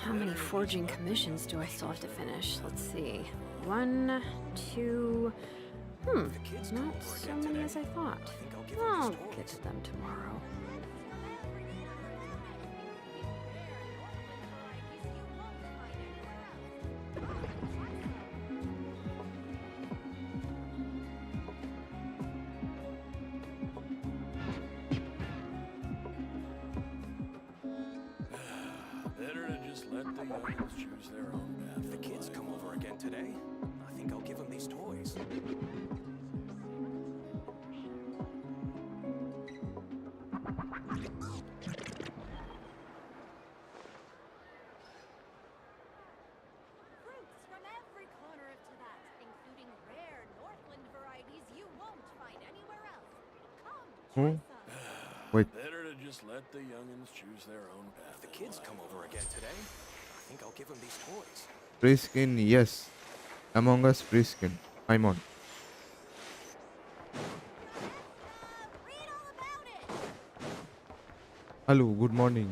How many forging commissions do I still have to finish? Let's see. 1, 2... not so many as I thought. I'll get to them tomorrow. Better to just let the youngins choose their own path. If the kids come over again today, I think I'll give them these toys. Fruits from every corner of Tibet, including rare Northland varieties you won't find anywhere else. Come, try some. Wait. Better to just let the youngins choose their own path. If the kids come over again today, I think I'll give them these toys. Free skin, yes. Among Us free skin. I'm on. Read all about it. Hello, good morning.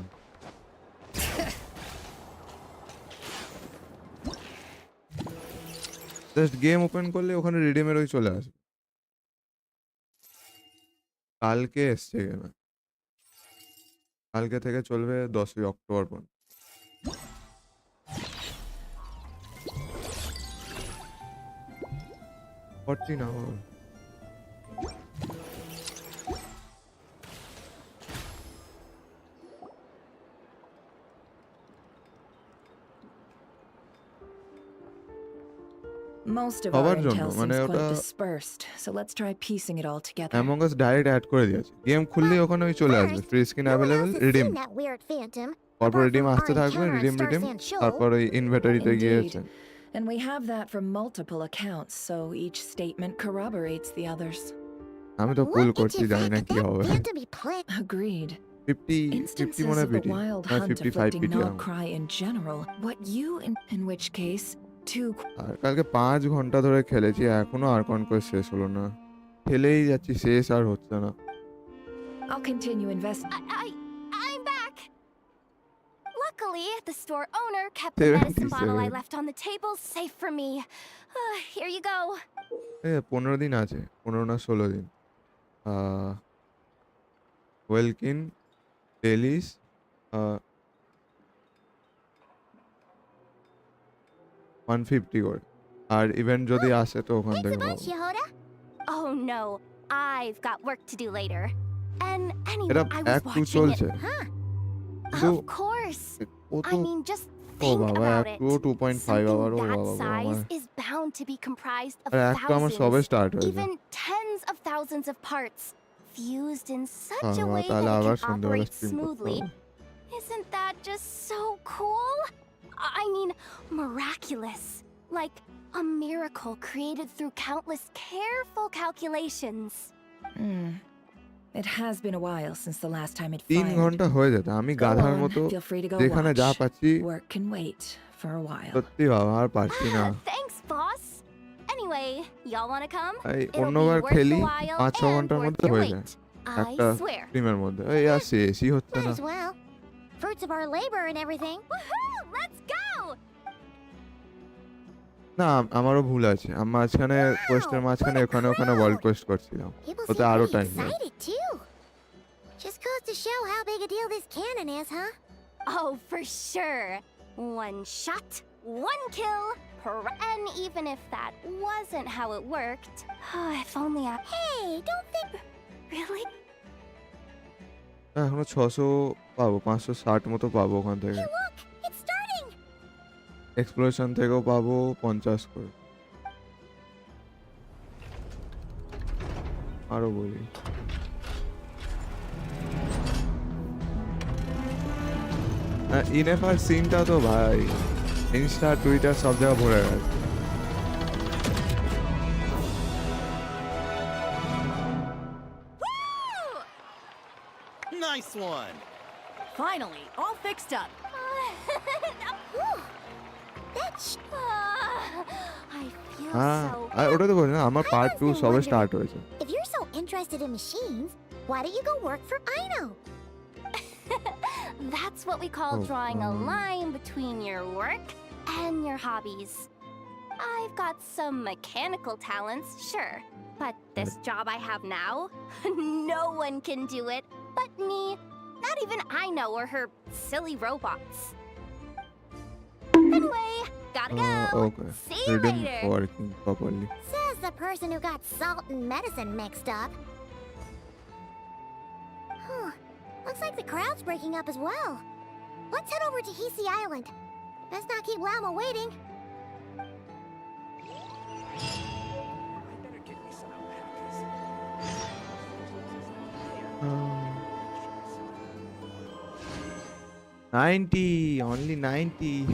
Just game open করলে ওখানে রিডিমের ওই চলে আসবে। কালকে এসছে গেমে, কালকে থেকে চলবে 10ই অক্টোবর পর্যন্ত। 14 hours. Most of সবার our জন্য, intel মানে seems ওটা quite dispersed, so let's try piecing it all together. Among Us direct add করে দিয়েছে। গেম খুললেই ওখানে ওই চলে আসবে ফ্রি স্কিন অ্যাভেলেবল, রিডিম। তারপর রিডিম আসতে থাকবে, রিডিম তারপর ওই ইনভেন্টরিতে গিয়েছে। And we have that from multiple accounts, so each statement corroborates the others. আমি তো পুল করছি, জানি না কি হবে। Agreed. 50 Instances মনে of the পিটি, wild না hunt 55 afflicting পিটি। Nog Krai in general. What you, in which case, two... আর কালকে 5 ঘন্টা ধরে খেলেছি, এখনো আর কনকোয়েস্ট শেষ হলো না। খেলেই যাচ্ছি, শেষ আর হচ্ছে না। I'll continue I'm back. Luckily, the store owner kept the medicine bottle I 77. left on the table safe for me. Here you go. 15 দিন আছে, 15 না 16 দিন। ওয়েলকিন ডেলিস 150 করে, আর ইভেন্ট যদি আসে তো ওখান থেকে পাবো। Oh no, I've got work to do later. And এটা anyway, I was Act 2 watching চলছে। it. Huh? কিন্তু Of course. ও I তো mean, just ও think বাবা, about Act it. 2 2.5 আওয়ার, ও Something বাবা that size আমার। is bound to be comprised of আর Act 2 আমার সবে thousands, স্টার্ট হয়েছে। even tens of thousands of parts, fused in such a বাবা, way তাহলে that আবার it can সন্ধ্যাবেলা operate স্ট্রিম করতে smoothly. হবে। Isn't that just so cool? I mean, miraculous. Like a miracle created through countless careful calculations. It has been a while since the last time it 3 fired. ঘন্টা হয়ে যেত, আমি Go গাধার on, মতো feel free to go যেখানে যা watch. পাচ্ছি। Work can wait for a while. সত্যি বাবা, আর পারছি না। Thanks, boss. Anyway, y'all wanna come? এই It'll be অন্যবার worth খেলি the while 5-6 and ঘন্টার worth মধ্যে your হয়ে যায় wait. একটা I swear. স্ট্রিমের মধ্যে। এই আর শেষই হচ্ছে Might না। as well. Fruits of our labor and everything. Woohoo! Let's go! না, আমারও ভুল আছে। আমি মাঝখানে কোয়েস্টের মাঝখানে ওখানে ওয়ার্ল্ড কোয়েস্ট করছিলাম, People ওতে seem আরো pretty টাইম লাগে। excited too. Just goes to show how big a deal this cannon is, huh? Oh, for sure. One shot, one kill, and even if that wasn't how it worked, if only I... Hey, don't think. Really? এখনো 600 পাবো, 560 মতো পাবো ওখান থেকে। Hey, look! It's starting! Exploration থেকেও পাবো 50 করে। আরো বলি, ইনএফআর সিনটা তো ভাই ইনস্টা টুইটার সব জায়গায় ভরে গেছে। Nice one. Finally, all fixed up. That's... I feel হ্যাঁ, so... আর ওটা তো বলি না, আমার পার্ট 2 সবে স্টার্ট হয়েছে। If you're so interested in machines, why don't you go work for Aino? That's what we call Oh, drawing a line between your work and your hobbies. I've got some mechanical talents, sure. But this job I have now, no one can do it but me. Not even Aino or her silly robots. Anyway, gotta go. Okay. See you Rhythm later. working properly. Says the person who got salt and medicine mixed up. Huh. Looks like the crowd's breaking up as well. Let's head over to Hisi Island. Best not keep Llama waiting. I better get me some alpacas. 90, only 90.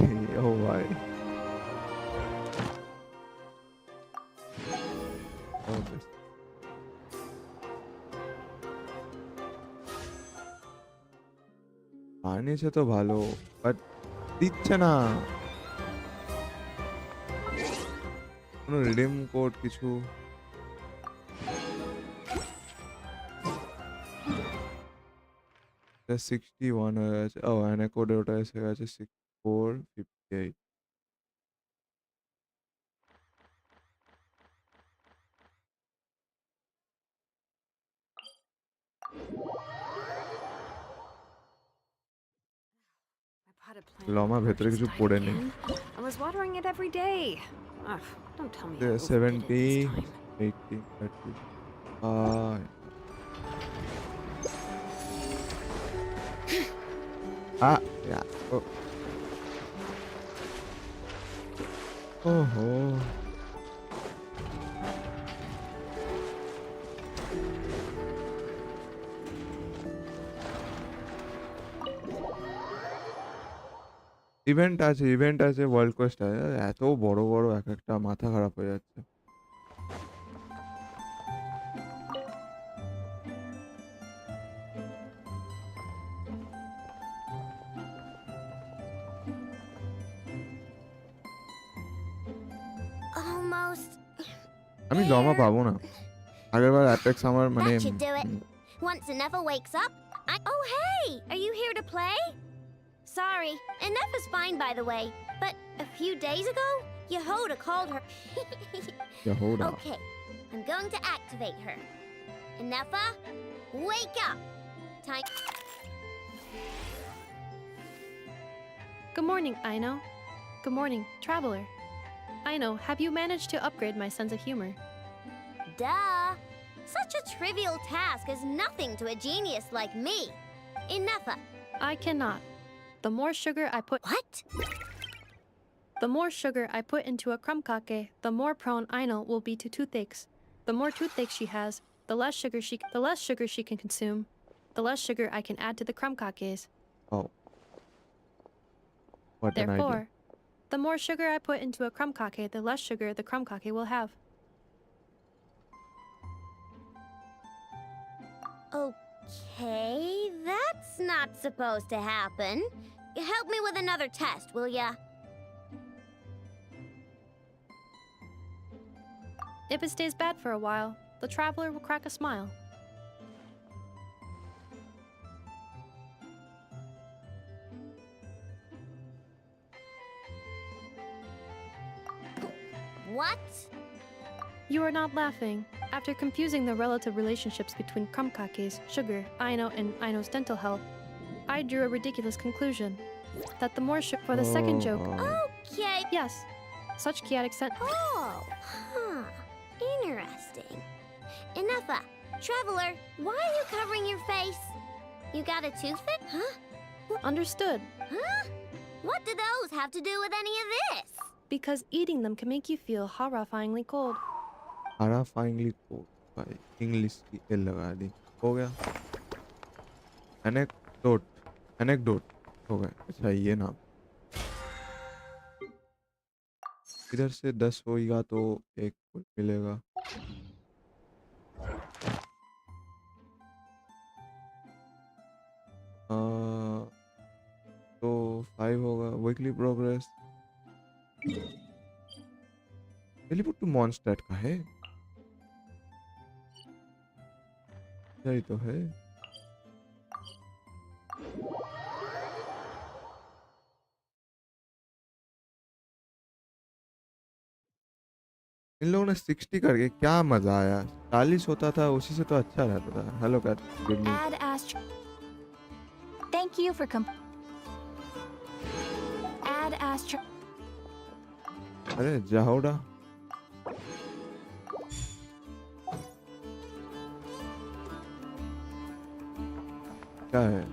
Oh why? Okay. বানিয়েছে তো ভালো, but দিচ্ছে না কোনো redeem code কিছু। এটা 61 হয়ে গেছে। ও অ্যানা কোডে ওটা এসে গেছে 6458। My potted plant লমা ভেতরে just কিছু died পড়ে নেই। again. I was watering it every day. Ugh, don't tell me I overdid it 70, this time. 80, 30. Yeah. Oh. Oh. Event আছে ওয়ার্ল্ড কোয়েস্ট আছে, এত বড় বড় এক একটা মাথা খারাপ হয়ে যাচ্ছে। Almost. আমি লমা পাবো না, আগেরবার অ্যাপেক্স আমার মানে That should do it. Once Inefa wakes up, Oh, hey! Are you here to play? Sorry, Inefa's fine, by the way. But a few days ago, Yehoda called her. Yehoda. Okay, I'm going to activate her. Inefa, wake up! Time. Good morning, Aino. Good morning, traveler. Aino, have you managed to upgrade my sense of humor? Duh! Such a trivial task is nothing to a genius like me. Inefa. I cannot. The more sugar I put What? The more sugar I put into a crumb-cake, the more prone Aino will be to toothaches. The more toothaches she has, the less sugar she can consume, the less sugar I can add to the crumb-cakes. Oh. What an Therefore, idea. the more sugar I put into a crumb-cake, the less sugar the crumb-cake will have. Okay, that's not supposed to happen. Help me with another test, will ya? If it stays bad for a while, the traveler will crack a smile. What? You are not laughing. After confusing the relative relationships between crumb-cakes, sugar, Aino, and Aino's dental health, I drew a ridiculous conclusion. That the more for the second joke. Okay. Yes, such chaotic Oh, huh. Interesting. Inefa, traveler, why are you covering your face? You got a toothache? Huh? Understood. Huh? What do those have to do with any of this? Because eating them can make you feel horrifyingly cold. Horrifyingly cold. भाई English की L लगा दी, हो गया। Anecdote हो गया। अच्छा ये नाम इधर से 10 होगा तो एक मिलेगा। तो 5 होगा। वीकली प्रोग्रेस टेलीपोर्ट टू मॉन्स्टैट का है, यही तो है। इन लोगों ने 60 करके क्या मजा आया। 40 होता था उसी से तो अच्छा रहता था। हेलो कर good news. Add astro. Thank you for Add astro. अरे जाहोड़ा क्या है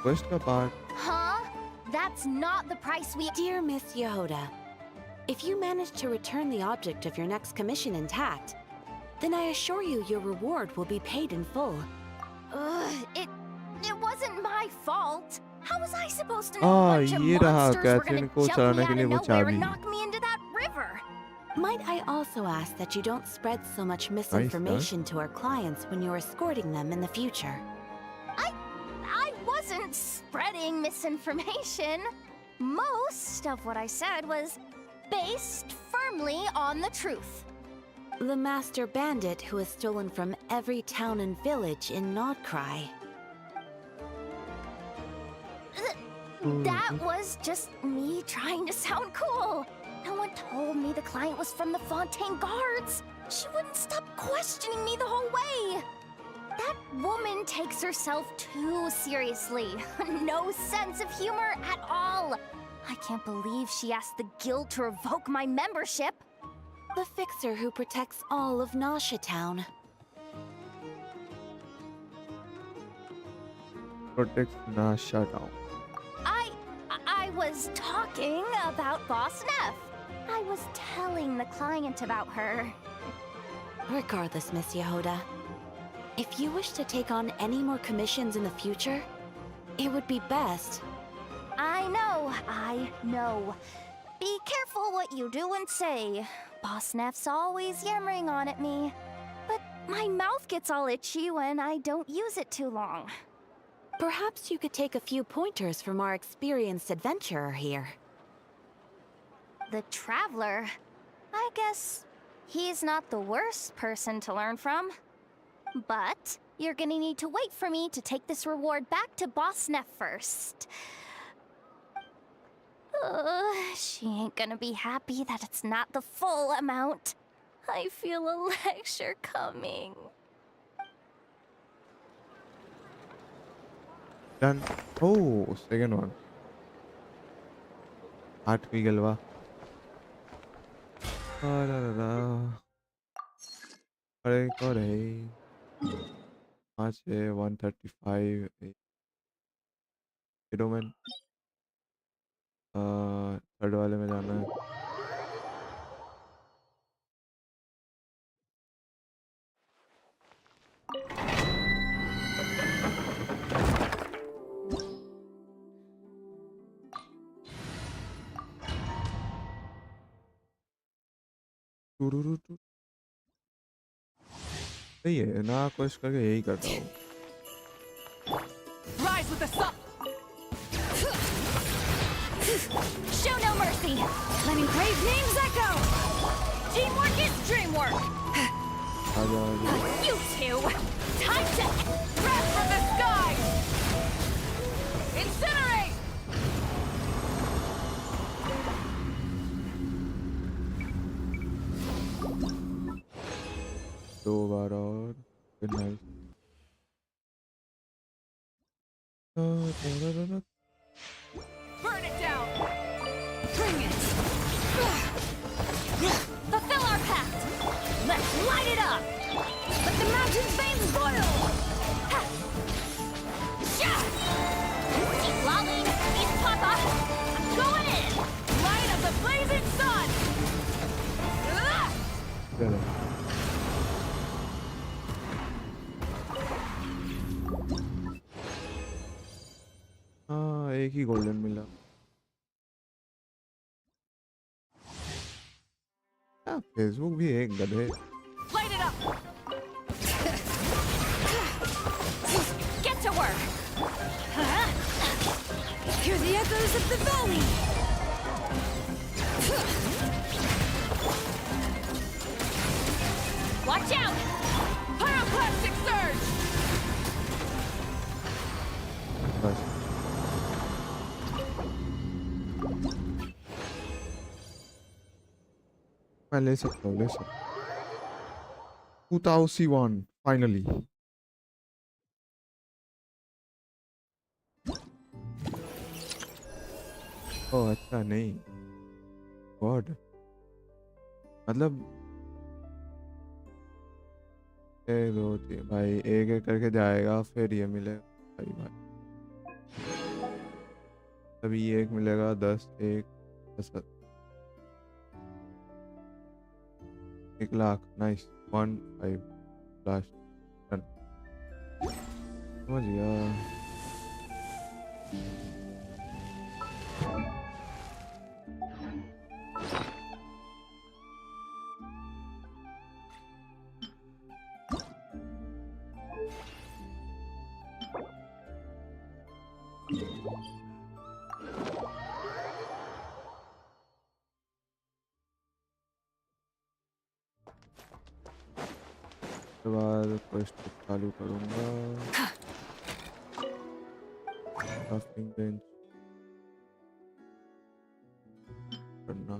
क्वेस्ट का part. Huh? That's not the price we. Dear Miss Yehoda, if you manage to return the object of your next commission intact, then I assure you your reward will be paid in full. It wasn't my fault. How was I supposed to know a हाँ bunch of ये रहा monsters were Catherine gonna को jump me चलाने out के लिए of वो nowhere चाबी। and knock me into that river? Might I also ask that you don't spread so much misinformation to our clients when you're escorting them in the future? I wasn't spreading misinformation. Most of what I said was based firmly on the truth. The master bandit who has stolen from every town and village in Krai. That was just me trying to sound cool. No one told me the client was from the Fontaine Guards. She wouldn't stop questioning me the whole way. That woman takes herself too seriously. No sense of humor at all. I can't believe she asked the guild to revoke my membership. The fixer who protects all of Nasha Town. Protects Nasha Town. I was talking about Boss Neff. I was telling the client about her. Regardless, Miss Yehoda, if you wish to take on any more commissions in the future, it would be best. I know. Be careful what you do and say. Boss Neff's always yammering on at me. But my mouth gets all itchy when I don't use it too long. Perhaps you could take a few pointers from our experienced adventurer here. The Traveler? I guess he's not the worst person to learn from. But you're gonna need to wait for me to take this reward back to Boss Neff first. She ain't gonna be happy that it's not the full amount. I feel a lecture coming. Done. Oh, second one. 8वीं गलवा। अरे कौन है? 5 है 135 हिडोमैन। Third वाले में जाना है। सही है ना कोशिश करके यही करता हूँ। Rise with the sun! Show no mercy! Let engraved names echo! Teamwork is dreamwork! आजा आजा। You two! Time to breath from the sky! Incinerate! दो बार और फिर nice. Burn it down! Bring it! Fulfill our pact! Let's light it up! Let the mountain's veins boil! Ha! Sha! Keep lolling! East Papa! I'm going in! Light of the blazing sun! Ah! चलो। हाँ एक ही golden मिला। Facebook भी एक गधे। Light it up! Get to work! Hear the echoes of the valley! Watch out! Pyroclastic surge! बस मैं ले सकता हूँ, ले सकता हूँ। 2001 फाइनली। ओह अच्छा नहीं, गॉड मतलब 1 2 3 भाई, एक एक करके जाएगा फिर ये मिलेगा भाई भाई। तभी ये एक मिलेगा, 10 1 10 1 लाख। Nice 1 5 last done. समझ गया। उसके बाद क्वेस्ट चालू करूँगा। क्राफ्टिंग बेंच करना।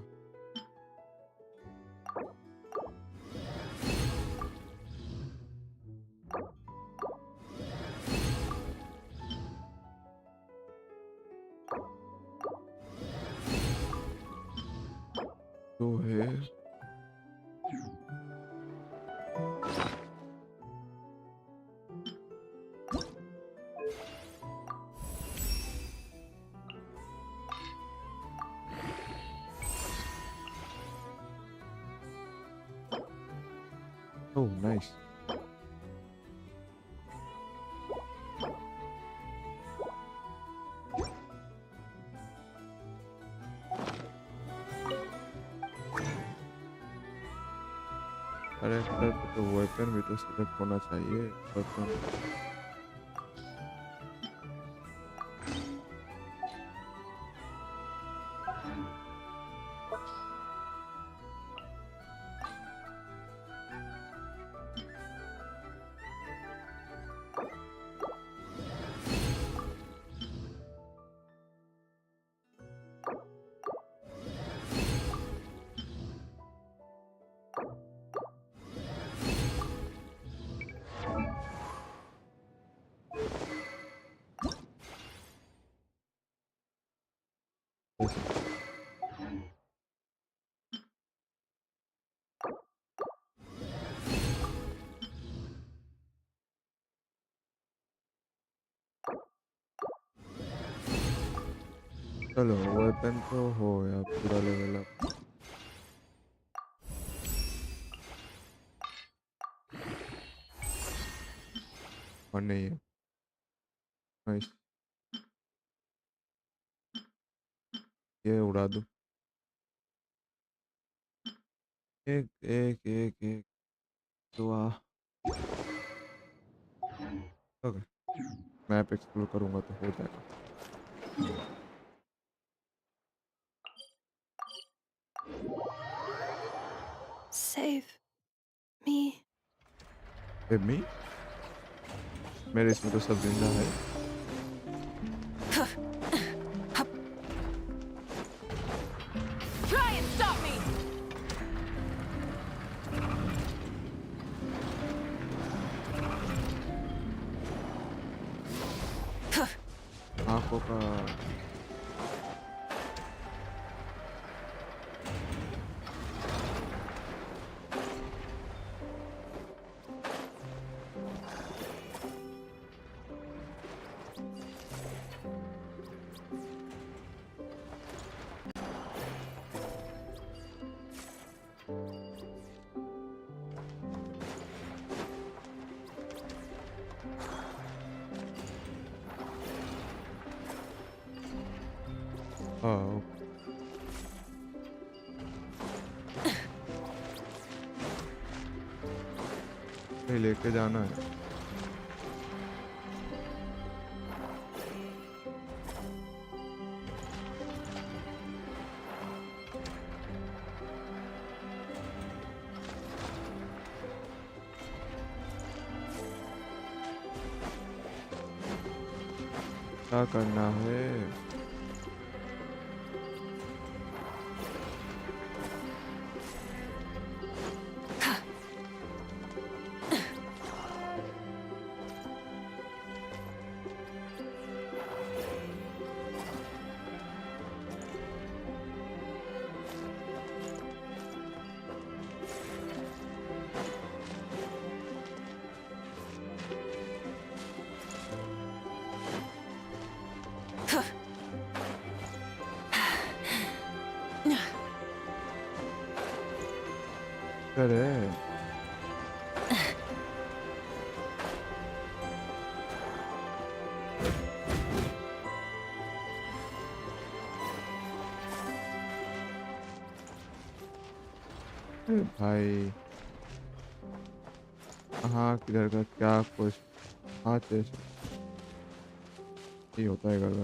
तो है ओह नाइस। कैरेक्टर पे तो वेपन भी तो सिलेक्ट होना चाहिए। वेपन चलो वेपन तो हो गया पूरा लेवल अप। और नहीं है। नाइस, ये उड़ा दो। एक एक एक एक तो ओके, मैप एक्सप्लोर करूंगा तो हो जाएगा। Save me. मी मेरे इसमें तो सब जिंदा है। Try and stop me! आंखों का हाँ नहीं लेके जाना है। क्या करना है? करे भाई हाँ किधर का क्या कुछ हाँ चेस ये होता है घर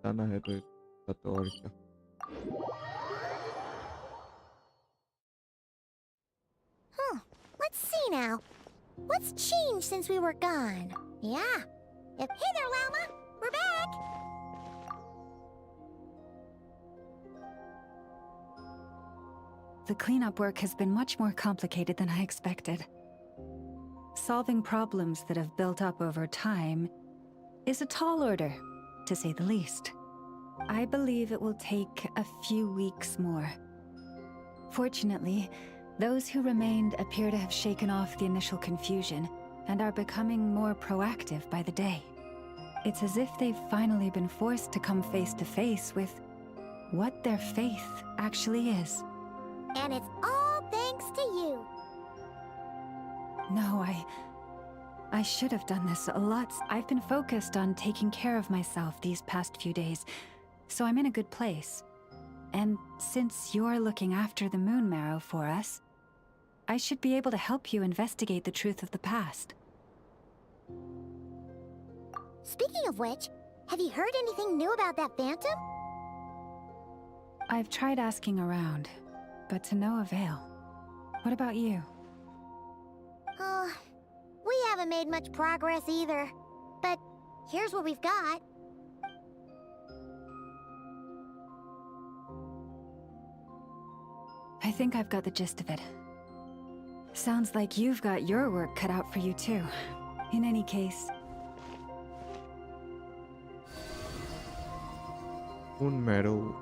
जाना है तो और क्या Huh. Let's see now. What's changed since we were gone? Yeah. Hey there, Llama. We're back. The cleanup work has been much more complicated than I expected. Solving problems that have built up over time is a tall order, to say the least. I believe it will take a few weeks more. Fortunately, those who remained appear to have shaken off the initial confusion and are becoming more proactive by the day. It's as if they've finally been forced to come face to face with what their faith actually is. And it's all thanks to you. No, I should have done this a lot. I've been focused on taking care of myself these past few days, so I'm in a good place. And since you're looking after the moon marrow for us, I should be able to help you investigate the truth of the past. Speaking of which, have you heard anything new about that phantom? I've tried asking around, but to no avail. What about you? We haven't made much progress either. But here's what we've got. I think I've got the gist of it. Sounds like you've got your work cut out for you too. In any case... Moon Meadow.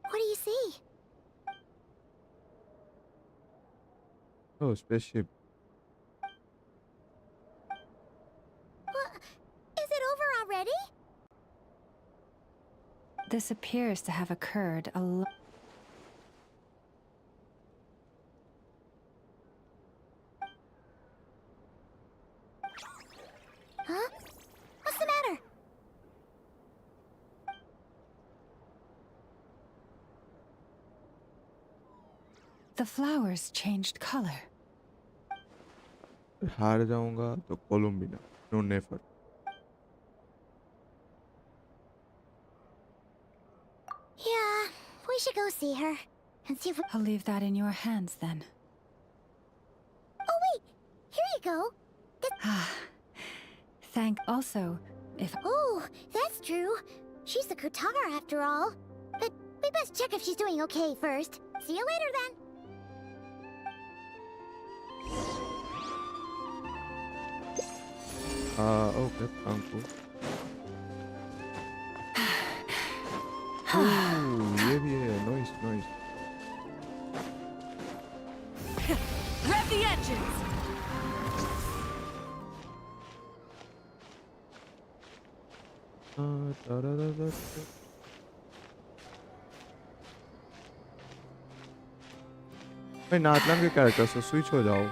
What do you see? Oh, spaceship. Is it over already? This appears to have occurred a lot. Huh? What's the matter? The flowers changed color. हार जाऊंगा तो कोलम्बिना no नेफर Yeah, we should go see her. And see if we... I'll leave that in your hands then. Oh wait! Here you go! Also, if... Oh, that's true. She's the Kutara after all. But we best check if she's doing okay first. See you later then. Okay, uncle. Oh, yeah, nice. Rev the engines! भाई नातलाम के character से switch हो जाओ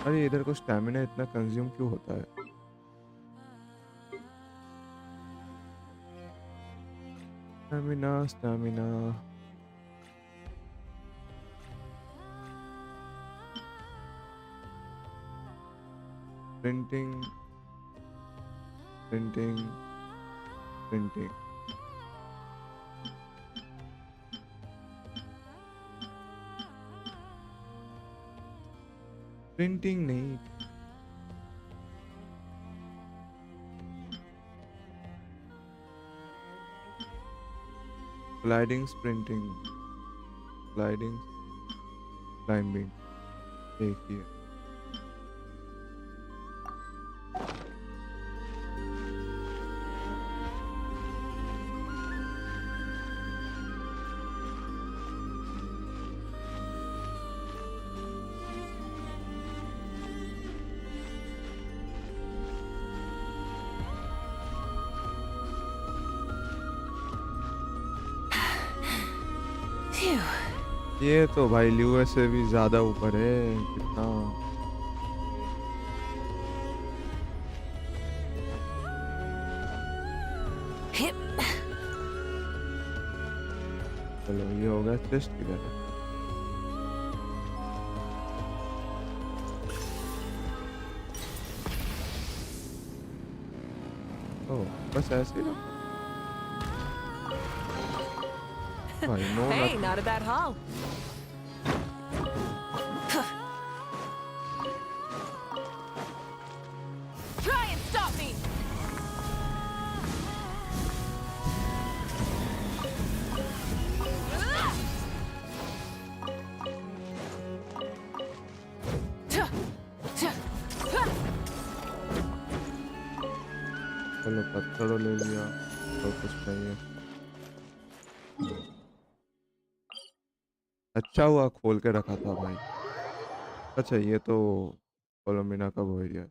अरे इधर को stamina इतना consume क्यों होता है स्टैमिना प्रिंटिंग प्रिंटिंग नहीं Gliding, sprinting, gliding, climbing. एक ही है. Phew. ये तो भाई यूएस से भी ज्यादा ऊपर है कितना. Hip. चलो ये हो गया. चेस्ट किधर है? ओह बस ऐसे ही. भाई no Hey, not a bad haul. Try and stop me. चलो पत्थरों ले लिया तो कुछ चाहिए. अच्छा हुआ खोल के रखा था भाई. अच्छा ये तो कोलम्बिना का वो एरिया है.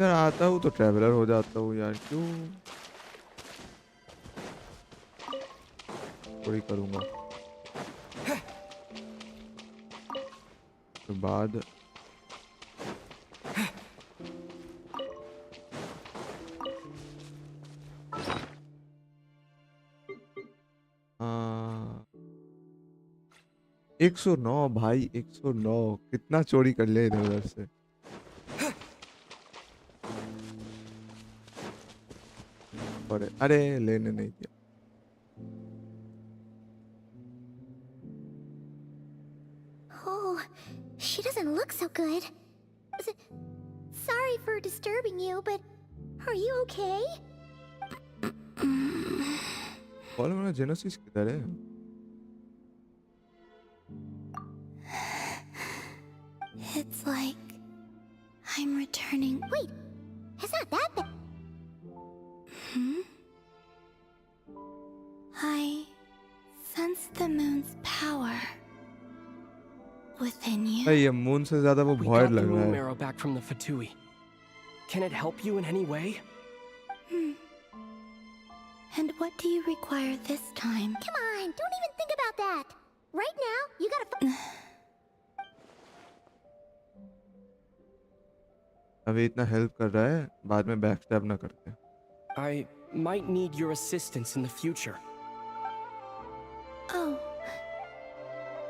यार आता हूँ तो ट्रैवलर हो जाता हूँ यार. क्यों थोड़ी करूँगा तो बाद. हाँ 109 भाई 109 कितना चोरी कर ले इधर उधर से. अरे लेने नहीं दिया. Oh, she doesn't look so good. Sorry for disturbing you, but are you okay? Call मेरा जेनोसिस किधर है? It's like I'm returning. Wait, it's not that bad. I sense the moon's power within you. भाई ये moon से ज्यादा वो We भॉइड got the लग रहा moon है. marrow back from the Fatui. Can it help you in any way? And what do you require this time? Come on, don't even think about that. Right now, you gotta. अभी इतना help कर रहा है बाद में back stab ना करते. I might need your assistance in the future. Oh,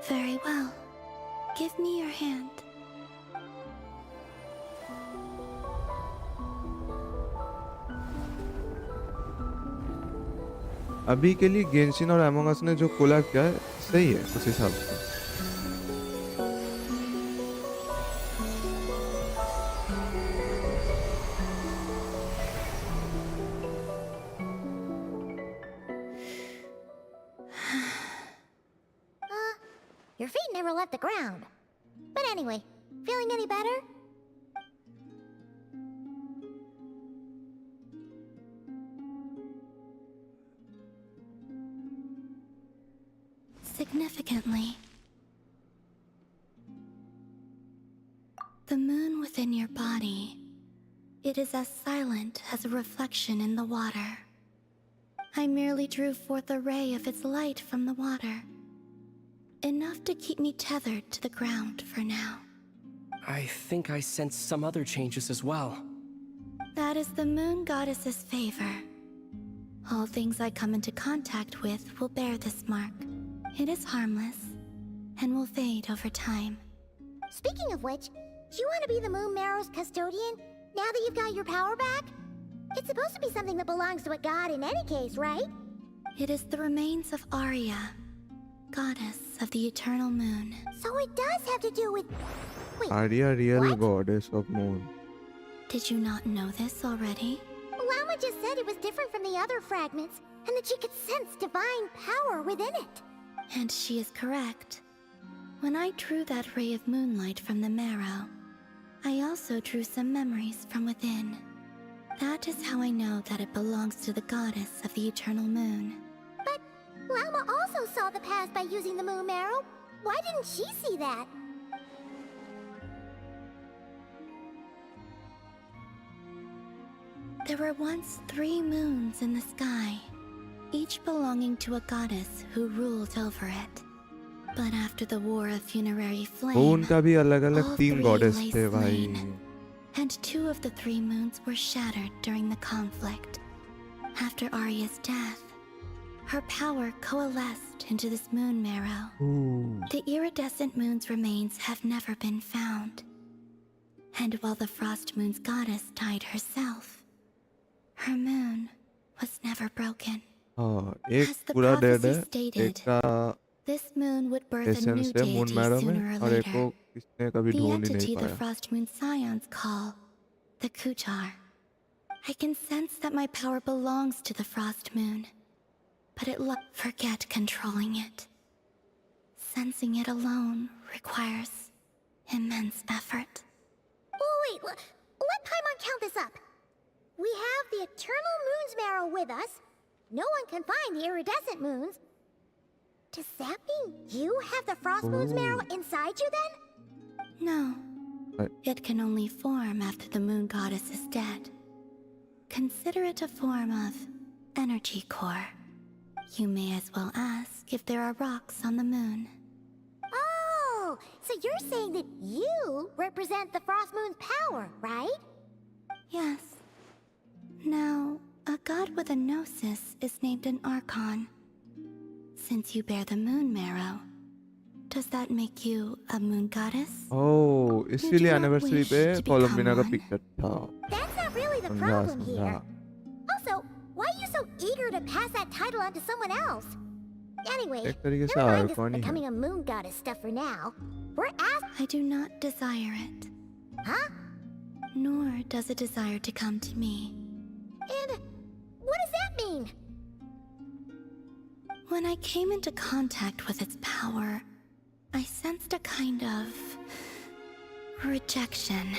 very well. Give me your hand. अभी के लिए गेंशिन और अमंग अस ने जो कोलैब किया है सही है उस हिसाब से. Your feet never left the ground. But anyway, feeling any better? Significantly, the moon within your body, it is as silent as a reflection in the water. I merely drew forth a ray of its light from the water. Enough to keep me tethered to the ground for now. I think I sense some other changes as well. That is the moon goddess's favor. All things I come into contact with will bear this mark. It is harmless, and will fade over time. Speaking of which, do you want to be the Moon Marrow's custodian, now that you've got your power back? It's supposed to be something that belongs to a god in any case, right? It is the remains of Aria, goddess of the eternal moon. So it does have to do with... Wait, Aria, real what? goddess of moon. Did you not know this already? Llama just said it was different from the other fragments, and that she could sense divine power within it. And she is correct. When I drew that ray of moonlight from the marrow, I also drew some memories from within. That is how I know that it belongs to the goddess of the eternal moon. But Llama also saw the past by using the moon marrow. Why didn't she see that? There were once 3 moons in the sky, each belonging to a goddess who ruled over it. But after the war of funerary flame, moon का भी अलग-अलग all 3 3 goddess lay थे भाई. slain, and 2 of the 3 moons were shattered during the conflict. After Arya's death, her power coalesced into this moon marrow. Ooh. The iridescent moon's remains have never been found. And while the frost moon's goddess died herself, her moon was never broken. हाँ, एक As the पूरा dead prophecy है, एक stated, का this moon would birth a new essence है moon deity marrow sooner में or और एक को later. किसने कभी The ढूंढ ही entity नहीं the पाया. frost moon scions call the Kutar. I can sense that my power belongs to the frost moon, but forget controlling it. Sensing it alone requires immense effort. Oh, wait, let Paimon count this up. We have the eternal moon's marrow with us. No one can find the iridescent moons. Does that mean you have the frost moon's marrow inside you then? No. Right. It can only form after the moon goddess is dead. Consider it a form of energy core. You may as well ask if there are rocks on the moon. Oh, so you're saying that you represent the frost moon's power, right? Yes. Now, a god with a gnosis is named an Archon. Since you bear the moon marrow, does that make you a moon goddess? Oh, इसीलिए not anniversary wish पे to become कोलंबिना का one? Picture था. That's not really the समझा problem here. समझा. Also, why are you so eager to pass that title on to someone else? Anyway, एक तरीके से never mind this Arcon ही है. becoming a moon goddess stuff for now. We're asked, I do not desire it, huh? nor does it desire to come to me. And what does that mean? When I came into contact with its power, I sensed a kind of rejection.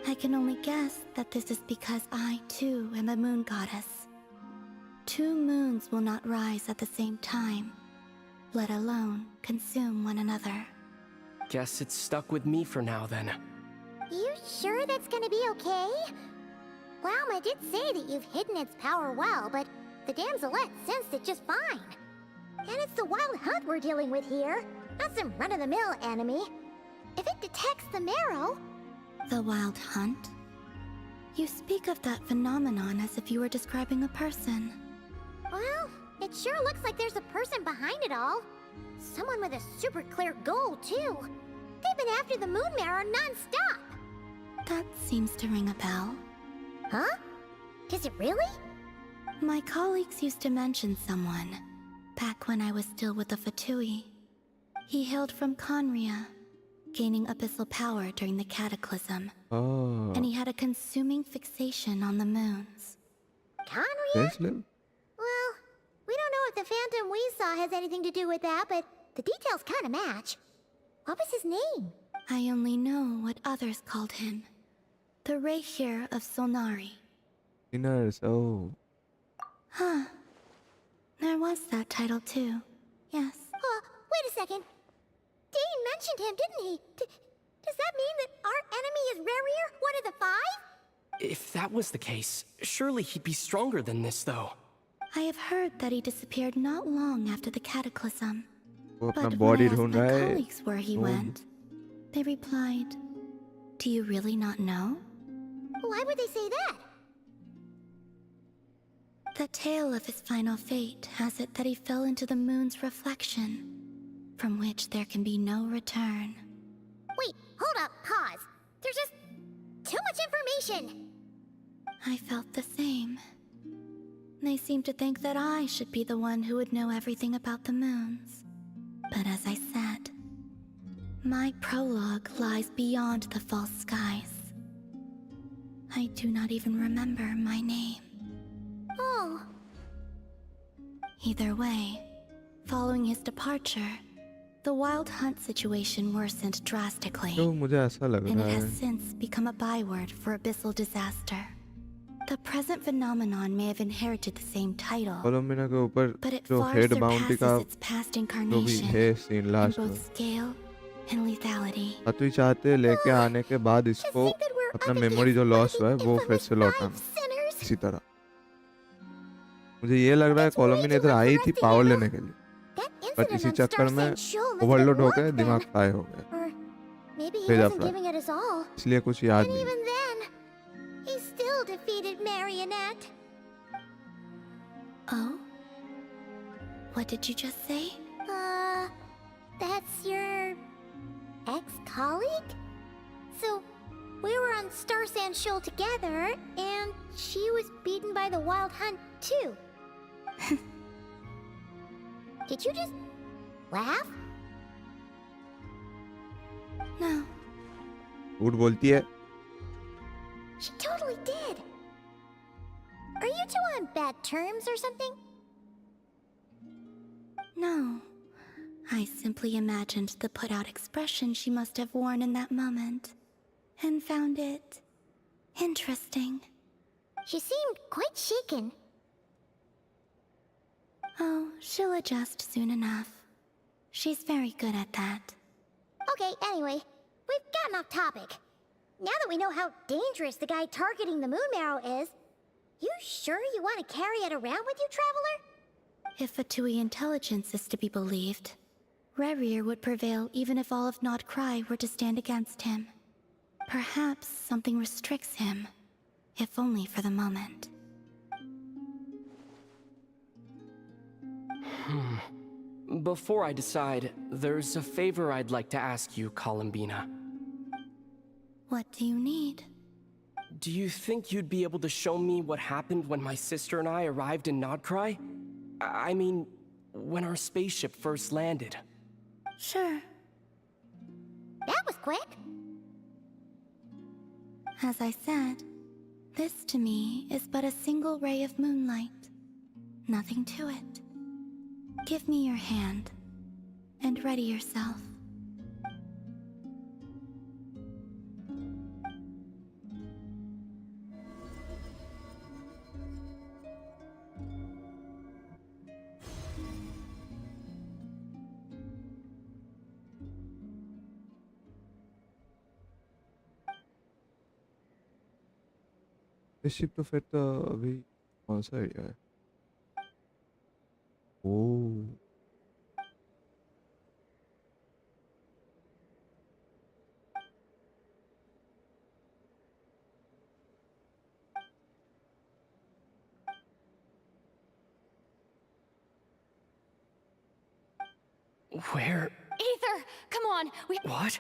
I can only guess that this is because I, too, am a moon goddess. 2 moons will not rise at the same time, let alone consume one another. Guess it's stuck with me for now then. You sure that's gonna be okay? Llama did say that you've hidden its power well, but the damselette sensed it just fine. And it's the wild hunt we're dealing with here, not some run-of-the-mill enemy. If it detects the marrow... The wild hunt? You speak of that phenomenon as if you were describing a person. Well, it sure looks like there's a person behind it all. Someone with a super clear goal, too. They've been after the moon marrow non-stop. That seems to ring a bell. Huh? Does it really? My colleagues used to mention someone, back when I was still with the Fatui. He hailed from Conria, gaining abyssal power during the cataclysm. Oh. And he had a consuming fixation on the moons. Conria? Yes, Liv? Well, we don't know if the phantom we saw has anything to do with that, but the details kind of match. What was his name? I only know what others called him. The Reikir of Solnari. Sinners, oh. Huh. There was that title too. Yes. Wait a second. Dane mentioned him, didn't he? Does that mean that our enemy is Rerir, one of the 5? If that was the case, surely he'd be stronger than this, though. I have heard that he disappeared not long after the cataclysm. वो अपना But when body I asked ढूंढ my रहा है. colleagues where he went, they replied, "Do you really not know?" Why would they say that? The tale of his final fate has it that he fell into the moon's reflection, from which there can be no return. Wait, hold up, pause. There's just too much information. I felt the same. They seemed to think that I should be the one who would know everything about the moons. But as I said, my prologue lies beyond the false skies. I do not even remember my name. Oh. Either way, following his departure, the wild hunt situation worsened drastically, तो मुझे ऐसा लग and रहा it है has since become a byword for abyssal disaster. The present phenomenon may have inherited the same title, कोलम्बिना के ऊपर but it जो far head bounty का surpasses its past जो भी incarnation है सीन in लास्ट में, both scale and lethality. अतुई चाहते हैं लेके आने के बाद Just इसको think that we're अपना under the मेमोरी जो लॉस हुआ है वो फिर infamous से लौटाना 5 sinners. इसी तरह। मुझे ये लग रहा है It's way कोलम्बिना too इधर आई थी interesting, पावर you know? लेने के लिए, That पर incident इसी on चक्कर Star में Sand Shoal must have overload been हो गए, luck दिमाग then. फ्राई हो गया, Or maybe he भेजा wasn't fry, giving it his all. इसलिए कुछ याद And नहीं। even then, he still defeated Marionette. Oh? What did you just say? That's your ex-colleague? So, we were on Star Sand Shoal together, and she was beaten by the Wild Hunt too. Did you just laugh? No. झूठ बोलती है। She totally did. Are you two on bad terms or something? No. I simply imagined the put-out expression she must have worn in that moment, and found it interesting. She seemed quite shaken. Oh, she'll adjust soon enough. She's very good at that. Okay, anyway, we've gotten off topic. Now that we know how dangerous the guy targeting the moon marrow is, you sure you want to carry it around with you, Traveler? If Fatui intelligence is to be believed, Rerir would prevail even if all of Nod Krai were to stand against him. Perhaps something restricts him, if only for the moment. Before I decide, there's a favor I'd like to ask you, Columbina. What do you need? Do you think you'd be able to show me what happened when my sister and I arrived in Nodkrai? I mean, when our spaceship first landed. Sure. That was quick. As I said, this to me is but a single ray of moonlight. Nothing to it. Give me your hand, and ready yourself. इस ship तो फिर तो अभी कौन सा area है? ओह, Where? Ether, come on. What?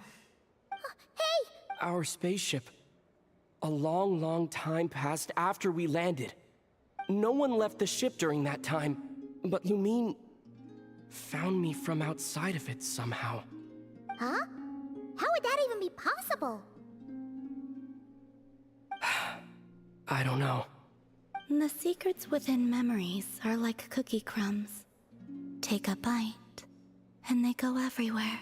Hey! Our spaceship. A long, long time passed after we landed. No one left the ship during that time, but Lumine found me from outside of it somehow. Huh? How would that even be possible? I don't know. The secrets within memories are like cookie crumbs. Take a bite, and they go everywhere.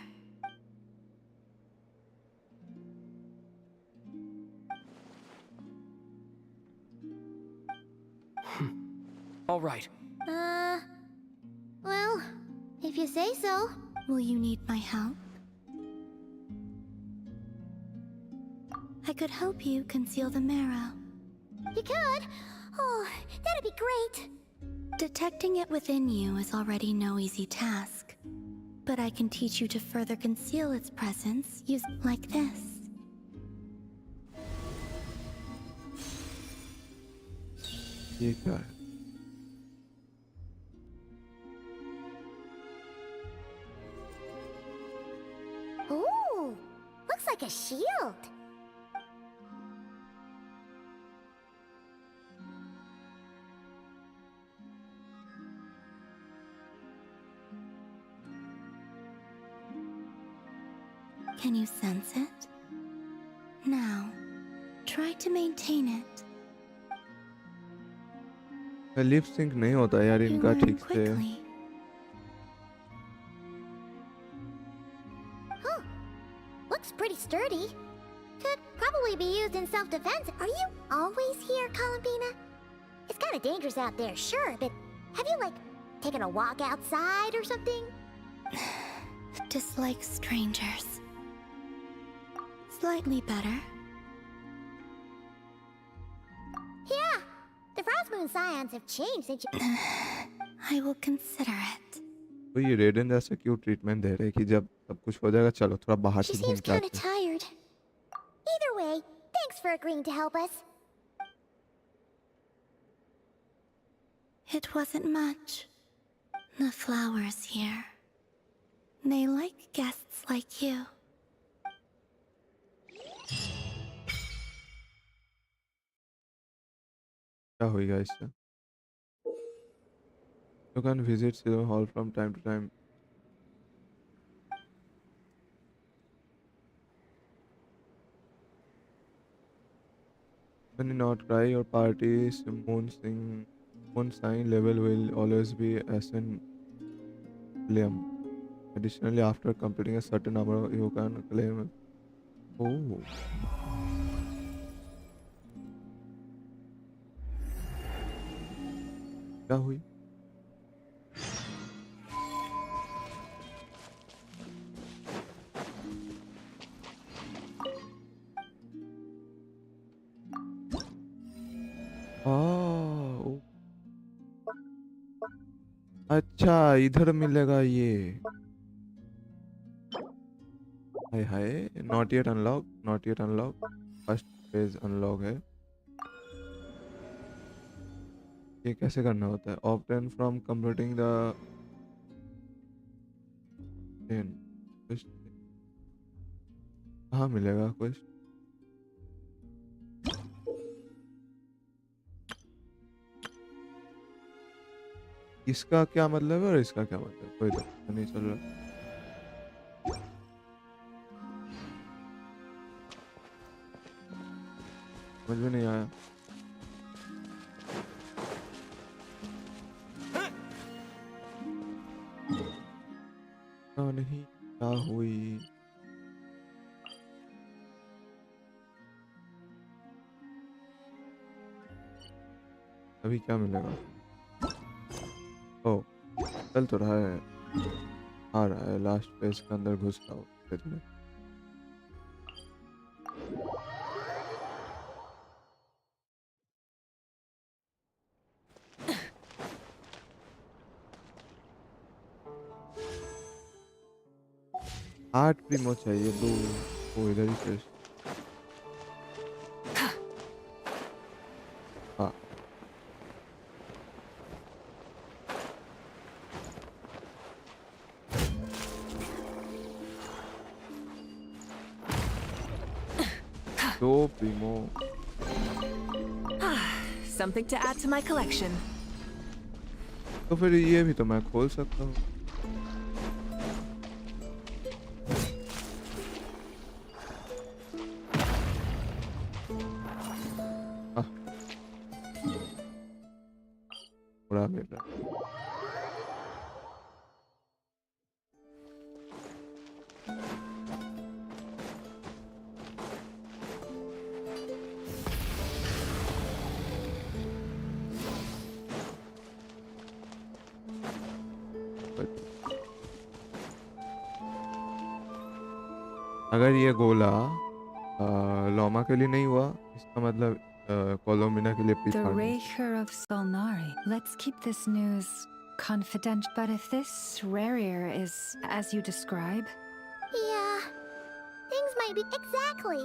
All right. Well, if you say so. Will you need my help? I could help you conceal the marrow. You could? Oh, that'd be great. Detecting it within you is already no easy task. But I can teach you to further conceal its presence like this. ये क्या है? Ooh, looks like a shield. Can you sense it? Now, try to maintain it. Lip sync नहीं होता यार You इनका learn ठीक से. quickly. Huh. Looks pretty sturdy. Could probably be used in self-defense. Are you always here, Columbina? It's kind of dangerous out there, sure, but have you, like, taken a walk outside or something? Dislike strangers. Slightly better. Yeah, the Frost Moon Scions have changed since you... I will consider it. तो ये रेडन जैसा क्यों treatment दे रहे हैं कि जब सब कुछ हो जाएगा चलो थोड़ा बाहर She से घूम seems के kind आते of हैं. tired. Either way, thanks for agreeing to help us. It wasn't much. The flowers here. They like guests like you. क्या होगा इससे? You can visit Silver Hall from time to time. When you not cry, your party's moon sign level will always be ascend. Additionally, after completing a certain number, you can claim. Oh. क्या हुई? ओ अच्छा इधर मिलेगा ये. Hi hi not yet unlock first page unlock है. ये कैसे करना होता है? ऑप्टेन फ्रॉम कंप्लीटिंग द कहाँ मिलेगा कुछ? इसका क्या मतलब है और इसका क्या मतलब? कोई तो नहीं चल रहा. समझ में नहीं आया. नहीं क्या हुई? अभी क्या मिलेगा? ओ चल तो रहा है. आ रहा है लास्ट पेज के अंदर घुस रहा हूँ धीरे. आठ प्रीमो चाहिए दो. वो इधर ही फिर. हाँ दो Primo. Something to add to my collection. तो फिर ये भी तो मैं खोल सकता हूँ. थोड़ा मिल रहा है. अगर ये गोला लोमा के लिए नहीं हुआ इसका मतलब कोलोमिना के लिए The पिछाड़. Raker of Solnari. Let's keep this news confidential. But if this Rarier is as you describe, Yeah, things might be exactly.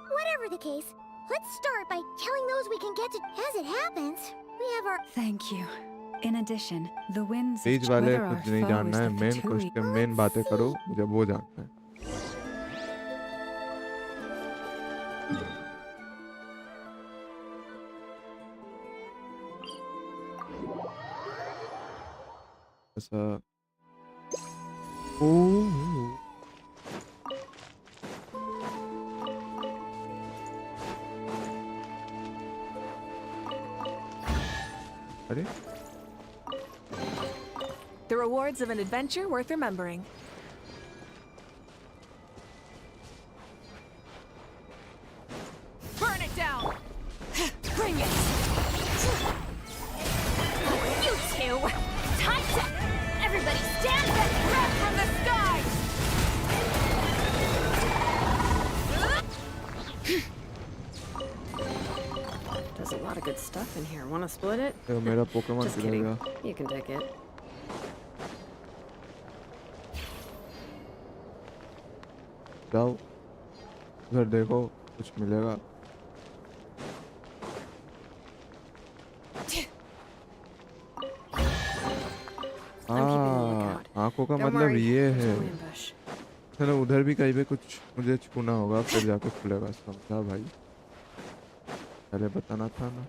Whatever the case, let's start by killing those we can get to. As it happens, we have our... thank you. In addition, the winds of बीच वाले whether our कुछ नहीं foe जानना is है. the main Fatui. Question main बातें करो मुझे वो जानना है. ऐसा ओह अरे The rewards of an adventure worth remembering. Burn it down! Bring it! You two! Time to... Everybody stand back! Breath from the sky! There's a lot of good stuff in here. Want to split it? देखो मेरा Pokemon Just किधर kidding. गया? You can take it. जाओ उधर देखो कुछ मिलेगा। आंखों का Don't मतलब worry, ये there's है। no ambush. चलो उधर भी कहीं पे कुछ मुझे छूना होगा फिर जाके खुलेगा। समझा भाई, पहले बताना था ना।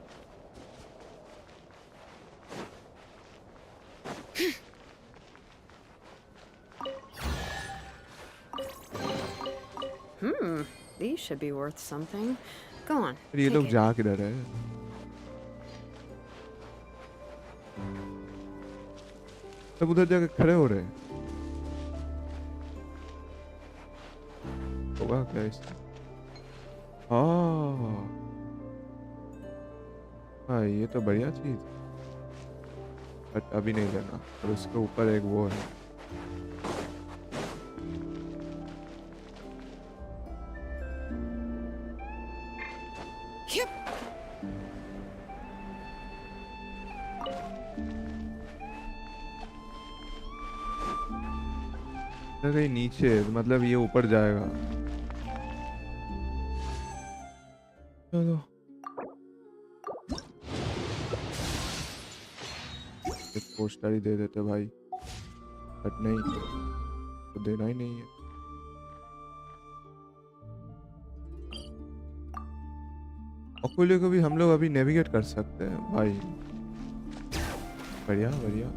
These should be worth something. Go on. फिर ये take लोग it. जा किधर है? सब उधर जाके खड़े हो रहे हैं। होगा क्या इसमें? हाँ ये तो बढ़िया चीज, बट अभी नहीं लेना। और उसके ऊपर एक वो है। कहीं नीचे, मतलब ये ऊपर जाएगा। चलो एक पोस्टर ही दे देते भाई, बट नहीं तो देना ही नहीं है। अकोले को भी हम लोग अभी नेविगेट कर सकते हैं भाई। बढ़िया बढ़िया।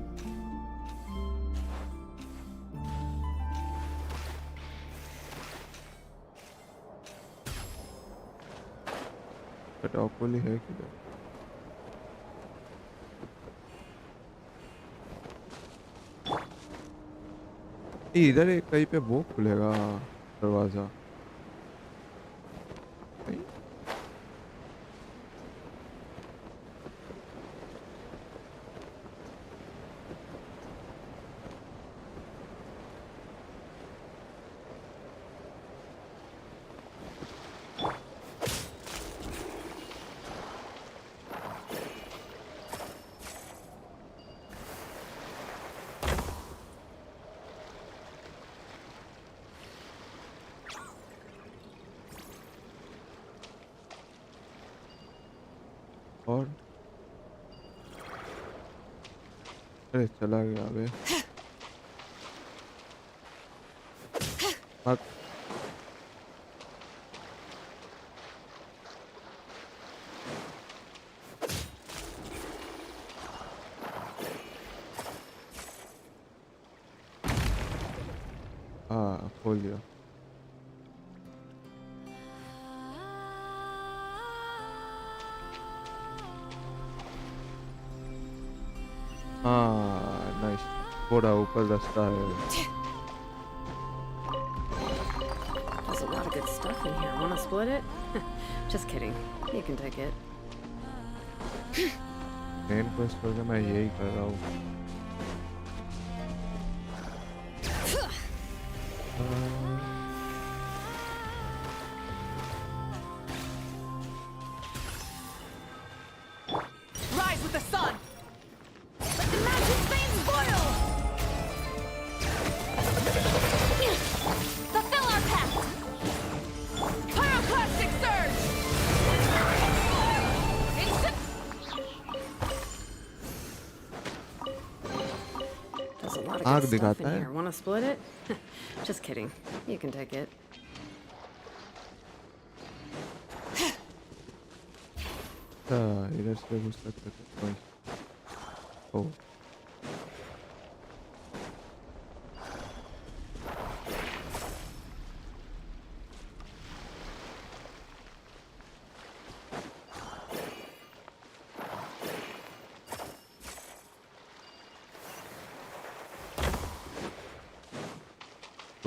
अकोले है किधर? इधर एक कहीं पे वो खुलेगा दरवाजा। और अरे चला गया बे। भाग। हाँ खोल दिया। हाँ नाइस, थोड़ा ऊपर रास्ता है। There's a lot of good stuff in here. Want to split it? Just kidding. You can take it. Main quest करके मैं यही कर रहा हूँ। Rise with the sun! Let the magic flames boil! Fulfill our pact! Pyroclastic surge! There's a lot of आग good stuff दिखाता in है। here. Want to split it? Just kidding. You can take it. इधर से घुस सकते थे। ओ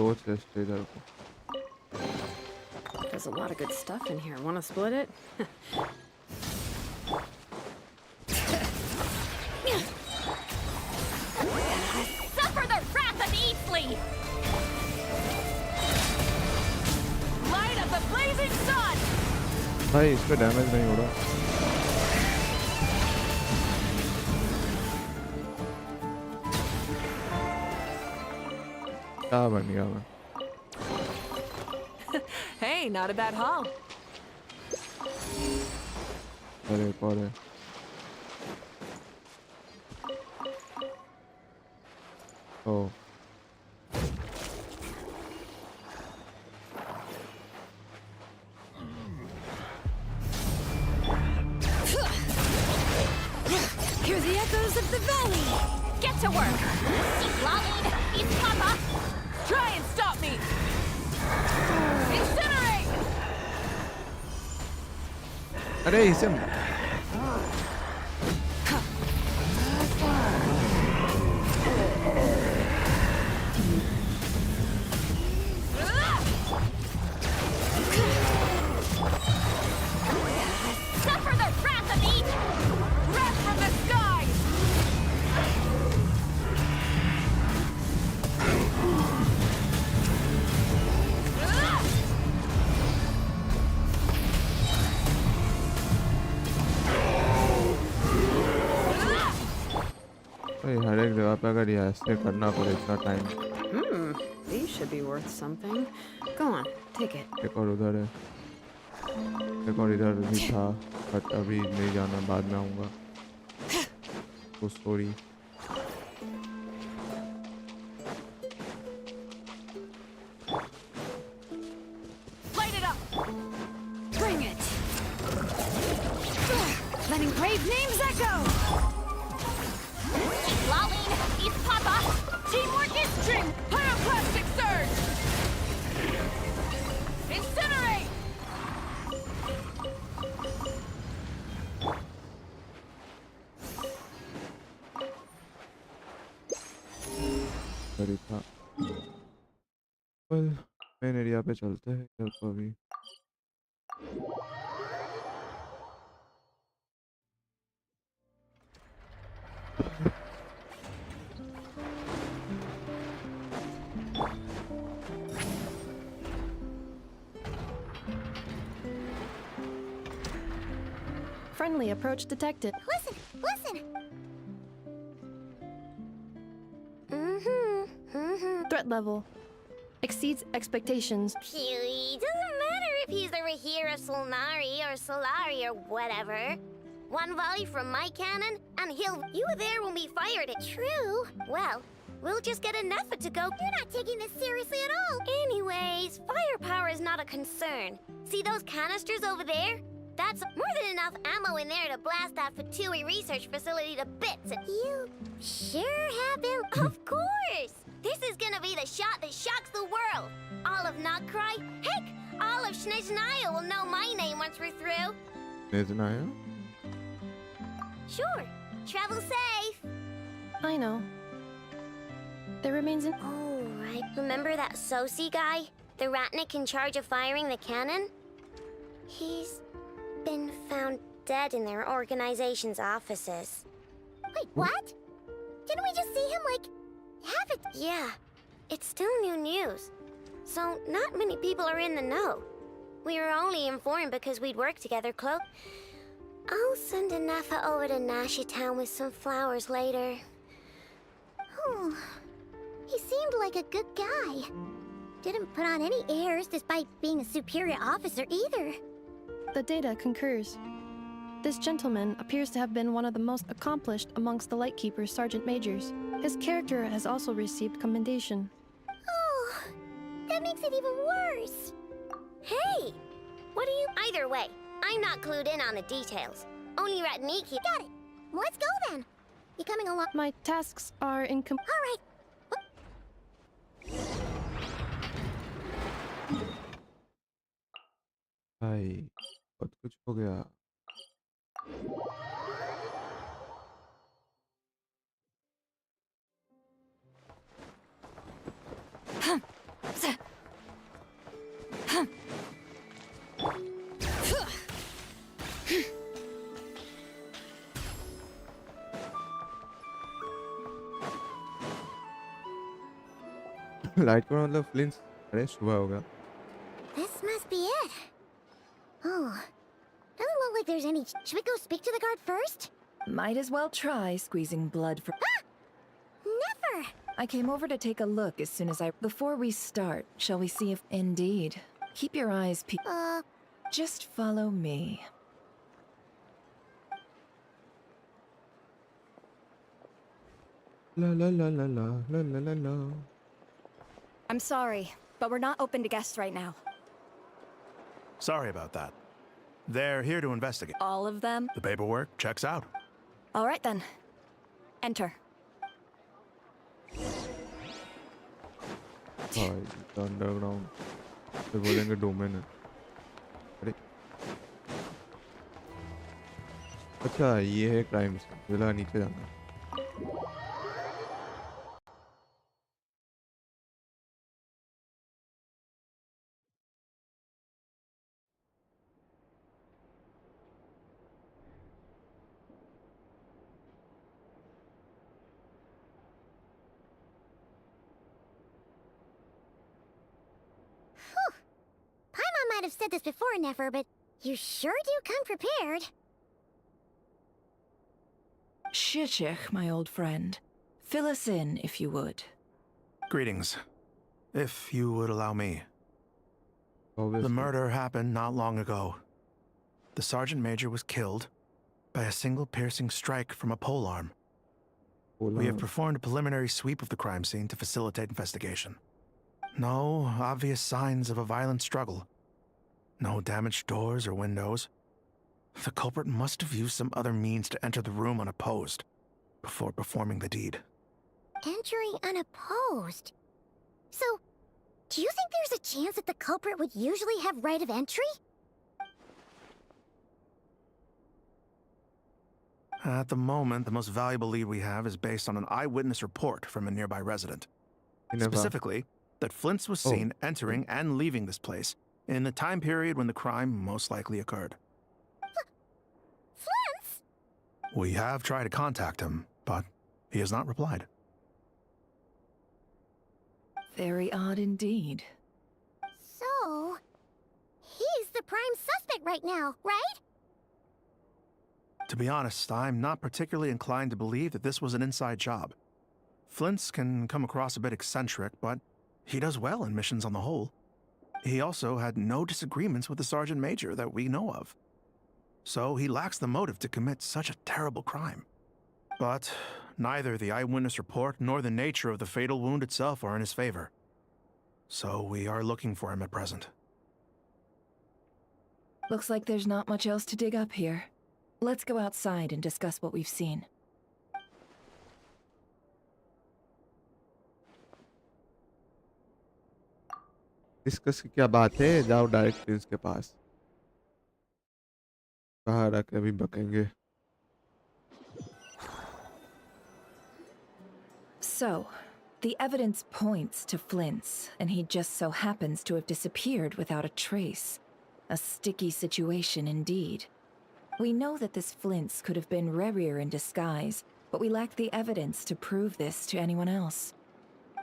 दो chest इधर को There's a lot of good stuff in here. Want to split it? Suffer the wrath of Eatsley! Light of the blazing sun! भाई इस पे डैमेज नहीं हो रहा क्या बन गया मैं Hey, not a bad haul. अरे कौन है ओ Hear the echoes of the valley! Get to work! Loli, it's Papa. Try and stop me! Incinerate! अरे इसे Suffer the wrath of each! Wrath from the skies! भाई हर एक जगह पे अगर ये ऐसे करना पड़े इतना time These should be worth something. Go on, take it. एक और उधर है एक और इधर भी था बट अभी नहीं जाना बाद में आऊँगा वो story Light it up! Bring it! Letting brave names echo! Loli, it's Papa. Teamwork is strength! Pyroclastic surge! Incinerate! सही था मेन एरिया पे चलते हैं इधर को अभी Friendly approach detected. Listen, listen. Threat level exceeds expectations. Phew, doesn't matter if he's the Rahira Solnari or Solari or whatever. One volley from my cannon, and you there will be fired at. True. Well, we'll just get enough to go. You're not taking this seriously at all. Anyways, firepower is not a concern. See those canisters over there? That's more than enough ammo in there to blast that Fatui research facility to bits. And you sure have been. Of course. This is gonna be the shot that shocks the world. All of not Krai, heck, all of Shneznaya will know my name once we're through. Shneznaya? Sure. Travel safe. I know. There remains an. Oh, right. Remember that Sosi guy? The ratnik in charge of firing the cannon? He's been found dead in their organization's offices. Wait, what? Didn't we just see him, have it? Yeah. It's still new news. So, not many people are in the know. We were only informed because we'd worked together close. I'll send Anafa over to Nashi Town with some flowers later. Oh, he seemed like a good guy. Didn't put on any airs despite being a superior officer either. The data concurs. This gentleman appears to have been one of the most accomplished amongst the Lightkeeper's Sergeant Majors. His character has also received commendation. Oh, that makes it even worse. Hey, what do you... Either way, I'm not clued in on the details. Only Ratniki... Got it. Let's go then. You coming along? My tasks are incomplete. All right. भाई बहुत कुछ हो गया light का मतलब फ्लिंस अरे सुबह होगा. This must be it. Oh, doesn't look like there's any. Should we go speak to the guard first? Might as well try squeezing blood from. Never. I came over to take a look as soon as I. Before we start, shall we see if. Indeed. Keep your eyes peeled. Just follow me. La la la la la la la la la. I'm sorry, but we're not open to guests right now. Sorry about that. They're here to investigate. All of them? The paperwork checks out. All right then. Enter. हाँ, underground तो बोलेंगे domain है. अरे अच्छा ये है crime scene. चला नीचे जाना. Paimon might have said this before, Nefer, but you sure do come prepared. Shishich, my old friend. Fill us in, if you would. Greetings. If you would allow me. Obviously. The murder happened not long ago. The Sergeant Major was killed by a single piercing strike from a polearm. We have performed a preliminary sweep of the crime scene to facilitate investigation. No obvious signs of a violent struggle. No damaged doors or windows. The culprit must have used some other means to enter the room unopposed before performing the deed. Entering unopposed. So, do you think there's a chance that the culprit would usually have right of entry? At the moment, the most valuable lead we have is based on an eyewitness report from a nearby resident. Specifically, that Flint's was seen entering and leaving this place in the time period when the crime most likely occurred. Flint's? We have tried to contact him, but he has not replied. Very odd indeed. So, he's the prime suspect right now, right? To be honest, I'm not particularly inclined to believe that this was an inside job. Flint's can come across a bit eccentric, but he does well in missions on the whole. He also had no disagreements with the Sergeant Major that we know of. So he lacks the motive to commit such a terrible crime. But neither the eyewitness report nor the nature of the fatal wound itself are in his favor. So we are looking for him at present. Looks like there's not much else to dig up here. Let's go outside and discuss what we've seen. Discuss की क्या बात है. जाओ direct इसके पास. बाहर आके अभी बकेंगे. So, the evidence points to Flint's, and he just so happens to have disappeared without a trace. A sticky situation indeed. We know that this Flint's could have been Rerir in disguise, but we lack the evidence to prove this to anyone else.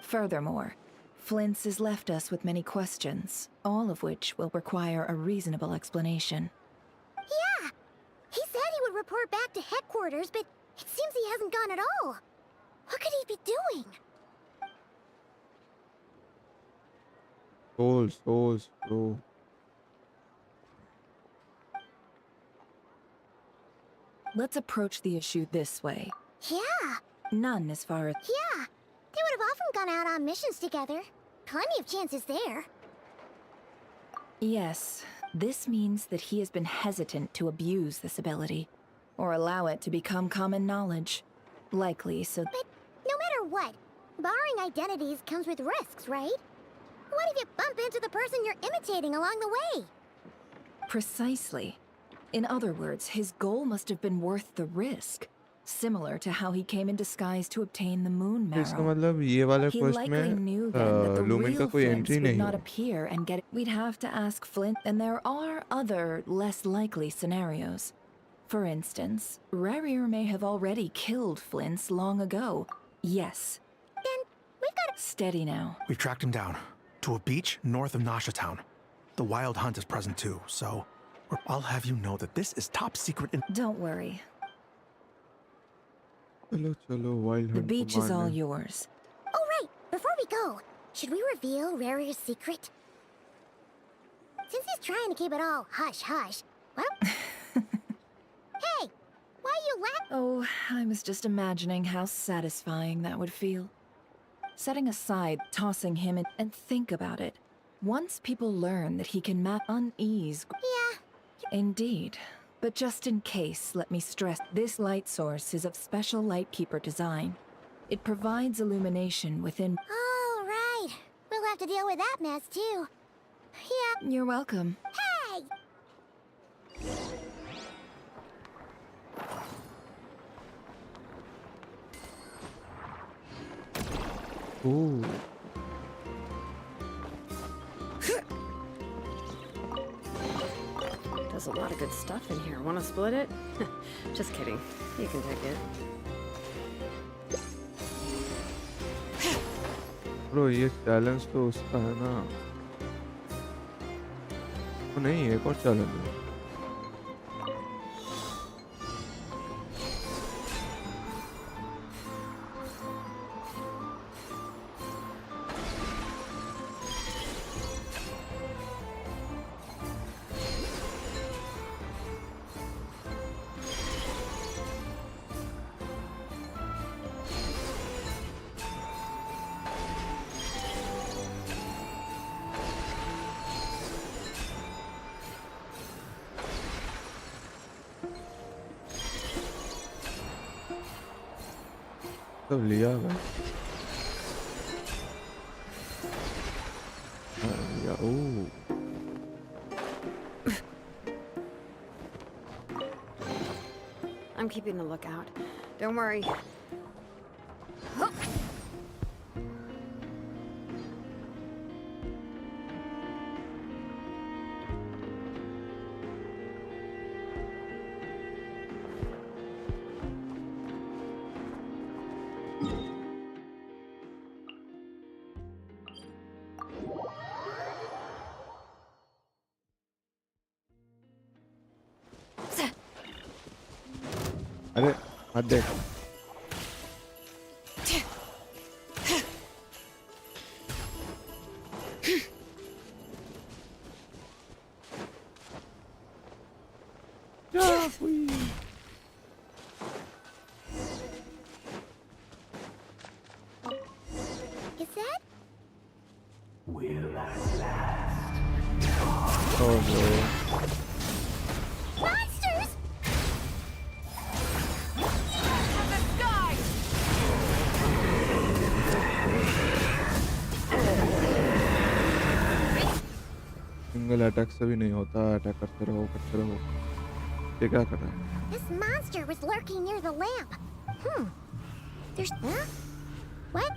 Furthermore, Flint's has left us with many questions, all of which will require a reasonable explanation. Yeah! He said he would report back to headquarters, but it seems he hasn't gone at all. What could he be doing? Souls, bro. Let's approach the issue this way. Yeah! None as far as... Yeah! They would have often gone out on missions together. Plenty of chances there. Yes, this means that he has been hesitant to abuse this ability, or allow it to become common knowledge. Likely so... But no matter what, borrowing identities comes with risks, right? What if you bump into the person you're imitating along the way? Precisely. In other words, his goal must have been worth the risk. Similar to how he came in disguise to obtain the moon marrow. इसका मतलब ये वाला He quest likely में knew then that the लूमिन का real कोई Flint entry would नहीं not है. appear and get it. We'd have to ask Flint, and there are other, less likely scenarios. For instance, Rerir may have already killed Flint's long ago. Yes. Then we've got Steady now. We've tracked him down to a beach north of Nasha Town. The wild hunt is present too, so I'll have you know that this is top secret. Don't worry. चलो चलो wild The hunt beach को is all मारने। yours. Oh, right. Before we go, should we reveal Rare's secret? Since he's trying to keep it all hush-hush, well... Hey! Why you laugh? Oh, I was just imagining how satisfying that would feel. Setting aside tossing him in and think about it. Once people learn that he can map unease... Yeah. Indeed. But just in case, let me stress, this light source is of special Lightkeeper design. It provides illumination within... Oh, right. We'll have to deal with that mess, too. Yeah. You're welcome. Hey! Ooh. There's a lot of good stuff in here. Want to split it? Just kidding. You can take it. Bro ये challenge तो उसका है ना वो नहीं एक और challenge है तो लिया है लिया ओह I'm keeping a lookout. Don't worry. अरे मत देख Is that? oh no Monsters! Single attack से भी नहीं होता अटैक करते रहो ये क्या कर रहा है This monster was lurking near the lamp. There's... Huh? What?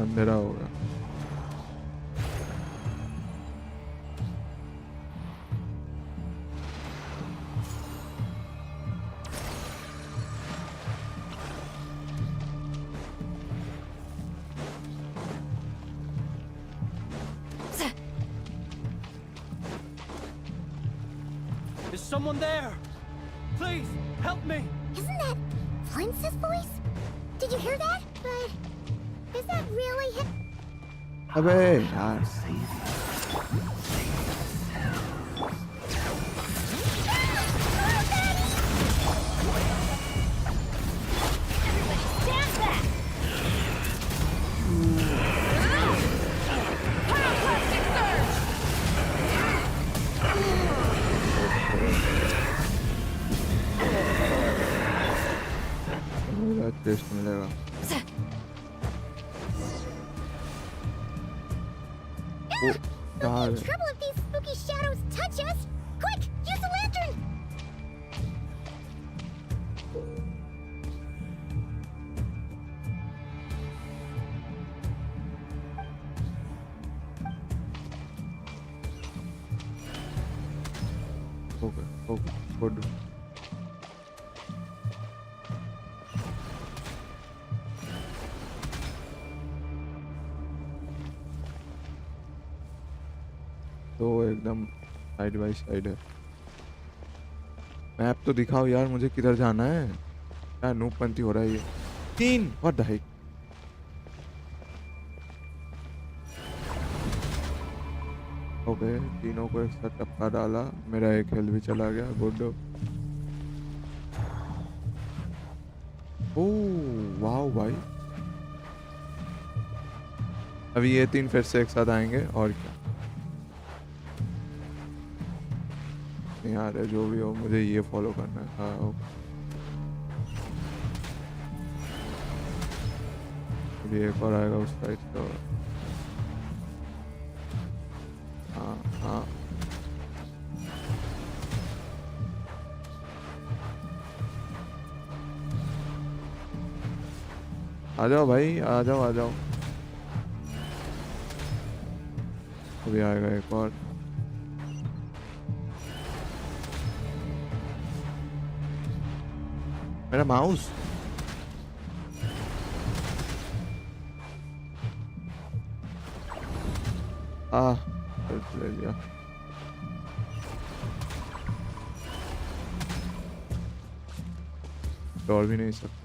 अंधेरा होगा Is someone there? Please, help me! Isn't that Flintz's voice? Did you hear that? But is that really him? अबे यार Stand back! Pyroclastic surge! मेरा test मिलेगा We're in trouble if these spooky shadows touch us! Quick, use the lantern! Okay, okay, good. तो एकदम side by side है। Map तो दिखाओ यार, मुझे किधर जाना है। क्या नूबपंती हो रहा है ये। 3 व्हाट द हेक। ओके, तीनों को एक साथ टपका डाला, मेरा एक हेल्थ भी चला गया। गुड। ओह वाओ भाई, अभी ये 3 फिर से एक साथ आएंगे और क्या। नहीं आ रहे, जो भी हो मुझे ये फॉलो करना है। हाँ ओके, अभी एक और आएगा उस साइड का। हाँ हाँ, आ जाओ भाई, आ जाओ आ जाओ। अभी आएगा एक और। मेरा माउस। ले लिया। दौड़ भी नहीं सकता।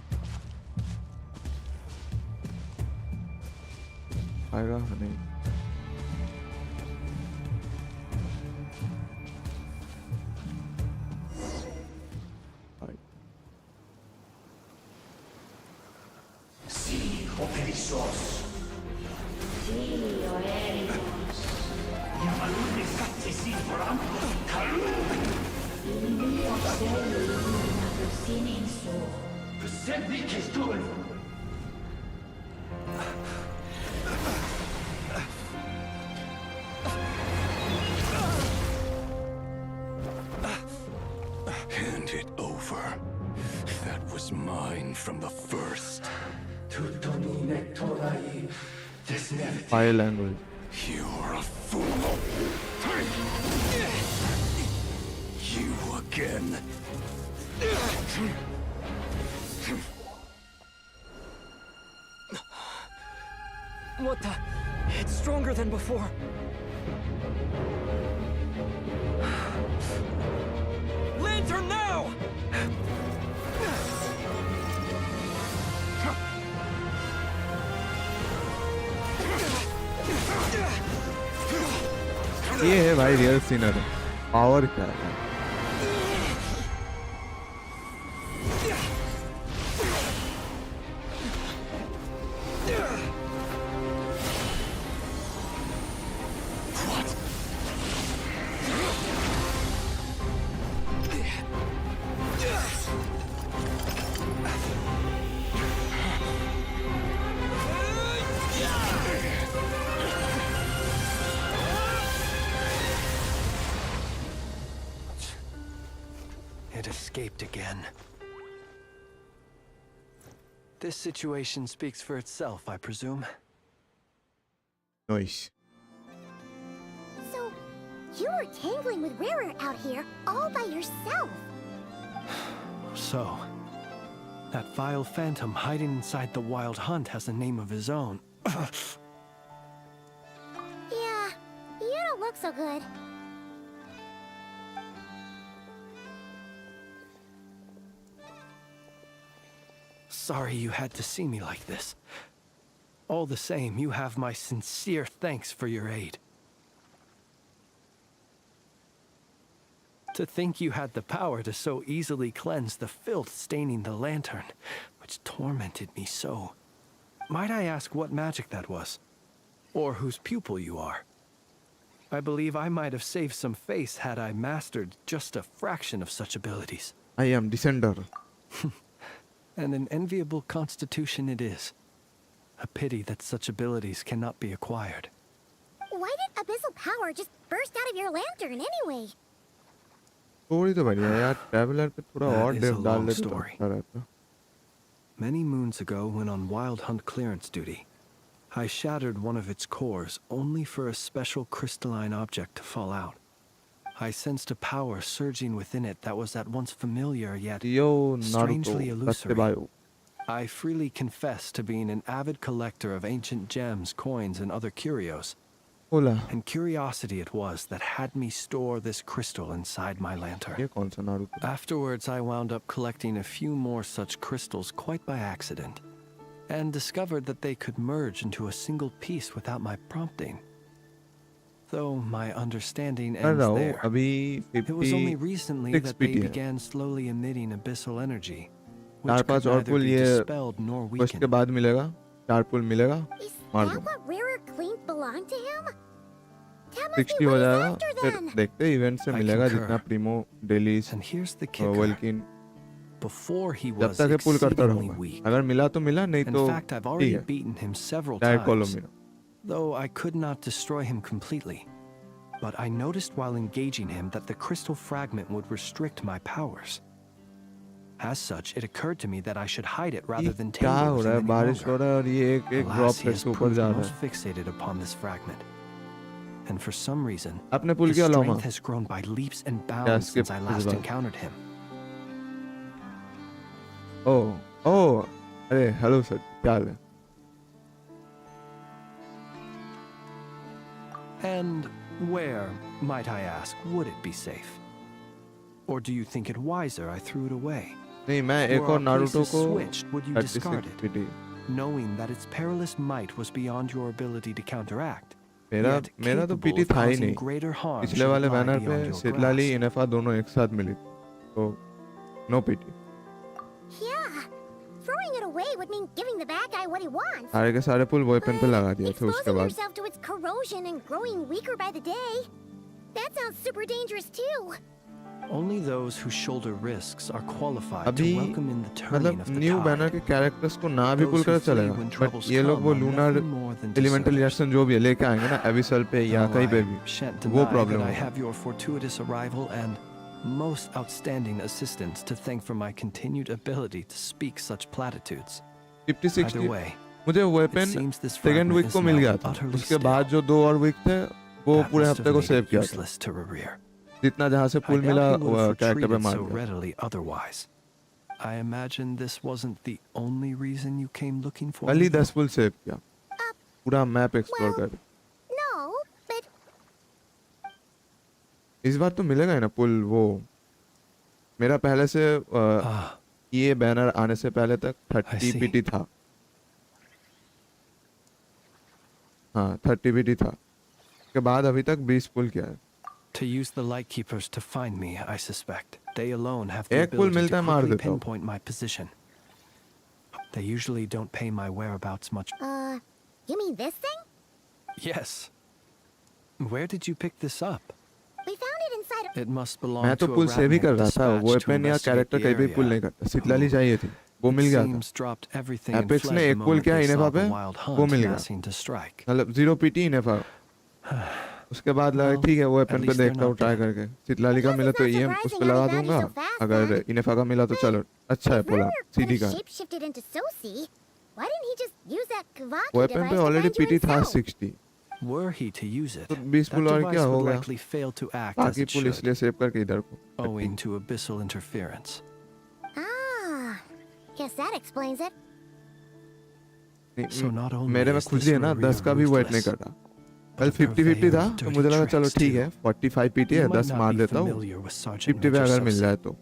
आएगा नहीं। Hand it over. That was mine from the first. Bhai language. You're a fool. You again. What the? It's stronger than before. Lantern now! ये है भाई रियल सीनर। पावर क्या है? It escaped again. This situation speaks for itself, I presume. Nice. So, you were tangling with Rara out here all by yourself. So, that vile phantom hiding inside the Wild Hunt has a name of his own. Yeah, you don't look so good. Sorry you had to see me like this. All the same, you have my sincere thanks for your aid. To think you had the power to so easily cleanse the filth staining the lantern, which tormented me so. Might I ask what magic that was? Or whose pupil you are? I believe I might have saved some face had I mastered just a fraction of such abilities. I am Descender. And an enviable constitution it is. A pity that such abilities cannot be acquired. Why did abyssal power just burst out of your lantern anyway? Story तो बढ़िया है यार, traveller पे थोड़ा और That is depth a डाल long देते तो story. अच्छा रहता। Many moons ago, when on Wild Hunt clearance duty, I shattered one of its cores only for a special crystalline object to fall out. I sensed a power surging within it that was at once familiar yet Yo, strangely Naruto, illusory. Tattebayo. I freely confess to being an avid collector of ancient gems, coins, and other curios. Hola. And curiosity it was that had me store this crystal inside my lantern. ये कौन सा Naruto? Afterwards, I wound up collecting a few more such crystals quite by accident, and discovered that they could merge into a single piece without my prompting. Though my understanding ends there, अभी it was only recently that they PT है. began slowly emitting abyssal energy, which 4-5 could और neither pull be ये dispelled nor first के weakened. बाद मिलेगा 4 पुल मिलेगा मार That दो what rarer clink belonged to him? That must 60 be हो what he's जाएगा after फिर then. देखते इवेंट से I मिलेगा concur. जितना Primo dailies And here's the kicker. Welkin Before he जब was तक ये पुल करता exceedingly रहूंगा weak. अगर मिला तो मिला नहीं In तो fact, I've ठीक already है beaten him several डायरेक्ट कॉलो times, मेरा though I could not destroy him completely. But I noticed while engaging him that the crystal fragment would restrict my powers. As such, it occurred to me that I should hide it rather than क्या tangle हो with रहा him है any बारिश हो longer. रहा है और ये एक ड्रॉप Alas, he फिर has से ऊपर proved जा रहा most है fixated upon this fragment. And for some reason, आपने पुल his किया लॉमा strength has grown by leaps and क्या bounds skip since I इस last बार encountered him. ओह ओह अरे हेलो सर क्या हाल है And where, might I ask, would it be safe? Or do you think it wiser I threw it away? नहीं मैं एक Were और our Naruto places को switched, would you 36 discard it, PT knowing that its perilous might was beyond your ability to counteract? मेरा yet मेरा तो capable पीटी of था ही causing नहीं greater harm पिछले should it वाले lie बैनर पे beyond your सिडलाली grasp. इनेफा दोनों एक साथ मिली तो नो पीटी Yeah. Throwing it away would mean giving the bad guy what he wants. सारे के सारे पुल वेपन पे लगा दिए थे उसके Exposing बाद yourself to its corrosion and growing weaker by the day. That sounds super dangerous too. Only those who shoulder risks are qualified to अभी welcome in the turning मतलब of the new banner tide. के characters को ना भी Those pull who कर flee चलेगा when but troubles ये लोग come वो are lunar nothing more than elemental deserters. Reaction जो भी है लेके आएंगे ना एबिसल पे या Though कहीं पे I भी shan't वो deny प्रॉब्लम that I होगा have your fortuitous arrival and most outstanding assistance to thank for my continued ability to speak such platitudes. 50 Either 60 way, मुझे it weapon seems this second fragment week is को मिल now गया था utterly उसके still. बाद जो 2 और week थे वो That पूरे must हफ्ते have को made सेव it किया था useless to rerear. जितना जहाँ से I पुल doubt मिला he would have कैरेक्टर पे retreated मार so दिया readily otherwise. I imagine this wasn't the only reason you came looking for कल me. ही 10 पुल सेव किया पूरा मैप एक्सप्लोर well- कर No, but इस बार तो मिलेगा ही ना पुल वो मेरा पहले से ये बैनर आने से पहले तक 30 see. पीटी था हाँ 30 पीटी था के बाद अभी तक 20 पुल किया है To use the Lightkeepers to find me, I suspect. They alone have the एक पुल ability मिलता to है मार quickly देता हूँ pinpoint my position. They usually don't pay my whereabouts much. you mean this thing? Yes. Where did you pick this up? We found it inside of It must belong मैं तो to a pull save ही rat कर रहा था dispatched वो to weapon या investigate character the कहीं भी पुल area. नहीं करता सितलाली चाहिए थी वो It मिल गया था seems dropped everything and apex fled ने the एक पुल moment किया they इनेफा saw पे the wild वो hunt मिल गया massing to strike. मतलब 0 पीटी इनेफा उसके बाद लगा ठीक है वो at वेपन पे least they're देखता हूँ not ट्राई dead. करके सितलाली का मिला तो ईएम उस पे लगा दूंगा अगर इनेफा का मिला तो चलो अच्छा है पुला Rarer could सीधी have का shapeshifted into Sosi. Why didn't he just use that Kavaki weapon device पे to already guide you PT था himself? 60 Were he to use it, तो 20 that पुल और क्या device हो would गया likely fail to act as बाकी it pull should, इसलिए save करके इधर को owing to abyssal interference. Ah, guess that explains it. नहीं, So not only मेरे में is खुद this ही है ना Maria 10 का भी वेट नहीं ruthless, कर रहा कल but a 50-50 purveyor था of तो dirty मुझे लगा चलो tricks ठीक too. है 45 पीटी है You might 10 not मार be देता हूँ familiar with Sergeant 50 पे Major अगर मिल Sosi, जाए तो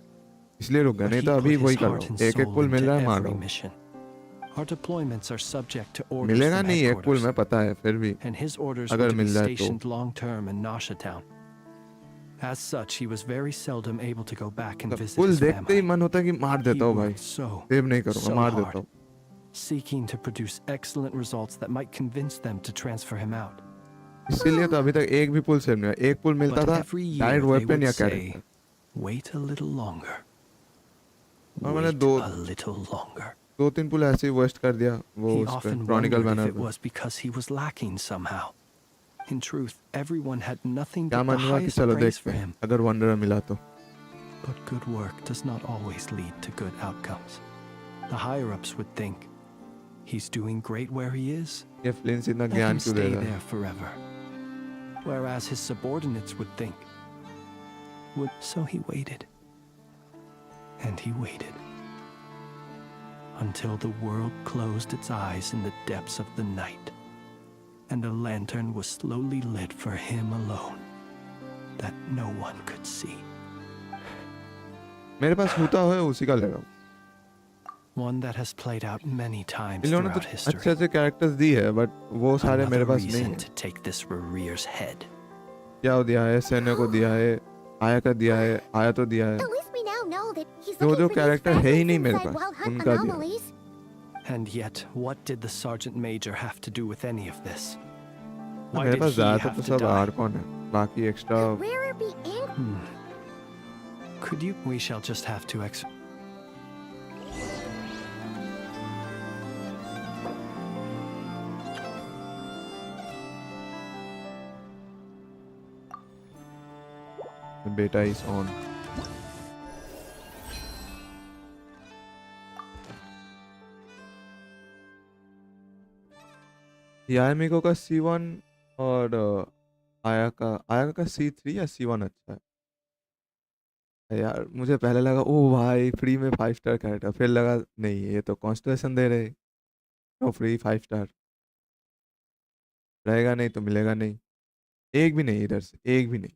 इसलिए रुक गया but नहीं he तो put अभी his वही कर heart रहा and हूँ एक soul पुल मिल into रहा है मार every रहा हूँ mission. Our deployments are subject to orders मिलेगा from नहीं एक पुल headquarters, में पता है फिर भी and his orders अगर were to be मिल जाए तो stationed long term in Nasha Town. As such, he was very seldom able to go back and visit pull his देखते ही family. मन होता है कि मार He देता हूँ भाई worked so, सेव नहीं करूँगा so मार hard, देता हूँ seeking to produce excellent results that might convince them to transfer him out. इसीलिए तो अभी तक एक भी पुल सेव नहीं हुआ एक पुल मिलता But था every year direct they weapon would या say, character wait a little longer. और मैंने Wait a little longer. 2-3 पुल ऐसे ही वेस्ट कर दिया वो He उस पे often Chronicle wondered if banner it पे was because he was lacking somehow. In truth, everyone had nothing क्या but the मन हुआ कि highest चलो praise देखते for हैं him. अगर वंडर मिला तो But good work does not always lead to good outcomes. The higher-ups would think, he's doing great where he is. ये फ्लिंस इतना Let ज्ञान him क्यों दे stay रहा है there forever. Whereas his subordinates would think, would. So he waited. And he waited. Until the world closed its eyes in the depths of the night. And a lantern was slowly lit for him alone. That no one could see. मेरे पास होता है उसी का ले रहा हूँ. One that has played out many times इन्होंने तो throughout history. अच्छे कैरेक्टर्स दी है, but वो सारे मेरे पास नहीं है. To take this Rerere's head. क्या दिया है? सेने को दिया है, आया का दिया है, आया तो दिया है. जो कैरेक्टर है ही नहीं मेरे पास, उनका दिया. And yet, what did the Sergeant Major have to do with any of this? Why मेरे did पास he ज़्यादातर have तो to सब die? आर्कॉन है, बाकी extra. Could you? We shall just have to Beta is on. यामिको का C1 और आया का C3 या C1 अच्छा है यार. मुझे पहले लगा ओ भाई फ्री में 5 स्टार कैरेक्टर, फिर लगा नहीं ये तो कॉन्स्टलेशन दे रहे, तो फ्री 5 स्टार रहेगा नहीं तो मिलेगा नहीं. एक भी नहीं इधर से, एक भी नहीं,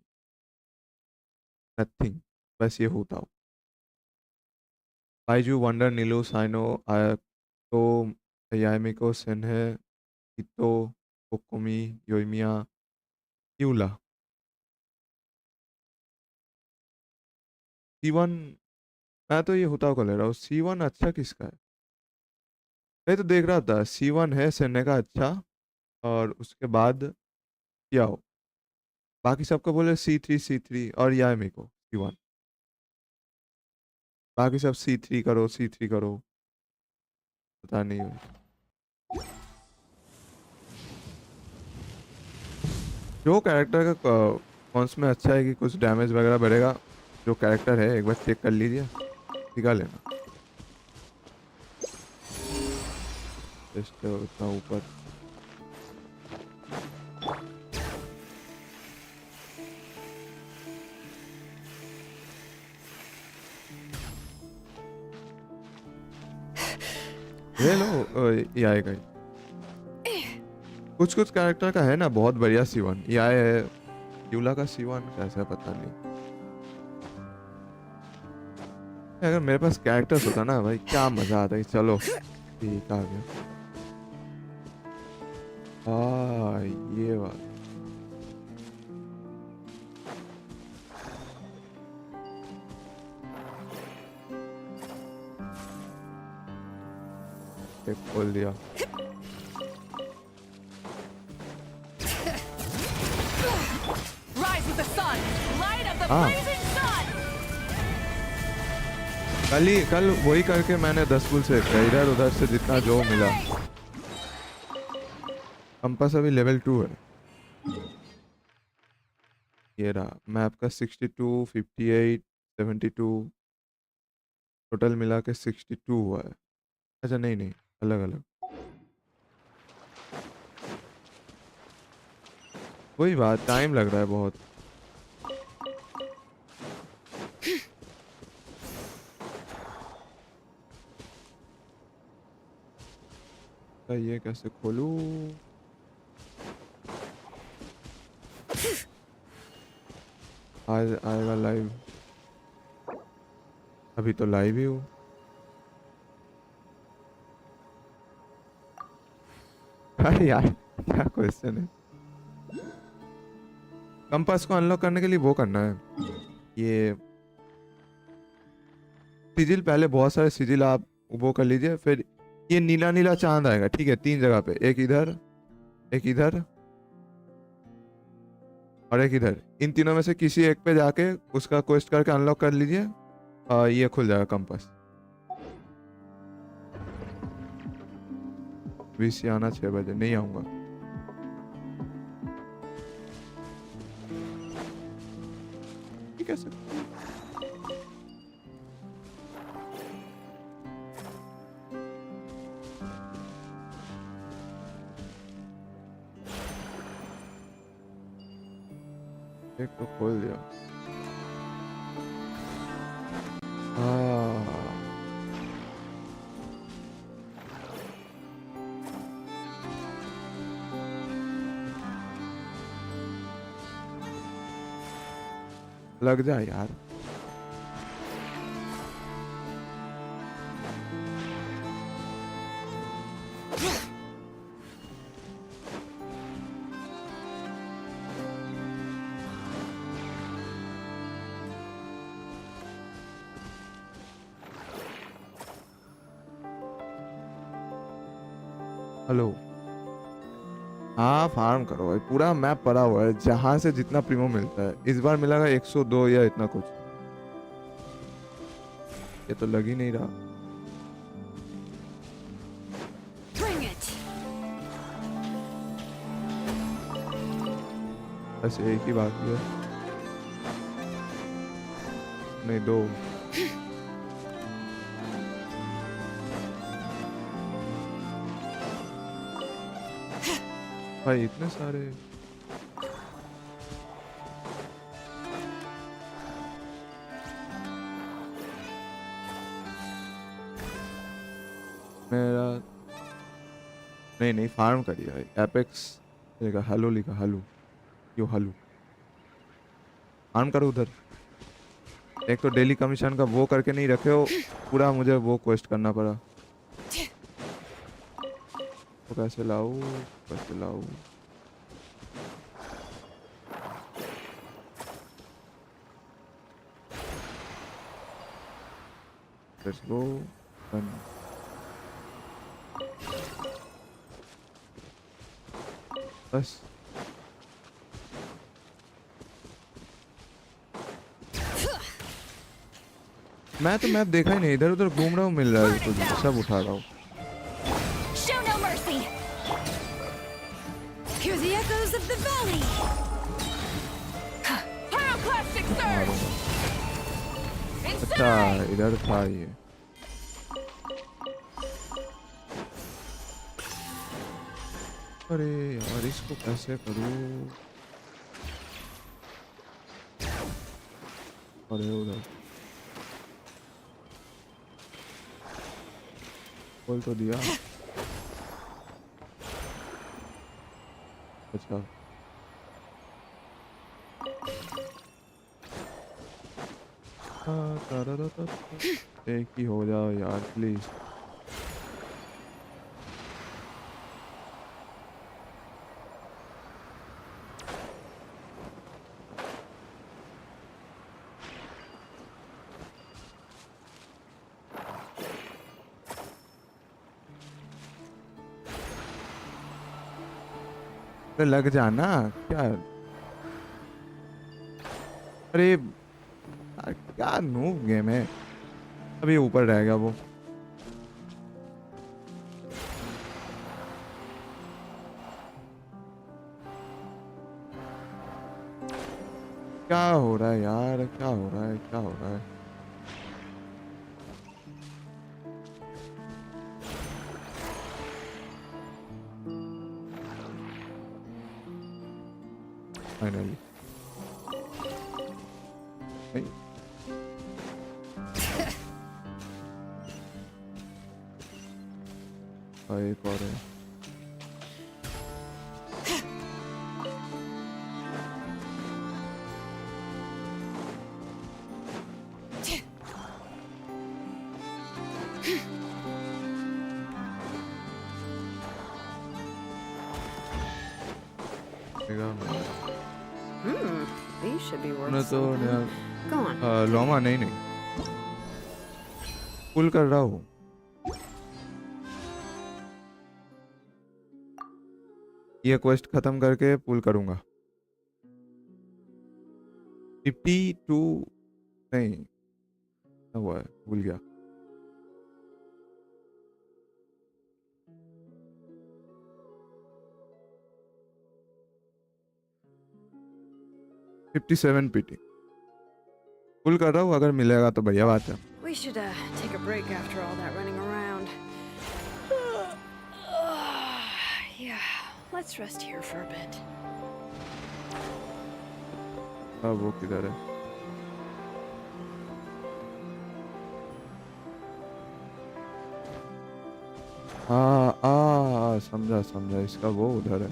नथिंग. बस ये होता हो. बाइजू, वंडर, नीलू, साइनो, आयातो, यामिको, सेन्हे, इतो, कोकोमी, योइमिया, यूला. C1 मैं तो ये होता को ले रहा हूँ. C1 अच्छा किसका है? मैं तो देख रहा था C1 है सेने का अच्छा, और उसके बाद क्या हो, बाकी सबको बोले C3 और यामिको C1. बाकी सब C3 करो, पता नहीं हो. जो कैरेक्टर का कौन में अच्छा है कि कुछ डैमेज वगैरह बढ़ेगा, जो कैरेक्टर है एक बार चेक कर लीजिए, दिखा लेना. जस्ट उतना ऊपर. ये लो ये आएगा ही. कुछ कैरेक्टर का है ना बहुत बढ़िया C1. ये आया है यूला का C1 कैसा है पता नहीं. अगर मेरे पास कैरेक्टर्स होता ना भाई क्या मजा आता है. चलो ठीक आ गया. ये बात. एक खोल दिया. Rise with the sun, light of the blazing sun. कल वही करके मैंने 10 पुल से इधर उधर से जितना जो मिला. कंपास अभी लेवल 2 है. ये रहा मैप का 62, 58, 72 टोटल मिला के 62 हुआ है. अच्छा नहीं अलग अलग. वही बात, टाइम लग रहा है बहुत. ये कैसे खोलूं? आज आएगा लाइव. अभी तो लाइव ही हूँ. अरे यार क्या क्वेश्चन है. कंपास को अनलॉक करने के लिए वो करना है, ये सिजिल. पहले बहुत सारे सिजिल आप वो कर लीजिए, फिर ये नीला चांद आएगा. ठीक है 3 जगह पे, एक इधर और एक इधर. इन तीनों में से किसी एक पे जाके उसका क्वेस्ट करके अनलॉक कर लीजिए. ये खुल जाएगा कंपास. वीसी आना 6 बजे. नहीं आऊंगा. कैसे एक तो खोल दिया. लग जा यार। हेलो। हाँ फार्म करो भाई, पूरा मैप पड़ा हुआ है जहां से जितना प्रीमो मिलता है। इस बार मिलेगा 102 या इतना कुछ। ये तो लग ही नहीं रहा। बस एक ही बाकी है, नहीं 2। भाई इतने सारे। मेरा नहीं फार्म करिए भाई। एपेक्स लिखा, हेलो लिखा, हेलो यो हेलो। फार्म करो उधर। एक तो डेली कमीशन का वो करके नहीं रखे हो, पूरा मुझे वो क्वेस्ट करना पड़ा। तो कैसे लाऊं, कैसे लाऊं? Let's go. बस मैं तो मैप देखा ही नहीं, इधर उधर घूम रहा हूँ, मिल रहा है तो सब उठा रहा हूँ। Show no mercy. Hear the echoes of the valley. Pyroclastic surge. अच्छा इधर था ये। अरे यार इसको कैसे करूँ? अरे उधर बोल तो दिया। अच्छा एक ही हो जाओ यार प्लीज। लग जाना क्या? अरे क्या नूब गेम है। अभी ऊपर रहेगा वो। क्या हो रहा है यार, क्या हो रहा है, क्या हो रहा है? फाइनली एक और है। These should be worth तो something. Go on. लोमा नहीं पुल कर रहा हूँ। ये क्वेस्ट खत्म करके पुल करूंगा। 52 नहीं क्या हुआ है, भूल गया। पीटी पुल कर रहा हूँ, अगर मिलेगा तो बढ़िया बात है। We should take a break after all that running around. Yeah, let's rest here for a bit. अब वो किधर है? समझा इसका वो उधर है।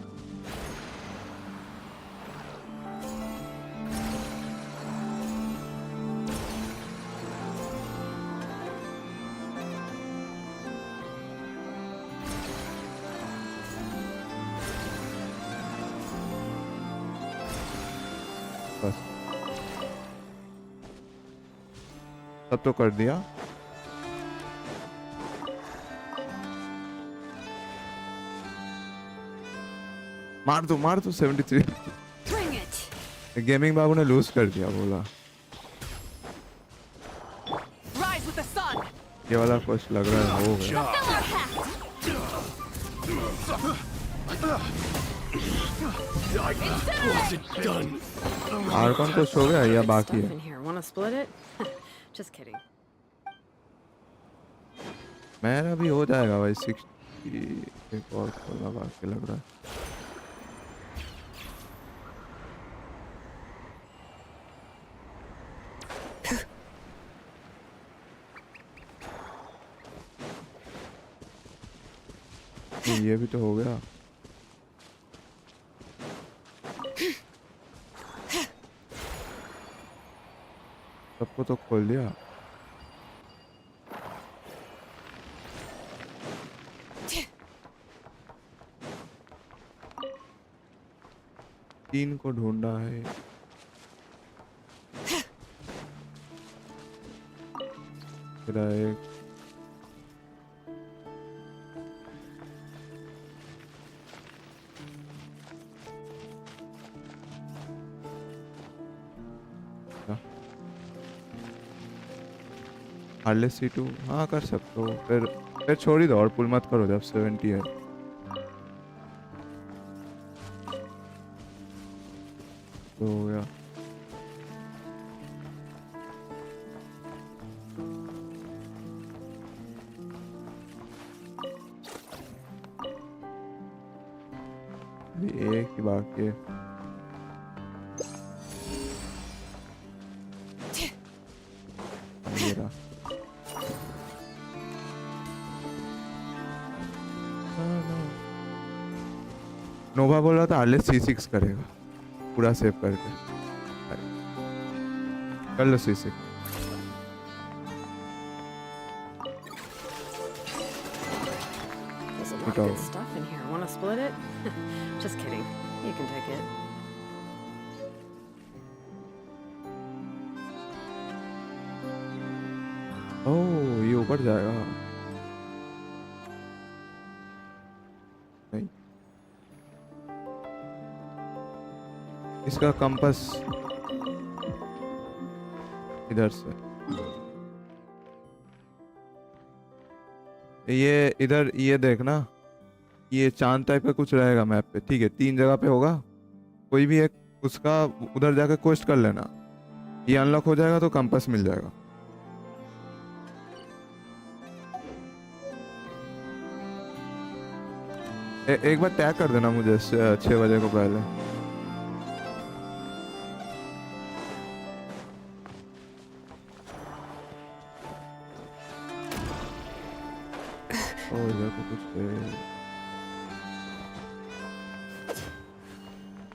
सब तो कर दिया। मार दो 73। गेमिंग बाबू ने लूज कर दिया बोला। Rise with the sun. ये वाला कुछ लग रहा है हो गया। आर्कन कुछ हो गया या बाकी है? Wanna split it? Just kidding. मेरा भी हो जाएगा भाई 60। एक और खोलना बाकी लग रहा है। ये भी तो हो गया। सबको तो खोल दिया। तीन को ढूंढना है। मेरा एक हार्लेस C2 हाँ कर सकते हो। फिर छोड़ ही दो और पुल मत करो जब 70 है। तो हो गया। एक ही बाकी है। मेरा नोवा बोल रहा था हार्लेस C6 करेगा पूरा सेव करके। कर लो C6। There's a lot of good stuff in here. Wanna split it? Just kidding. You can take it. ओह ये ऊपर जाएगा। नहीं इसका कंपास इधर से। ये इधर ये देखना ये चांद टाइप का कुछ रहेगा मैप पे। ठीक है 3 जगह पे होगा। कोई भी एक उसका उधर जाके क्वेस्ट कर लेना। ये अनलॉक हो जाएगा तो कंपास मिल जाएगा। एक बार टैग कर देना मुझे 6 बजे को पहले। ओ इधर तो कुछ है।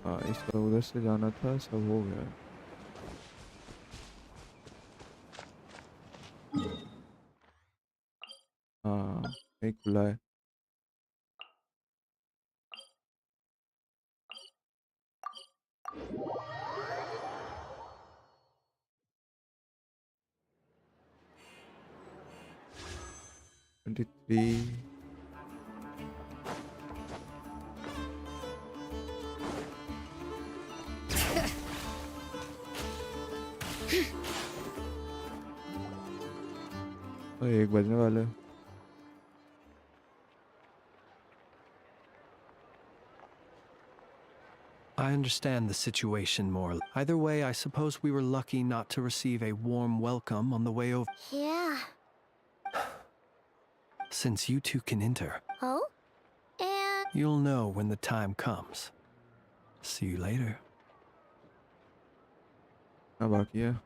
हाँ इसका उधर से जाना था सब हो गया। हाँ एक खुला है। तो 1 बजने वाला है। I understand the situation more. Either way, I suppose we were lucky not to receive a warm welcome on the way over. Yeah. Since you two can enter, Oh? And... you'll know when the time comes. See you later. अब बाकी है।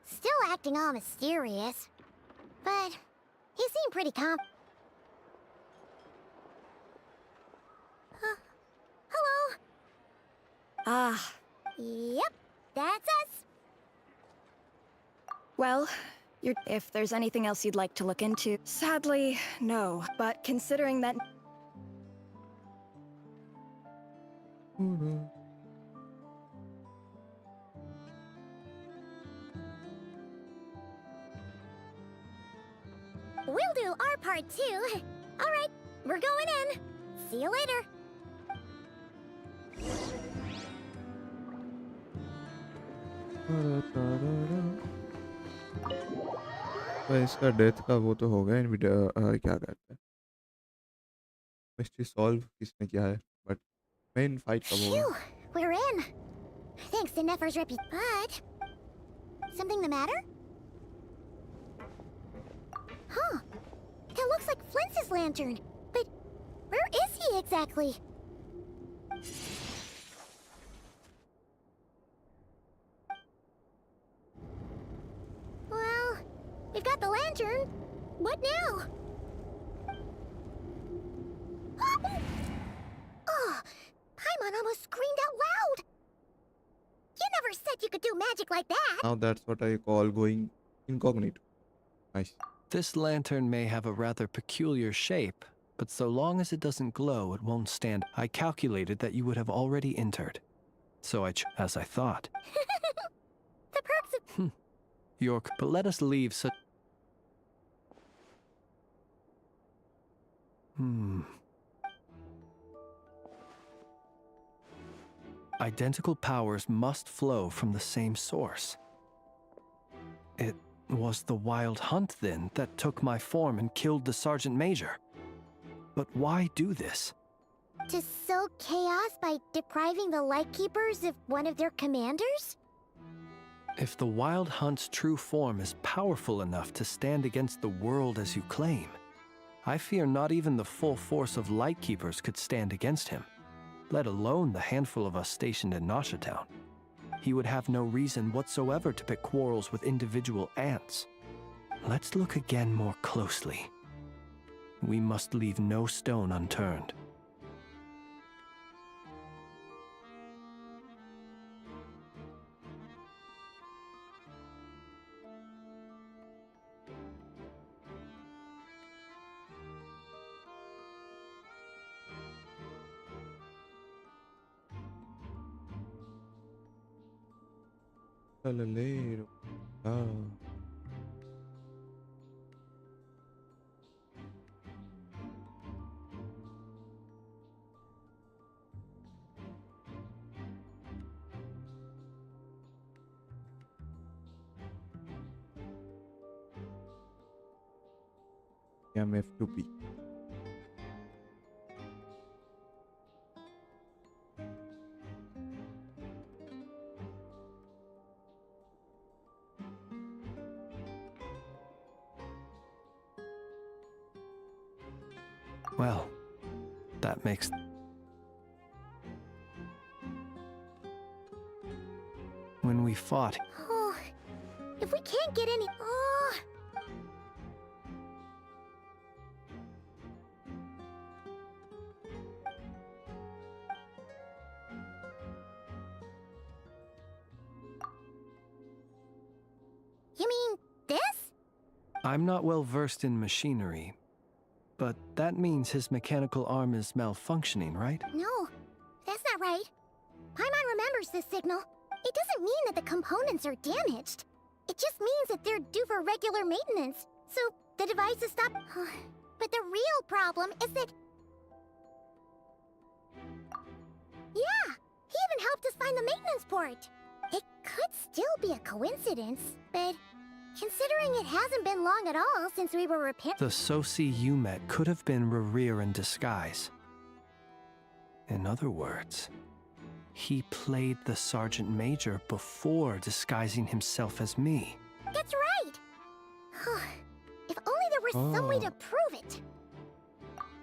Still acting all mysterious. But he seemed pretty hello? Ah. Yep, that's us. Well, if there's anything else you'd like to look into. Sadly, no. But considering that... We'll do our part too. Alright, we're going in. See you later. तो इसका death का वो तो हो गया क्या कहते हैं मिस्ट्री सॉल्व किसने किया है बट मेन फाइट कब होगा Phew, we're in. Thanks to Nefer's But... something the matter? Huh. That looks like Flintz's lantern. But where is he exactly? Well, we've got the lantern. What now? Oh, Paimon almost screamed out loud. You never said you could do magic like that. now that's what I call going incognito nice This lantern may have a rather peculiar shape, but so long as it doesn't glow, it won't stand. I calculated that you would have already entered. So as I thought. The perks of... York, but let us leave so... Identical powers must flow from the same source. It was the Wild Hunt, then, that took my form and killed the Sergeant Major. But why do this? To sow chaos by depriving the Lightkeepers of one of their commanders? If the Wild Hunt's true form is powerful enough to stand against the world as you claim, I fear not even the full force of Lightkeepers could stand against him, let alone the handful of us stationed in Nasha Town. He would have no reason whatsoever to pick quarrels with individual ants. Let's look again more closely. We must leave no stone unturned. MF2P Well, that makes... When we fought... Oh, if we can't get any... Oh... You mean this? I'm not well versed in machinery, but that means his mechanical arm is malfunctioning, right? No, that's not right. Paimon remembers this signal. It doesn't mean that the components are damaged. It just means that they're due for regular maintenance. So the device is stopped. But the real problem is that... Yeah, he even helped us find the maintenance port. It could still be a coincidence, but considering it hasn't been long at all since we were repairing... The Soci you met could have been Rerir in disguise. In other words, he played the Sergeant Major before disguising himself as me. That's right! If only there were some way to prove it.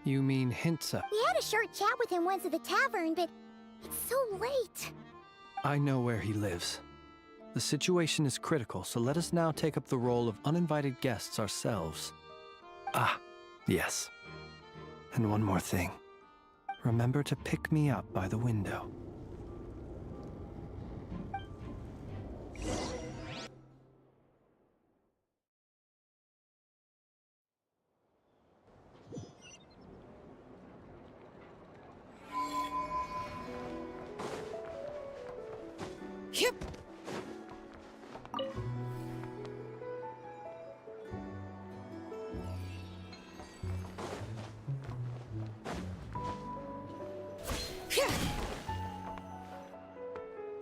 You mean Hintsa? We had a short chat with him once at the tavern, but it's so late. I know where he lives. The situation is critical, so let us now take up the role of uninvited guests ourselves. Ah, yes. And one more thing. Remember to pick me up by the window. Yep.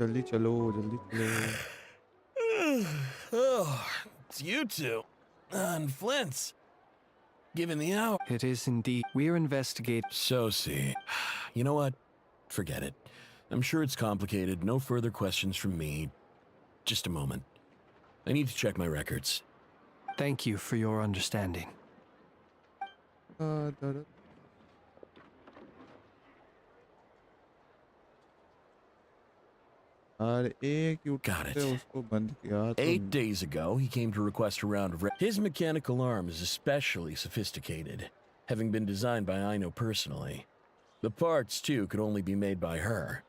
जल्दी चलो जल्दी चलो. Oh, it's you two. And Flint's. Given the hour. It is indeed. We're investigating. So see. You know what? Forget it. I'm sure it's complicated. No further questions from me. Just a moment. I need to check my records. Thank you for your understanding. Got it. 8 days ago, he came to request a round of his mechanical arm is especially sophisticated, having been designed by Aino personally. The parts, too, could only be made by her.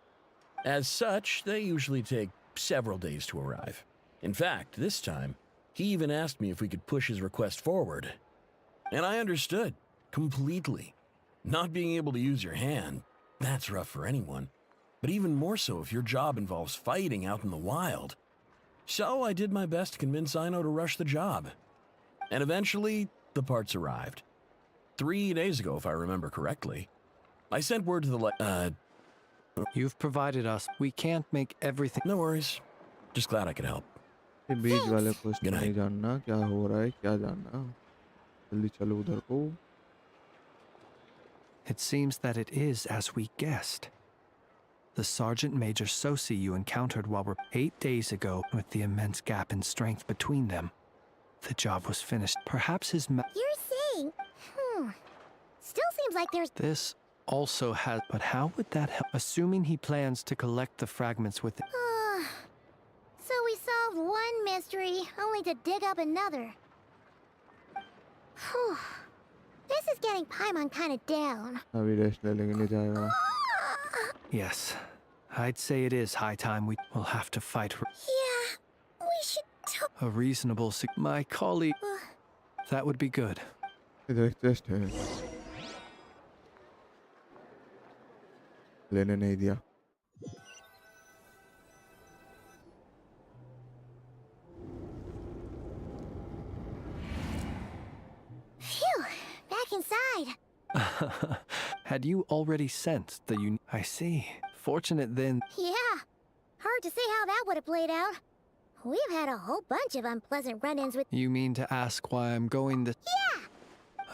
As such, they usually take several days to arrive. In fact, this time, he even asked me if we could push his request forward. And I understood, completely. Not being able to use your hand, that's rough for anyone. But even more so if your job involves fighting out in the wild. So I did my best to convince Aino to rush the job. And eventually, the parts arrived. 3 days ago, if I remember correctly. I sent word to the You've provided us. We can't make everything. No worries. Just glad I could help. बीच वाले question नहीं जानना क्या हो रहा है क्या जानना जल्दी चलो उधर को. It seems that it is as we guessed. The Sergeant Major Sosi you encountered while we're 8 days ago, with the immense gap in strength between them. The job was finished. Perhaps his You're saying? Still seems like there's... This also has... But how would that help? Assuming he plans to collect the fragments with it. So we solved one mystery, only to dig up another. Whew. This is getting Paimon kind of down. अभी rest ले लेंगे नहीं जाएगा. Yes, I'd say it is high time we will have to fight. Yeah, we should... A reasonable... My colleague... That would be good. इधर एक chest है. लेने नहीं दिया. Phew, back inside. Had you already sensed the I see. Fortunate then. Yeah, hard to say how that would have played out. We've had a whole bunch of unpleasant run-ins with... You mean to ask why I'm going this?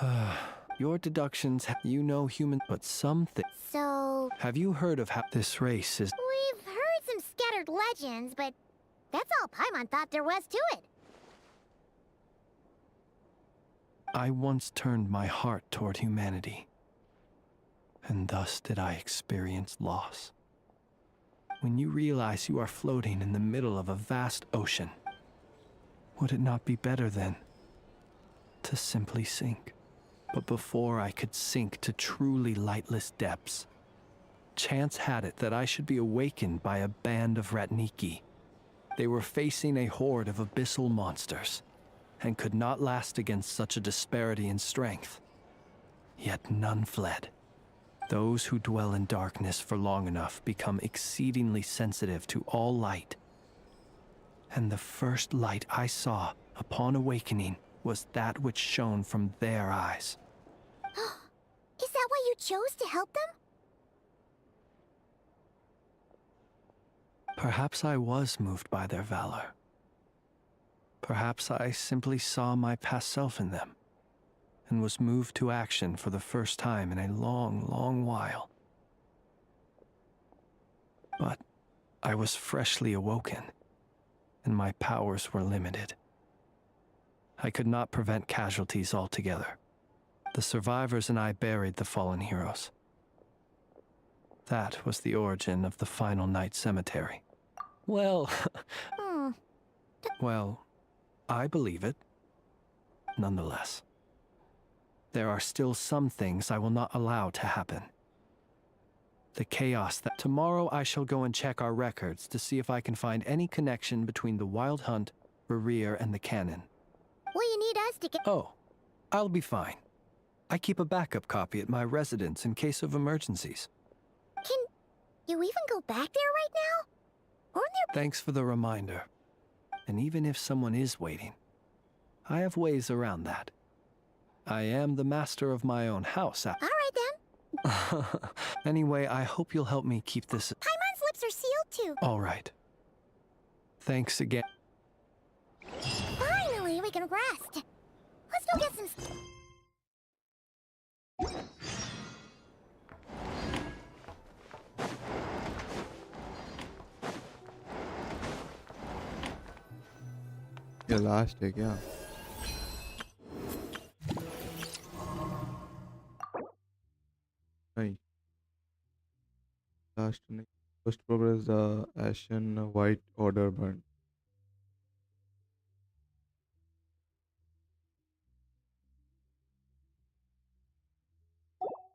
Yeah! Your deductions, you know human, but something. So... Have you heard of how this race is? We've heard some scattered legends, but that's all Paimon thought there was to it. I once turned my heart toward humanity, and thus did I experience loss. When you realize you are floating in the middle of a vast ocean, would it not be better then to simply sink? But before I could sink to truly lightless depths, chance had it that I should be awakened by a band of Ratniki. They were facing a horde of abyssal monsters, and could not last against such a disparity in strength. Yet none fled. Those who dwell in darkness for long enough become exceedingly sensitive to all light. And the first light I saw upon awakening was that which shone from their eyes. Is that why you chose to help them? Perhaps I was moved by their valor. Perhaps I simply saw my past self in them, and was moved to action for the first time in a long, long while. But I was freshly awoken, and my powers were limited. I could not prevent casualties altogether. The survivors and I buried the fallen heroes. That was the origin of the Final Night Cemetery. Well, well, I believe it. Nonetheless, there are still some things I will not allow to happen. The chaos that... Tomorrow I shall go and check our records to see if I can find any connection between the Wild Hunt, Rear, and the cannon. Will you need us to get... Oh, I'll be fine. I keep a backup copy at my residence in case of emergencies. Can you even go back there right now? Or there... Thanks for the reminder. And even if someone is waiting, I have ways around that. I am the master of my own house. All right then. Anyway, I hope you'll help me keep this... Paimon's lips are sealed you. All right. Thanks again. Finally, we can rest. Let's go get some... ये last है क्या? नहीं, last नहीं. First progress the Ashen White Order burn.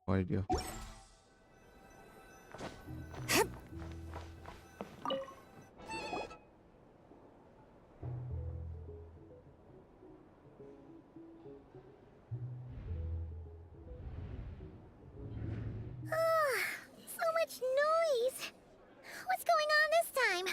No idea. So much noise. What's going on this time?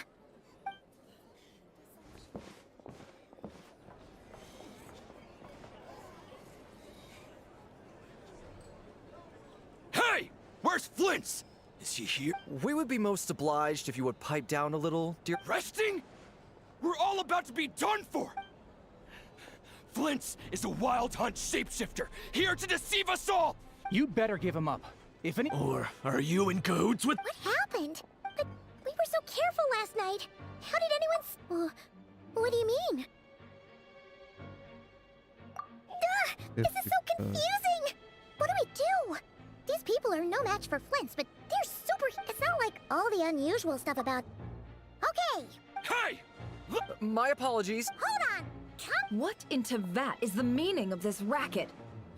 Hey! Where's Flint's? Is he here? We would be most obliged if you would pipe down a little, dear. Resting? We're all about to be done for! Flint's is a wild hunt shapeshifter, here to deceive us all! You'd better give him up. If any— Or are you in cahoots with— What happened? But we were so careful last night. How did anyone what do you mean? This is so confusing! What do we do? These people are no match for Flint's, but they're super... It's not like all the unusual stuff about... Okay! Hey! My apologies. Hold on! What into that is the meaning of this racket?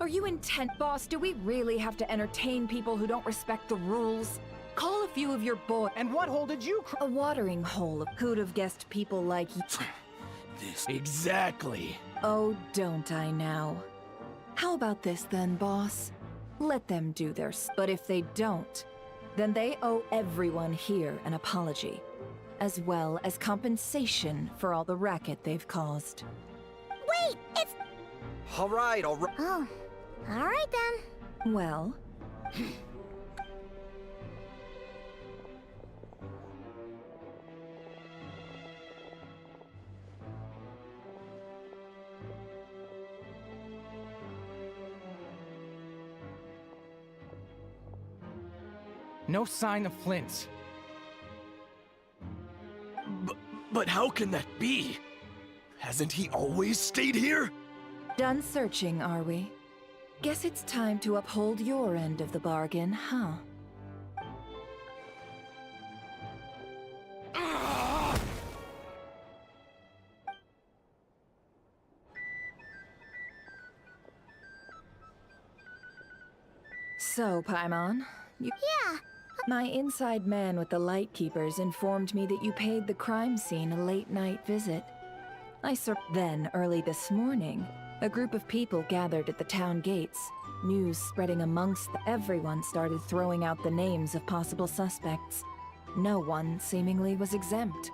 Are you intent, boss? Do we really have to entertain people who don't respect the rules? Call a few of your boys. And what hole did you A watering hole. Who'd have guessed people like you? This... Exactly. Oh, don't I now? How about this then, boss? Let them do their but if they don't, then they owe everyone here an apology, as well as compensation for all the racket they've caused. Wait! It's... All right, all right. Oh. Alright then. Well... No sign of Flint's. But how can that be? Hasn't he always stayed here? Done searching, are we? Guess it's time to uphold your end of the bargain, huh? So, Paimon, you... Yeah! My inside man with the Lightkeepers informed me that you paid the crime scene a late-night visit. Then, early this morning, a group of people gathered at the town gates. News spreading amongst everyone started throwing out the names of possible suspects. No one, seemingly, was exempt.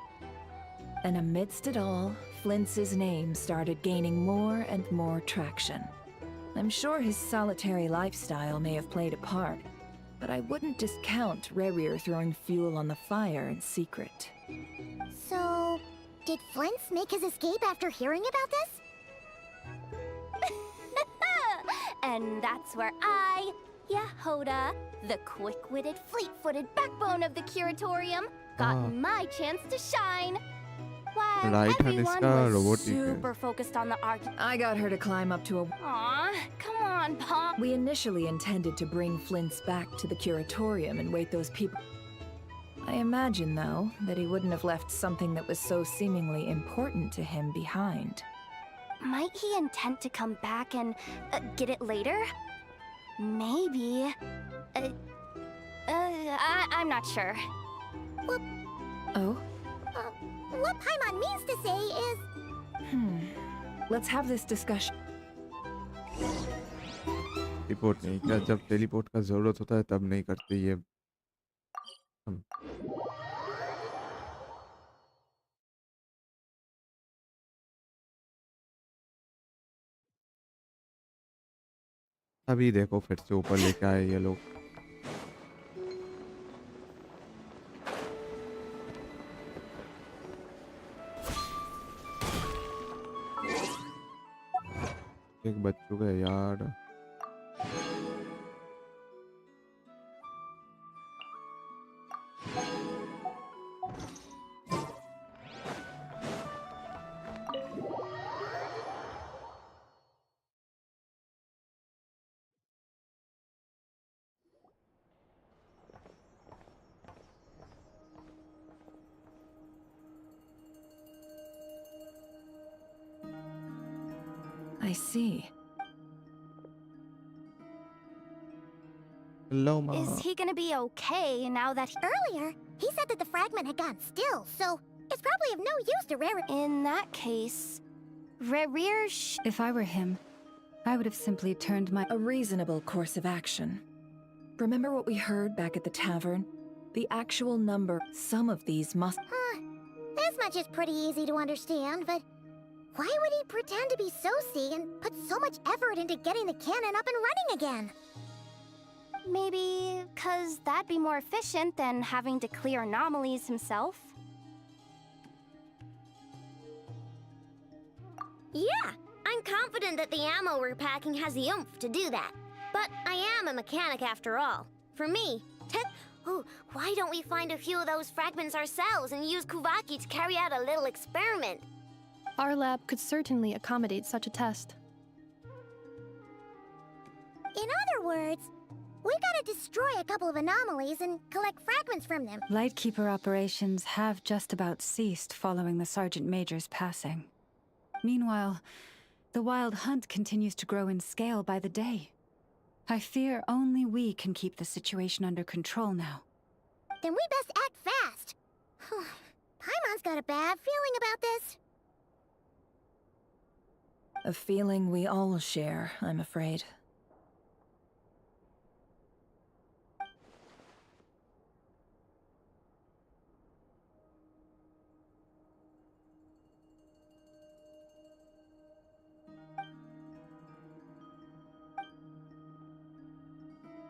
And amidst it all, Flintz's name started gaining more and more traction. I'm sure his solitary lifestyle may have played a part, but I wouldn't discount Rerir throwing fuel on the fire in secret. So... did Flint's make his escape after hearing about this? And that's where I, Yehoda, the quick-witted, fleet-footed backbone of the curatorium, got my chance to shine. While everyone was super focused on the argument. I got her to climb up to a... Aw, come on, Pop. We initially intended to bring Flint's back to the curatorium and wait those people... I imagine, though, that he wouldn't have left something that was so seemingly important to him behind. Might he intend to come back and get it later? Maybe. I'm not sure. Well, oh? What Paimon means to say is... Let's have this discussion. Report नहीं क्या? जब teleport का जरूरत होता है तब नहीं करते ये. अभी देखो फिर से ऊपर लेके आए ये लोग. एक बच चुका है यार. I see. Hello, Ma. Is he gonna be okay now that Earlier, he said that the fragment had gone still, so it's probably of no use to Rare. In that case, If I were him, I would have simply turned my— A reasonable course of action. Remember what we heard back at the tavern? The actual number. Some of these must— This much is pretty easy to understand, but why would he pretend to be Soci and put so much effort into getting the cannon up and running again? Maybe because that'd be more efficient than having to clear anomalies himself. Yeah, I'm confident that the ammo we're packing has the oomph to do that. But I am a mechanic after all. For me, why don't we find a few of those fragments ourselves and use Kuvaki to carry out a little experiment? Our lab could certainly accommodate such a test. In other words, we gotta destroy a couple of anomalies and collect fragments from them. Lightkeeper operations have just about ceased following the Sergeant Major's passing. Meanwhile, the Wild Hunt continues to grow in scale by the day. I fear only we can keep the situation under control now. Then we best act fast. Paimon's got a bad feeling about this. a feeling we all share, I'm afraid.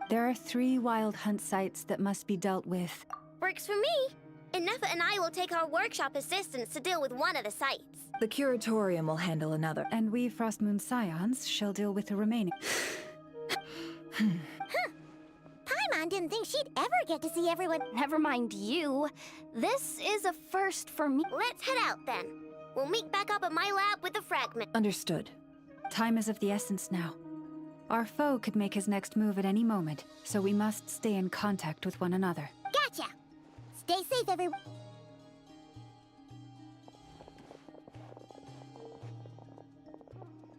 There are 3 wild hunt sites that must be dealt with. Works for me. Inefa and I will take our workshop assistants to deal with one of the sites. The curatorium will handle another. And we Frostmoon Scions shall deal with the remaining. Paimon didn't think she'd ever get to see everyone. Never mind you. This is a first for me. Let's head out then. We'll meet back up at my lab with the fragment. Understood. Time is of the essence now. Our foe could make his next move at any moment, so we must stay in contact with one another. Gotcha! Stay safe, everyone.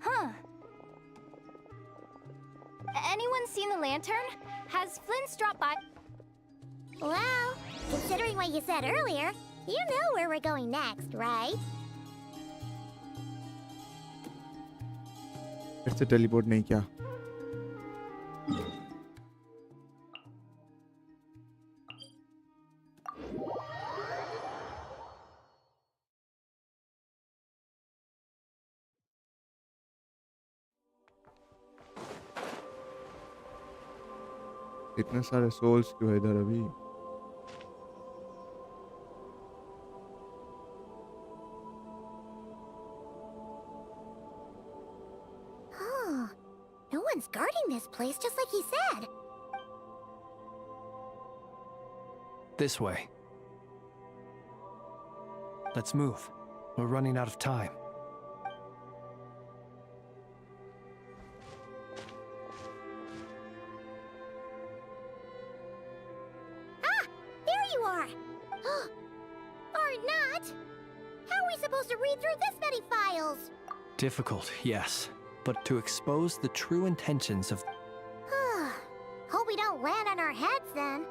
Huh. Anyone seen the lantern? Has Flint's dropped by? Well, considering what you said earlier, you know where we're going next, right? फिर से teleport नहीं किया. इतने सारे souls क्यों है इधर अभी? Oh, no one's guarding this place, just like he said. This way. Let's move. We're running out of time. Ah! There you are! Or not! How are we supposed to read through this many files? Difficult, yes. But to expose the true intentions of... Hope we don't land on our heads then.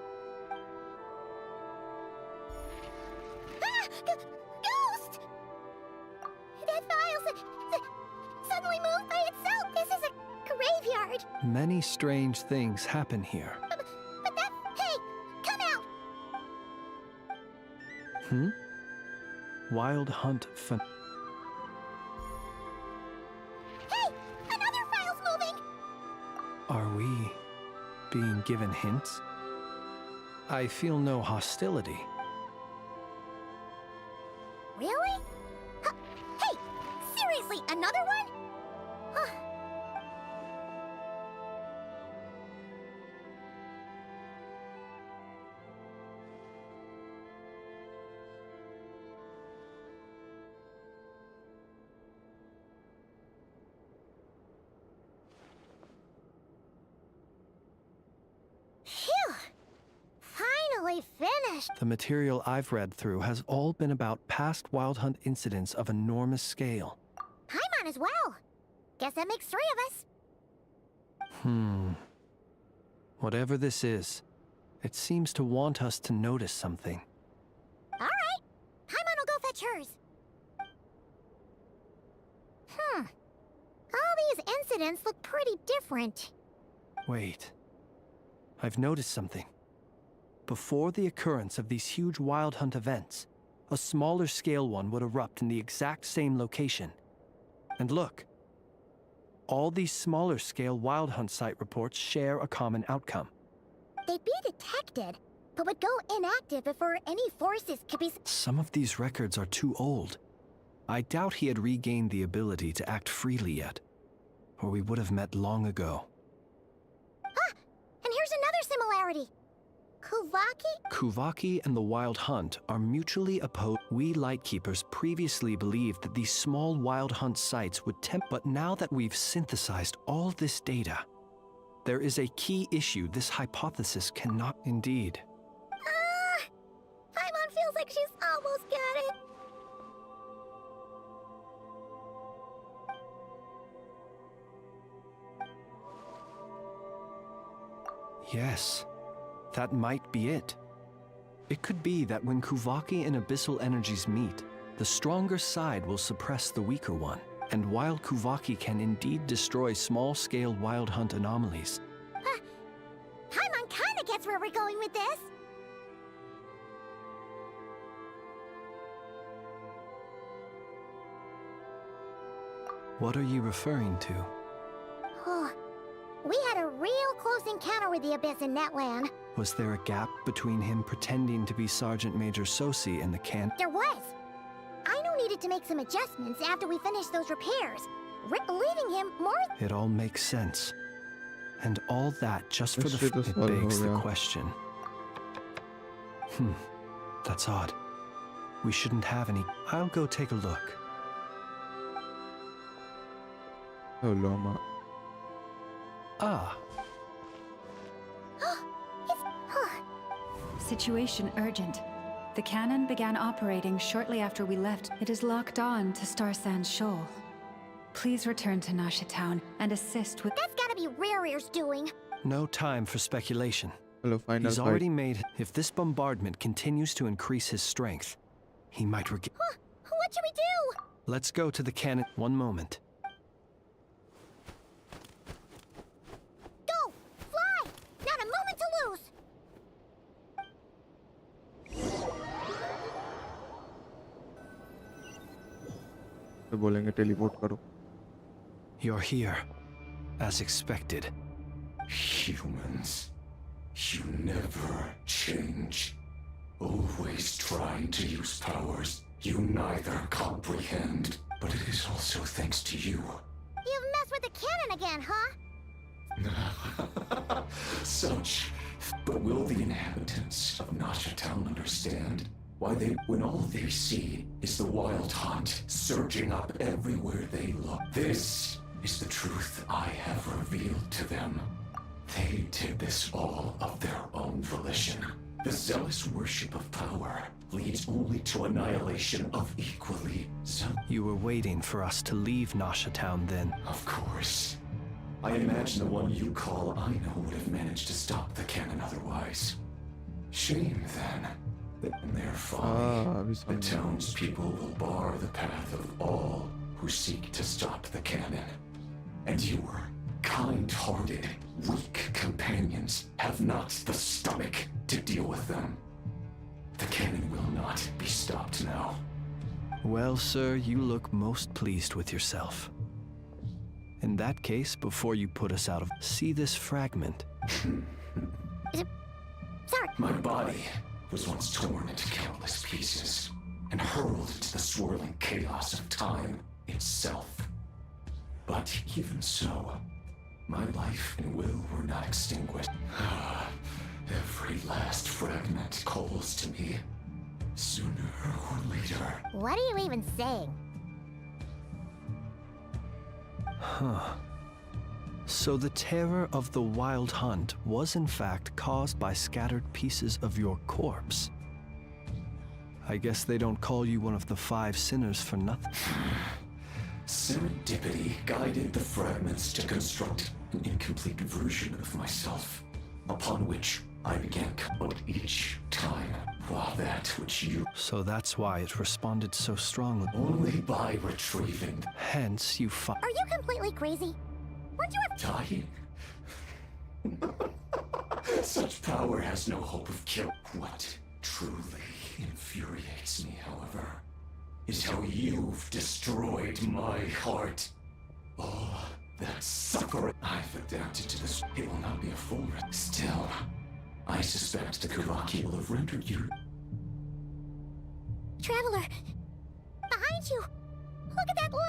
Ghost! That file suddenly moved by itself. This is a graveyard. Many strange things happen here. But that... Hey! Come out! Wild Hunt Hey! Another file's moving! Are we being given hints? I feel no hostility. Really? Hey! Seriously, another one? finished. The material I've read through has all been about past wild hunt incidents of enormous scale. Paimon as well. Guess that makes 3 of us. Whatever this is, it seems to want us to notice something. All right. Paimon will go fetch hers. All these incidents look pretty different. Wait. I've noticed something. Before the occurrence of these huge wild hunt events, a smaller scale one would erupt in the exact same location. And look. All these smaller scale wild hunt site reports share a common outcome. They'd be detected, but would go inactive before any forces could be... Some of these records are too old. I doubt he had regained the ability to act freely yet, or we would have met long ago. Ah! And here's another similarity. Kuvaki and the Wild Hunt are mutually opposed. We Lightkeepers previously believed that these small Wild Hunt sites would tempt, but now that we've synthesized all this data, there is a key issue this hypothesis cannot indeed. Paimon feels like she's almost got it. Yes, that might be it. It could be that when Kuvaki and Abyssal energies meet, the stronger side will suppress the weaker one. And while Kuvaki can indeed destroy small-scale wild hunt anomalies, Paimon kinda gets where we're going with this. what are you referring to? We had a real close encounter with the Abyss in Netland. Was there a gap between him pretending to be Sergeant Major Sosi and the can? There was. Aino needed to make some adjustments after we finished those repairs, leaving him more... It all makes sense. And all that just for This the... shit is It all begs the over. question. That's odd. We shouldn't have any... I'll go take a look. Oh, Loma. Ah. Situation urgent. The cannon began operating shortly after we left. It is locked on to Star Sand Shoal. Please return to Nasha Town and assist with... That's gotta be Rerear's doing. No time for speculation. Hello, final He's fight. already made... If this bombardment continues to increase his strength, he might regain... What should we do? Let's go to the cannon. One moment. Go! Fly! Not a moment to lose! तो बोलेंगे teleport करो. You're here, as expected. Humans, you never change. Always trying to use powers you neither comprehend. But it is also thanks to you. You've messed with the cannon again, huh? Such. But will the inhabitants of Nasha Town understand why when all they see is the wild hunt surging up everywhere they look? This is the truth I have revealed to them. They did this all of their own volition. The zealous worship of power leads only to annihilation of equally some. You were waiting for us to leave Nasha Town then. Of course. I imagine the one you call Aino would have managed to stop the cannon otherwise. Shame, then, that in their folly, the town's people will bar the path of all who seek to stop the cannon. And your kind-hearted, weak companions have not the stomach to deal with them. The cannon will not be stopped now. Well, sir, you look most pleased with yourself. In that case, before you put us out of... See this fragment? Sorry. My body was once torn into countless pieces and hurled into the swirling chaos of time itself. But even so, my life and will were not extinguished. Every last fragment calls to me, sooner or later. What are you even saying? Huh. So the terror of the wild hunt was in fact caused by scattered pieces of your corpse. I guess they don't call you one of the 5 sinners for nothing. Serendipity guided the fragments to construct an incomplete version of myself, upon which I began code each time, while that which you... So that's why it responded so strongly. Only by retrieving... Hence, you Are you completely crazy? Weren't you dying? Such power has no hope of kill. What truly infuriates me, however, is how you've destroyed my heart. All that suffering I've adapted to this. It will not be a full still. I suspect the Kuraki will have rendered you. Traveler! Behind you! Look at that look!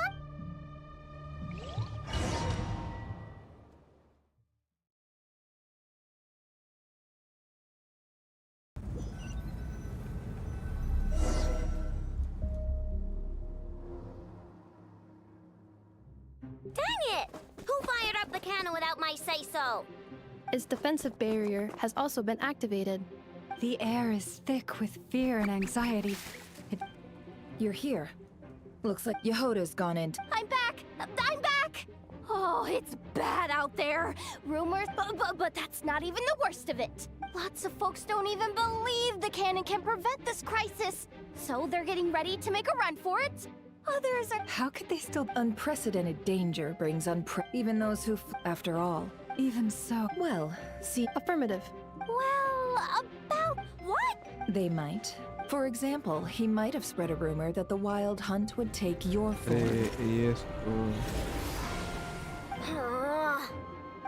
Dang it! Who fired up the cannon without my say-so? Its defensive barrier has also been activated. The air is thick with fear and anxiety. You're here. Looks like Yehoda's gone in. I'm back! I'm back! Oh, it's bad out there. Rumors, but that's not even the worst of it. Lots of folks don't even believe the cannon can prevent this crisis. So they're getting ready to make a run for it. Others are... How could they still... Unprecedented danger brings even those who... After all. Even so... Well, see... Affirmative. Well, about what? They might. For example, he might have spread a rumor that the Wild Hunt would take your form. Yes.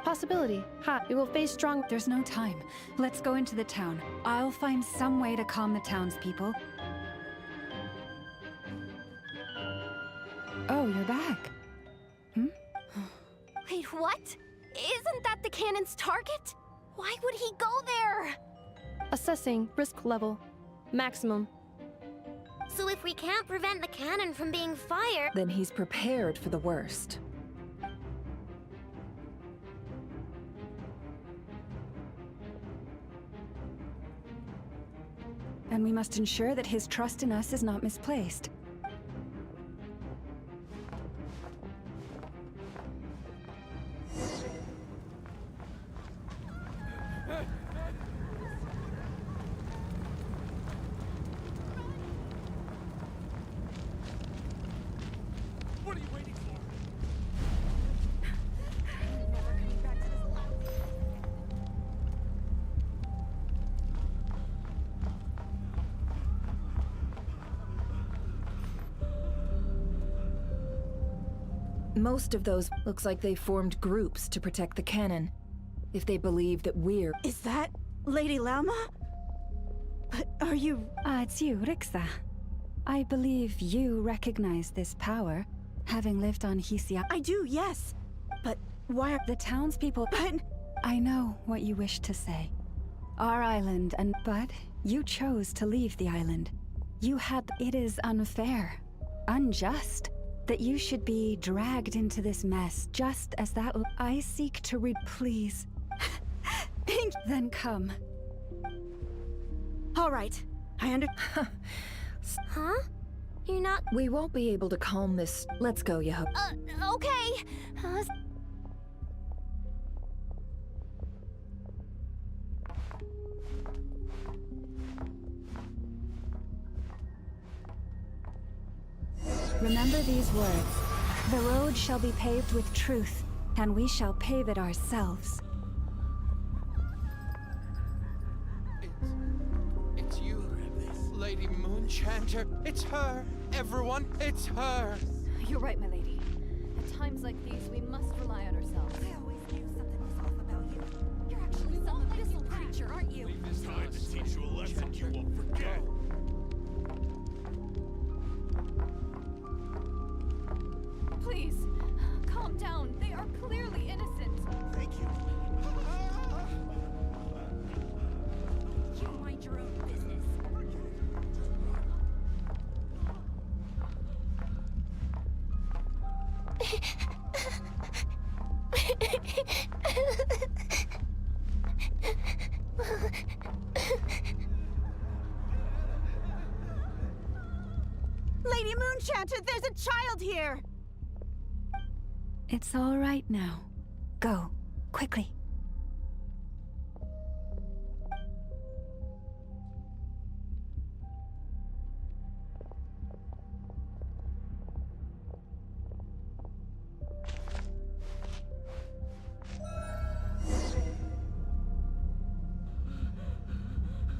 Possibility. Ha, we will face strong... There's no time. Let's go into the town. I'll find some way to calm the townspeople. Oh, you're back. Wait, what? Isn't that the cannon's target? Why would he go there? Assessing risk level. Maximum. So if we can't prevent the cannon from being fired... Then he's prepared for the worst. And we must ensure that his trust in us is not misplaced. What are you waiting for? Most of those looks like they formed groups to protect the cannon. If they believe that we're... Is that Lady Lama? But are you... It's you, Rixa. I believe you recognize this power, having lived on Hisia. I do, yes. But why are... The townspeople... But... I know what you wish to say. Our island and... But you chose to leave the island. You had... It is unfair. Unjust. That you should be dragged into this mess, just as that... I seek to please. Then come. All right. I Huh? You're not... We won't be able to calm this... Let's go, Yeho. Okay. Remember these words. The road shall be paved with truth, and we shall pave it ourselves. It's you, Lady Moonchanter. It's her. Everyone, it's her. You're right, my lady. At times like these, we must rely on ourselves. I always knew something was off about you. You're actually some abyssal creature, aren't you? Time to teach you a lesson you won't forget. Please, calm down. They are clearly innocent. Thank you. You mind your own business. Moonchatter, there's a child here! It's all right now. Go, quickly.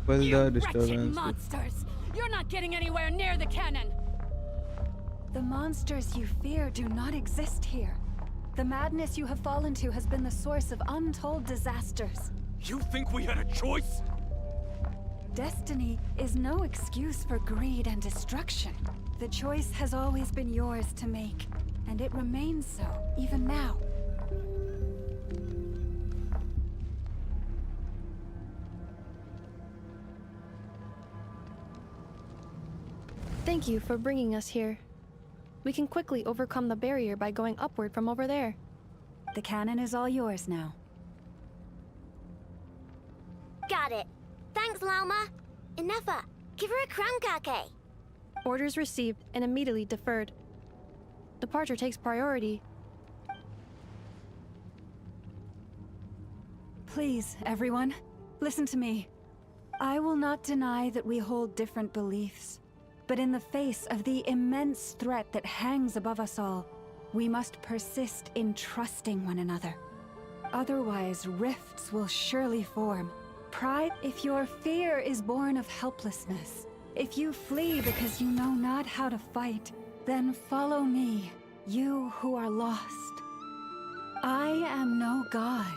Well, You the wretched disturbance. monsters! You're not getting anywhere near the cannon! The monsters you fear do not exist here. The madness you have fallen to has been the source of untold disasters. You think we had a choice? Destiny is no excuse for greed and destruction. The choice has always been yours to make, and it remains so, even now. Thank you for bringing us here. We can quickly overcome the barrier by going upward from over there. The cannon is all yours now. Got it. Thanks, Llama. Inefa, give her a crunkake. Orders received and immediately deferred. Departure takes priority. Please, everyone, listen to me. I will not deny that we hold different beliefs. But in the face of the immense threat that hangs above us all, we must persist in trusting one another. Otherwise, rifts will surely form. Pride, if your fear is born of helplessness, if you flee because you know not how to fight, then follow me, you who are lost. I am no god,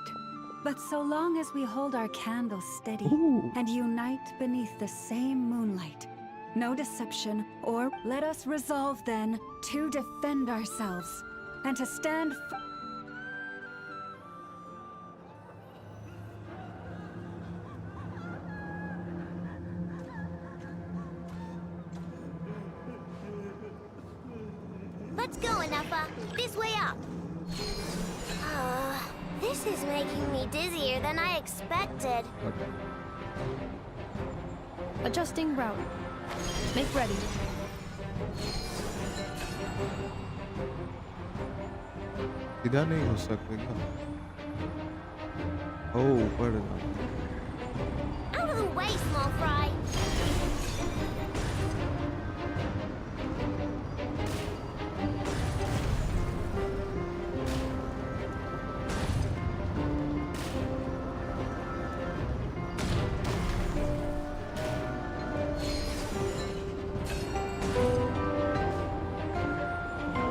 but so long as we hold our candles steady and unite beneath the same moonlight, no deception, or let us resolve then to defend ourselves and to stand Let's go, Inefa. This way up. This is making me dizzier than I expected. Adjusting route. Make ready. सीधा नहीं हो सकते क्या? ओह, ऊपर है। Out of the way, small fry.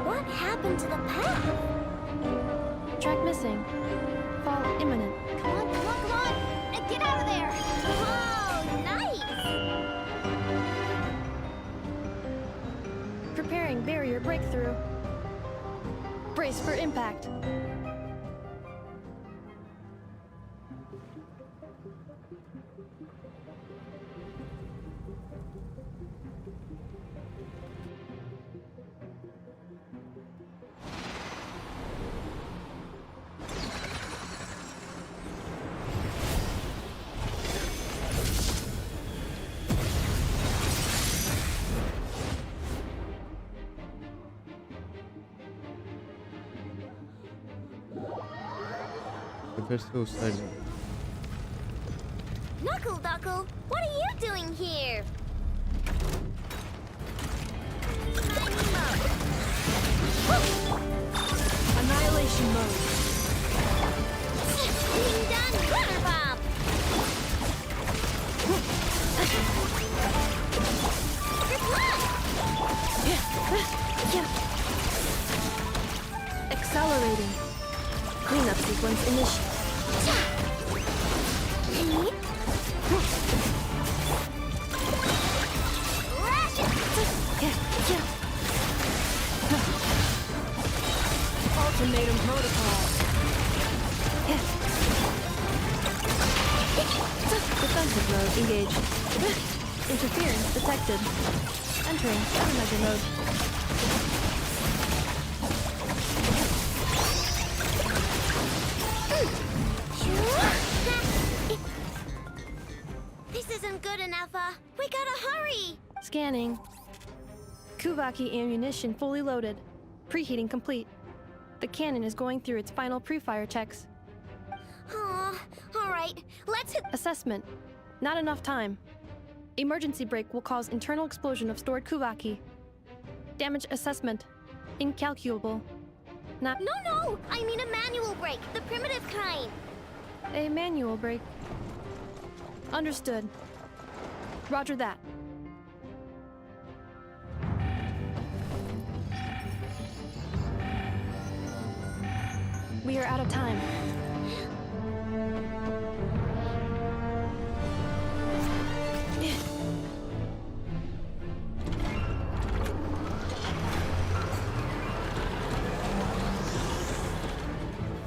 What happened to the path? Track missing. Fall imminent. Come on, come on, come on! Get out of there! Whoa, nice! Preparing barrier breakthrough. Brace for impact. फिर से उस side में। Knuckle Duckle, what are you doing here? Annihilation mode. Being done, water bomb! Good luck! Accelerating. Cleanup sequence initiated. Ultimatum protocol. Defensive mode engaged. Interference detected. Entering countermeasure mode. This isn't good enough, we gotta hurry! Scanning. Kuvaki ammunition fully loaded. Preheating complete. The cannon is going through its final pre-fire checks. Alright, let's hit— Assessment. Not enough time. Emergency brake will cause internal explosion of stored Kuvaki. Damage assessment. Incalculable. Not— No! I mean a manual brake, the primitive kind. A manual brake. Understood. Roger that. We are out of time.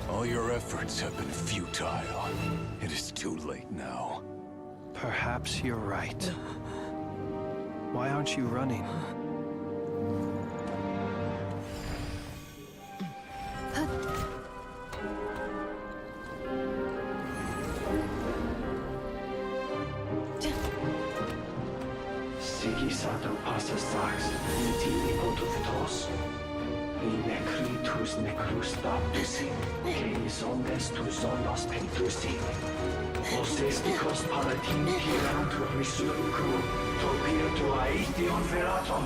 All your efforts have been futile. It is too late now. Perhaps you're right. Why aren't you running? Sigisato passa sax, litili potuvitos. Necritus necrus baptisi, que ondes tu zonos pentusi. Osesticos palatin pirantur resurcu, topirtu aetion veratum.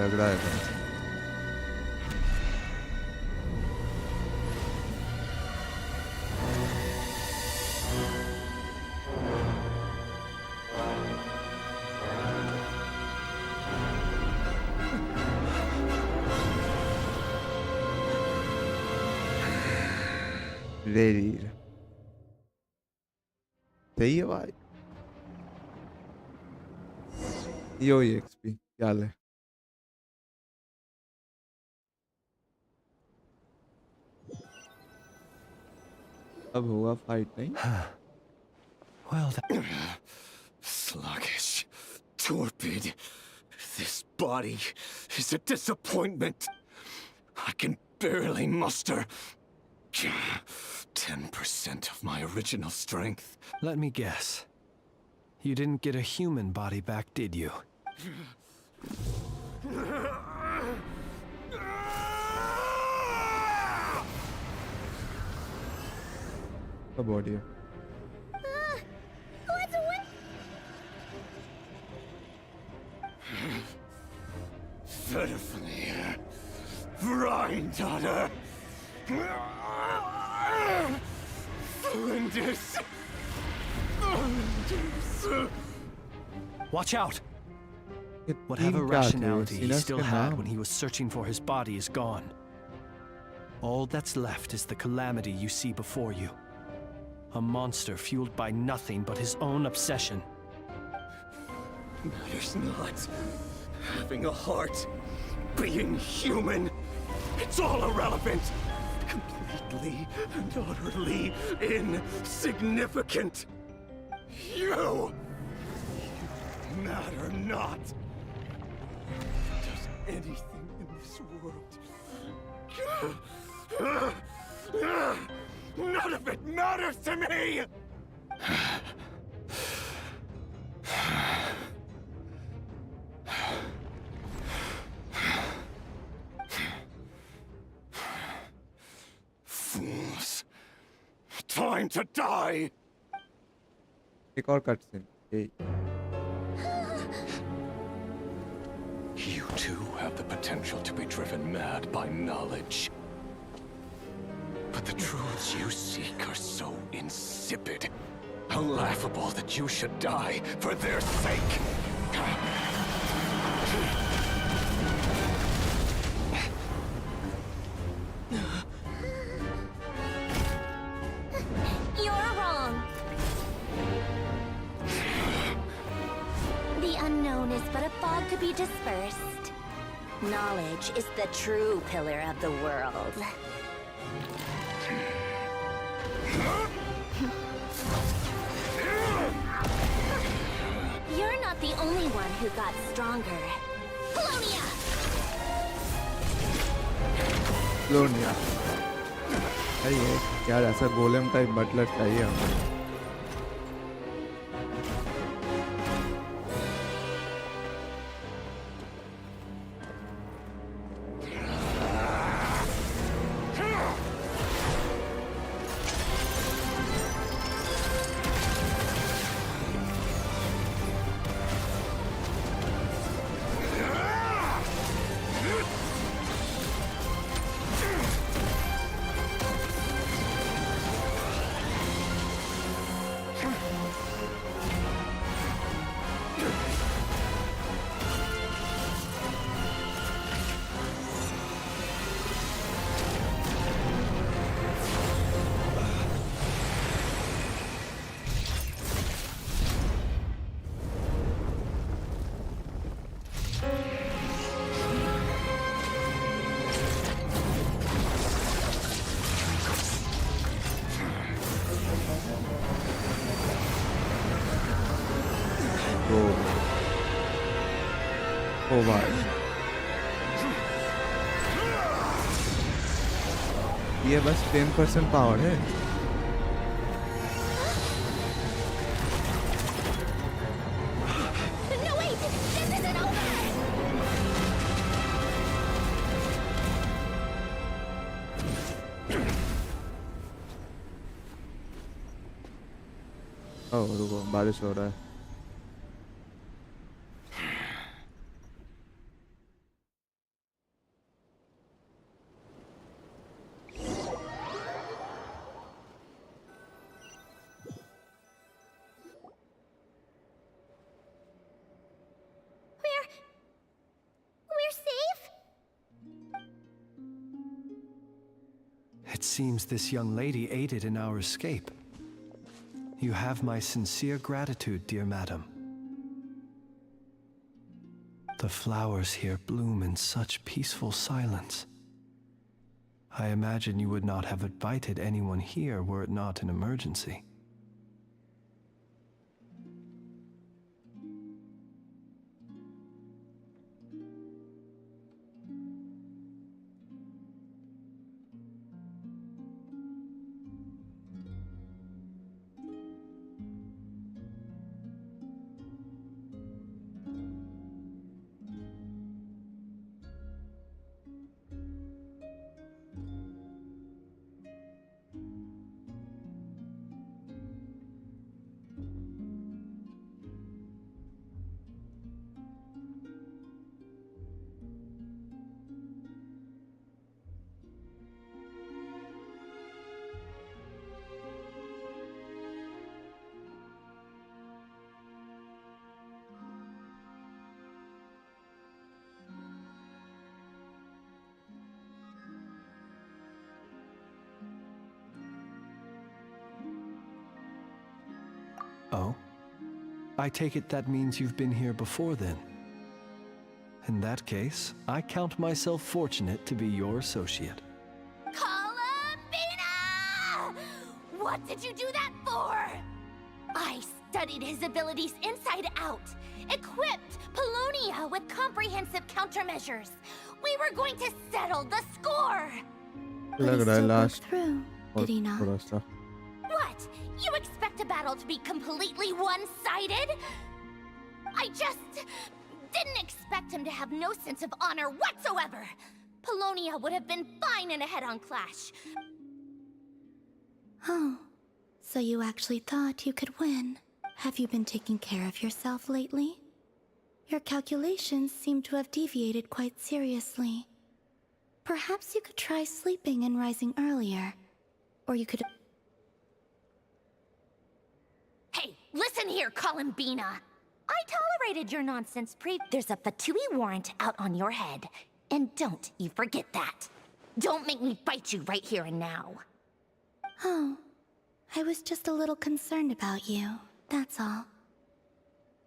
लग रहा है भाई। Ready सही है भाई। यो XP क्या ले अब होगा फाइट नहीं। Well, sluggish, torpid. This body is a disappointment. I can barely muster 10% of my original strength. Let me guess. You didn't get a human body back, did you? A body. Verfnir, Vrindaughter, Flinders. Watch out! Whatever rationality he still had when he was searching for his body is gone. All that's left is the calamity you see before you. A monster fueled by nothing but his own obsession. Matters not. Having a heart, being human, it's all irrelevant. Completely and utterly insignificant. You matter not. Does anything in this world None of it matters to me! Fools. Time to die! एक और cut scene You too have the potential to be driven mad by knowledge. But the truths you seek are so insipid. How laughable that you should die for their sake. You're wrong. The unknown is but a fog to be dispersed. Knowledge is the true pillar of the world. You're not the only one who got stronger. Polonia! Lonia सही है यार ऐसा golem type Buttler चाहिए हमें ओ भाई ये बस 10% power है No, wait! This isn't over! ओह रुको बारिश हो रहा है We're safe? It seems this young lady aided in our escape. You have my sincere gratitude, dear madam. The flowers here bloom in such peaceful silence. I imagine you would not have invited anyone here were it not an emergency. Oh? I take it that means you've been here before then. In that case, I count myself fortunate to be your associate. Columbina! What did you do that for? I studied his abilities inside out, equipped Polonia with comprehensive countermeasures. We were going to settle the score. But लग he रहा है still broke last through, और did he not? थोड़ा सा What? You expect a battle to be completely one-sided? I just didn't expect him to have no sense of honor whatsoever. Polonia would have been fine in a head-on clash. Oh, so you actually thought you could win. Have you been taking care of yourself lately? Your calculations seem to have deviated quite seriously. Perhaps you could try sleeping and rising earlier. Or you could... Hey, listen here, Columbina. I tolerated your nonsense There's a Fatui warrant out on your head. And don't you forget that. Don't make me fight you right here and now. Oh, I was just a little concerned about you, that's all.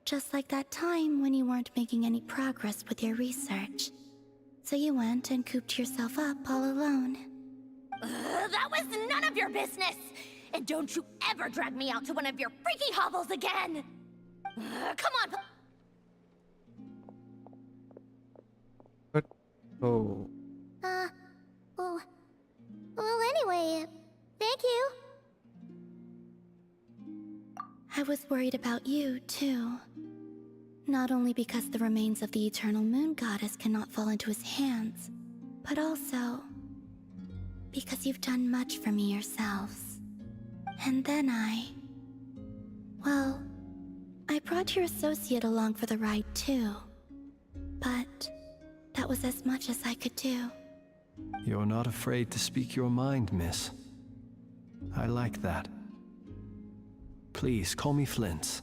Just like that time when you weren't making any progress with your research. So you went and cooped yourself up all alone. That was none of your business! And don't you ever drag me out to one of your freaky hovels again! Come on! But oh, Well, anyway, thank you. I was worried about you, too. Not only because the remains of the Eternal Moon Goddess cannot fall into his hands, but also because you've done much for me yourselves. And then well, I brought your associate along for the ride, too. But that was as much as I could do. You're not afraid to speak your mind, miss. I like that. Please, call me Flint.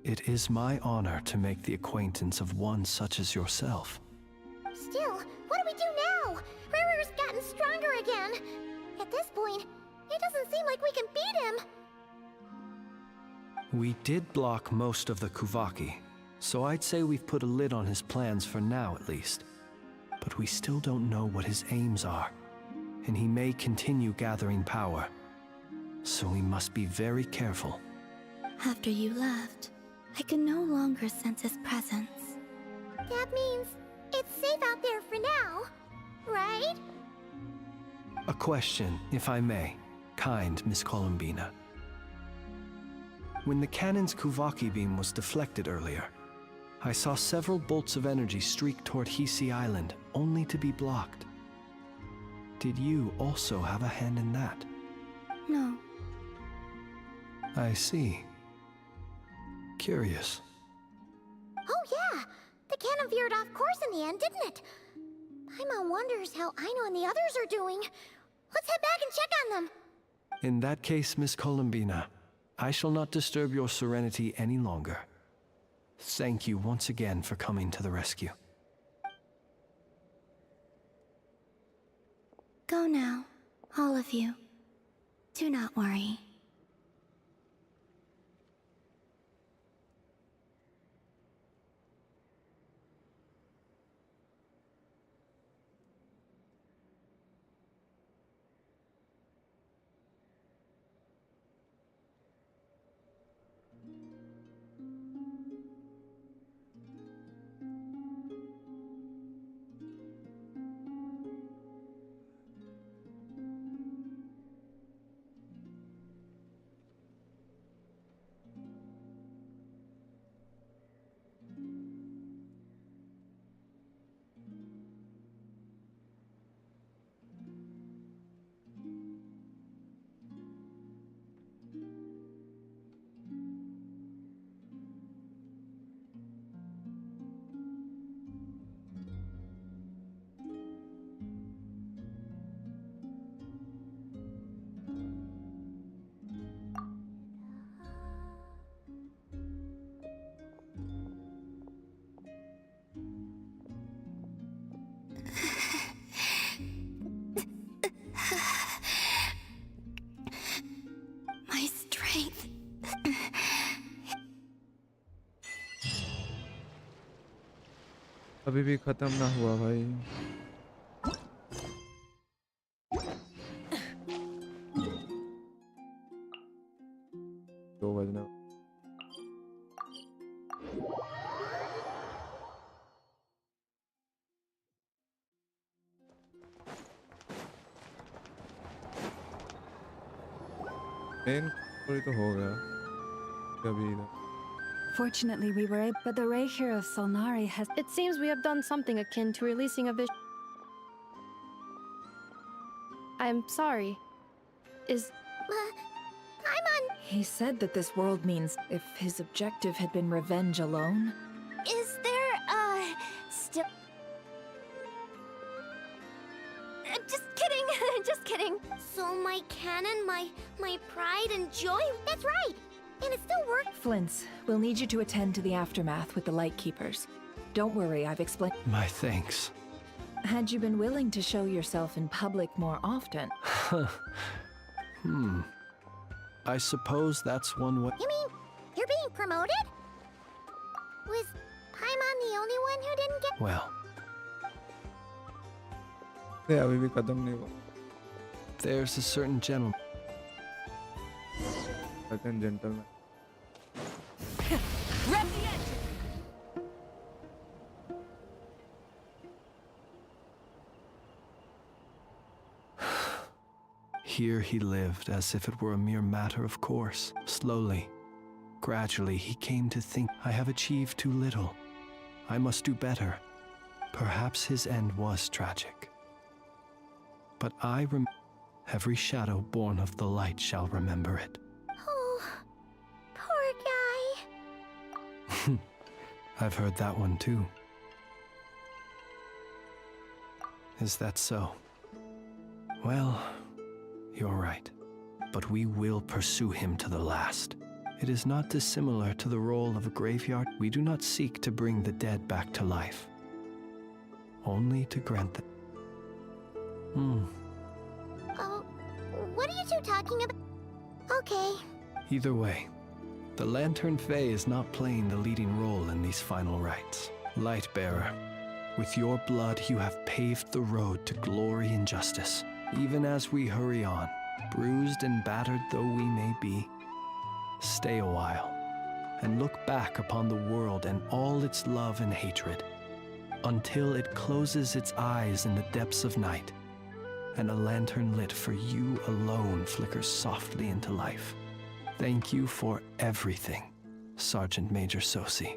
It is my honor to make the acquaintance of one such as yourself. Still, what do we do now? Riri's gotten stronger again. At this point, it doesn't seem like we can beat him. We did block most of the Kuvaki, so I'd say we've put a lid on his plans for now at least. But we still don't know what his aims are, and he may continue gathering power. So we must be very careful. After you left, I can no longer sense his presence. That means it's safe out there for now, right? A question, if I may, kind Miss Columbina. When the cannon's Kuvaki beam was deflected earlier, I saw several bolts of energy streak toward Hisi Island, only to be blocked. Did you also have a hand in that? No. I see. Curious. Oh yeah! The cannon veered off course in the end, didn't it? Paimon wonders how Aino and the others are doing. Let's head back and check on them. In that case, Miss Columbina, I shall not disturb your serenity any longer. Thank you once again for coming to the rescue. Go now, all of you. Do not worry. My strength. अभी भी खत्म ना हुआ भाई. दो बजना. Main story तो हो गया कभी इधर. Fortunately, we were able, but the Ray here of Solnari has. It seems we have done something akin to releasing a vision. I'm sorry. Is. Paimon! He said that this world means if his objective had been revenge alone. Is there, still... Just kidding, just kidding. So my canon, my pride and joy? That's right! And it still worked. Flint's, we'll need you to attend to the aftermath with the Lightkeepers. Don't worry, I've explained. My thanks. Had you been willing to show yourself in public more often? I suppose that's one way. You mean you're being promoted? Was Paimon the only one who didn't get? Well, नहीं अभी भी कदम नहीं हुआ. there's a certain gentleman. Certain gentleman. Grab the edge! Here he lived as if it were a mere matter of course. Slowly, gradually, he came to think, I have achieved too little. I must do better. Perhaps his end was tragic. But every shadow born of the light shall remember it. Oh, poor guy. I've heard that one too. Is that so? Well, you're right. But we will pursue him to the last. It is not dissimilar to the role of a graveyard. We do not seek to bring the dead back to life, only to grant them. Oh, what are you two talking about? Okay. Either way, the Lantern Fae is not playing the leading role in these final rites. Lightbearer, with your blood you have paved the road to glory and justice. Even as we hurry on, bruised and battered though we may be, stay a while and look back upon the world and all its love and hatred, until it closes its eyes in the depths of night, and a lantern lit for you alone flickers softly into life. Thank you for everything, Sergeant Major Sosi.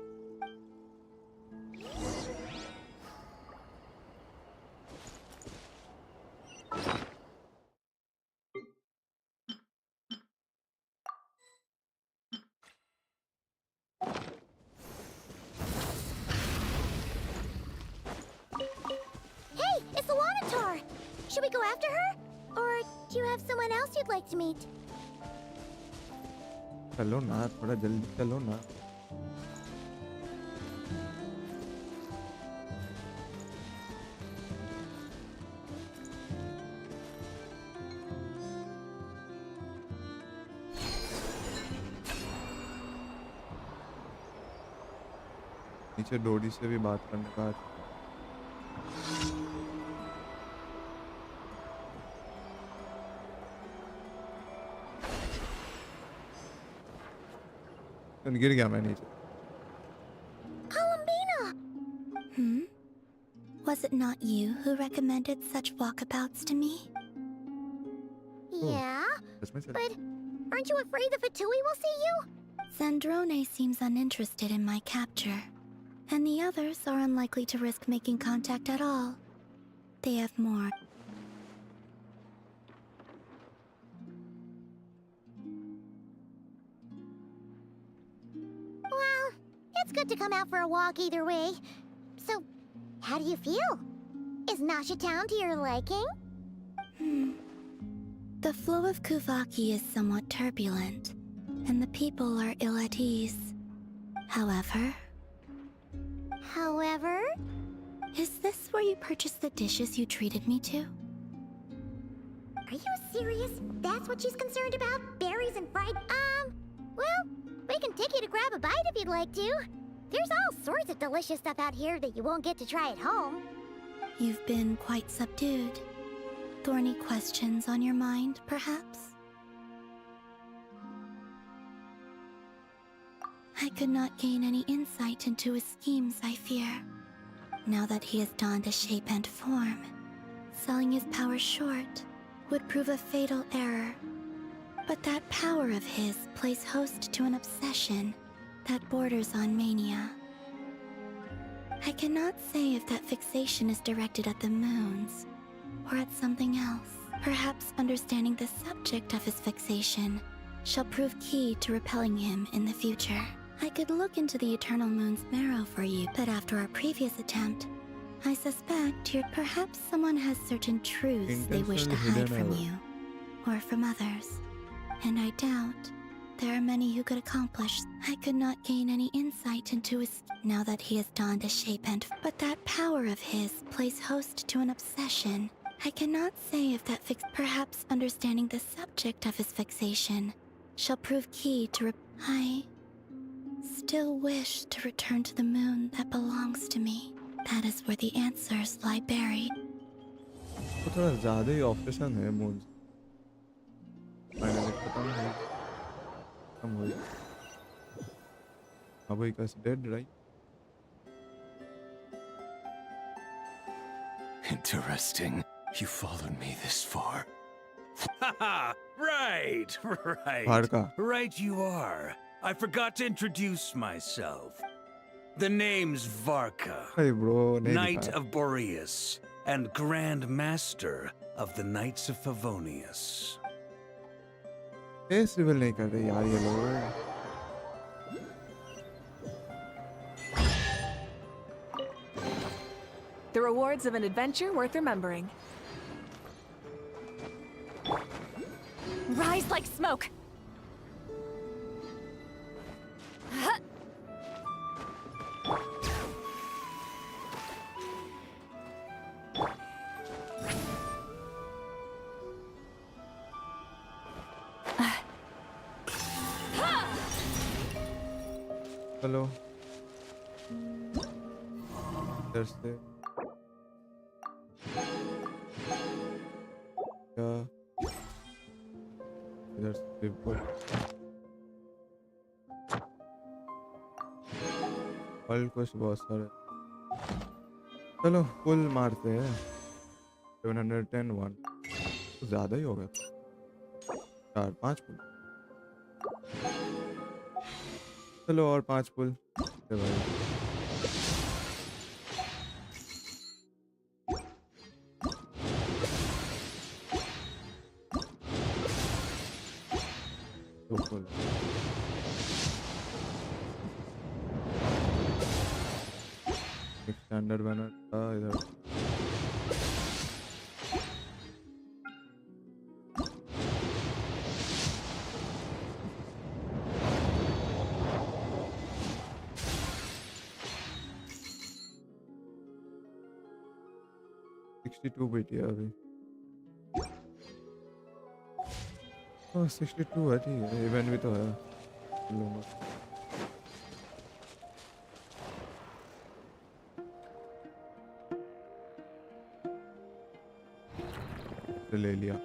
Hey, it's the Wanatar! Should we go after her? Or do you have someone else you'd like to meet? चलो ना थोड़ा जल्दी चलो ना. नीचे डोडी से भी बात करने का. गिर गया मैं नीचे. Columbina! Was it not you who recommended such walkabouts to me? Yeah, but aren't you afraid the Fatui will see you? Zandrone seems uninterested in my capture, and the others are unlikely to risk making contact at all. They have more. Well, it's good to come out for a walk either way. So, how do you feel? Is Nasha Town to your liking? The flow of Kuvaki is somewhat turbulent, and the people are ill at ease. However... Is this where you purchased the dishes you treated me to? Are you serious? That's what she's concerned about? Berries and fried... Well, we can take you to grab a bite if you'd like to. There's all sorts of delicious stuff out here that you won't get to try at home. You've been quite subdued. Thorny questions on your mind, perhaps? I could not gain any insight into his schemes, I fear. Now that he has donned a shape and form, selling his power short would prove a fatal error. But that power of his plays host to an obsession that borders on mania. I cannot say if that fixation is directed at the moons or at something else. Perhaps understanding the subject of his fixation shall prove key to repelling him in the future. I could look into the Eternal Moon's marrow for you, but after our previous attempt, I suspect perhaps someone has certain truths they wish to hide from you, or from others. And I doubt there are many who could accomplish. I could not gain any insight into his now that he has donned a shape and... But that power of his plays host to an obsession. I cannot say if that perhaps understanding the subject of his fixation shall prove key to I still wish to return to the moon that belongs to me. That is where the answers lie buried. तो थोड़ा ज़्यादा ही obsession है moon finally खत्म हो अब ही कैसे dead right Interesting. You followed me this far. Right. Varka. Right you are. I forgot to introduce myself. The name's Varka. Hey bro, Knight of Boreas and Grand Master of the Knights of Favonius. Face reveal नहीं कर रहे यार ये लोग The rewards of an adventure worth remembering. Rise like smoke! Hello इधर से क्या इधर से फल कुछ बहुत सारे चलो फुल मारते हैं 710 1 तो ज़्यादा ही हो गया 4-5 फुल चलो और 5 पुल भाई दो पुल एक स्टैंडर्ड बैनर था इधर बीटी है अभी 62 है ठीक है इवेंट भी तो है ले लिया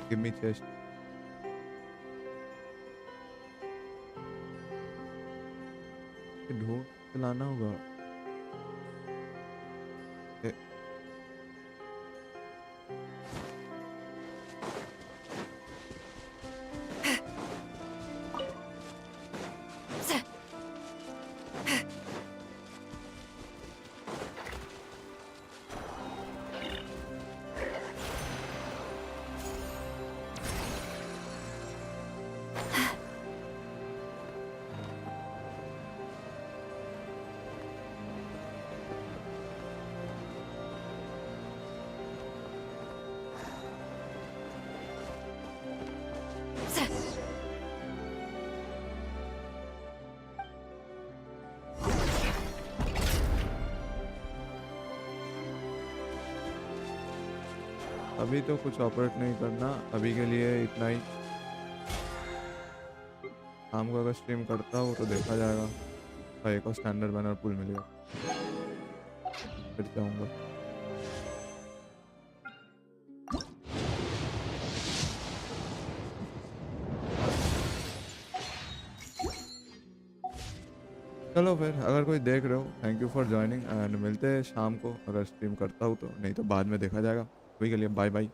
Give me chest. ढूंढ चलाना होगा अभी तो कुछ ऑपरेट नहीं करना अभी के लिए इतना ही शाम को अगर स्ट्रीम करता हूँ तो देखा जाएगा। तो एक और स्टैंडर्ड बैनर पुल मिलेगा, फिर जाऊँगा। चलो फिर, अगर कोई देख रहे हो thank you for joining and मिलते हैं शाम को अगर स्ट्रीम करता हूँ तो, नहीं तो बाद में देखा जाएगा। अभी के लिए बाय बाय।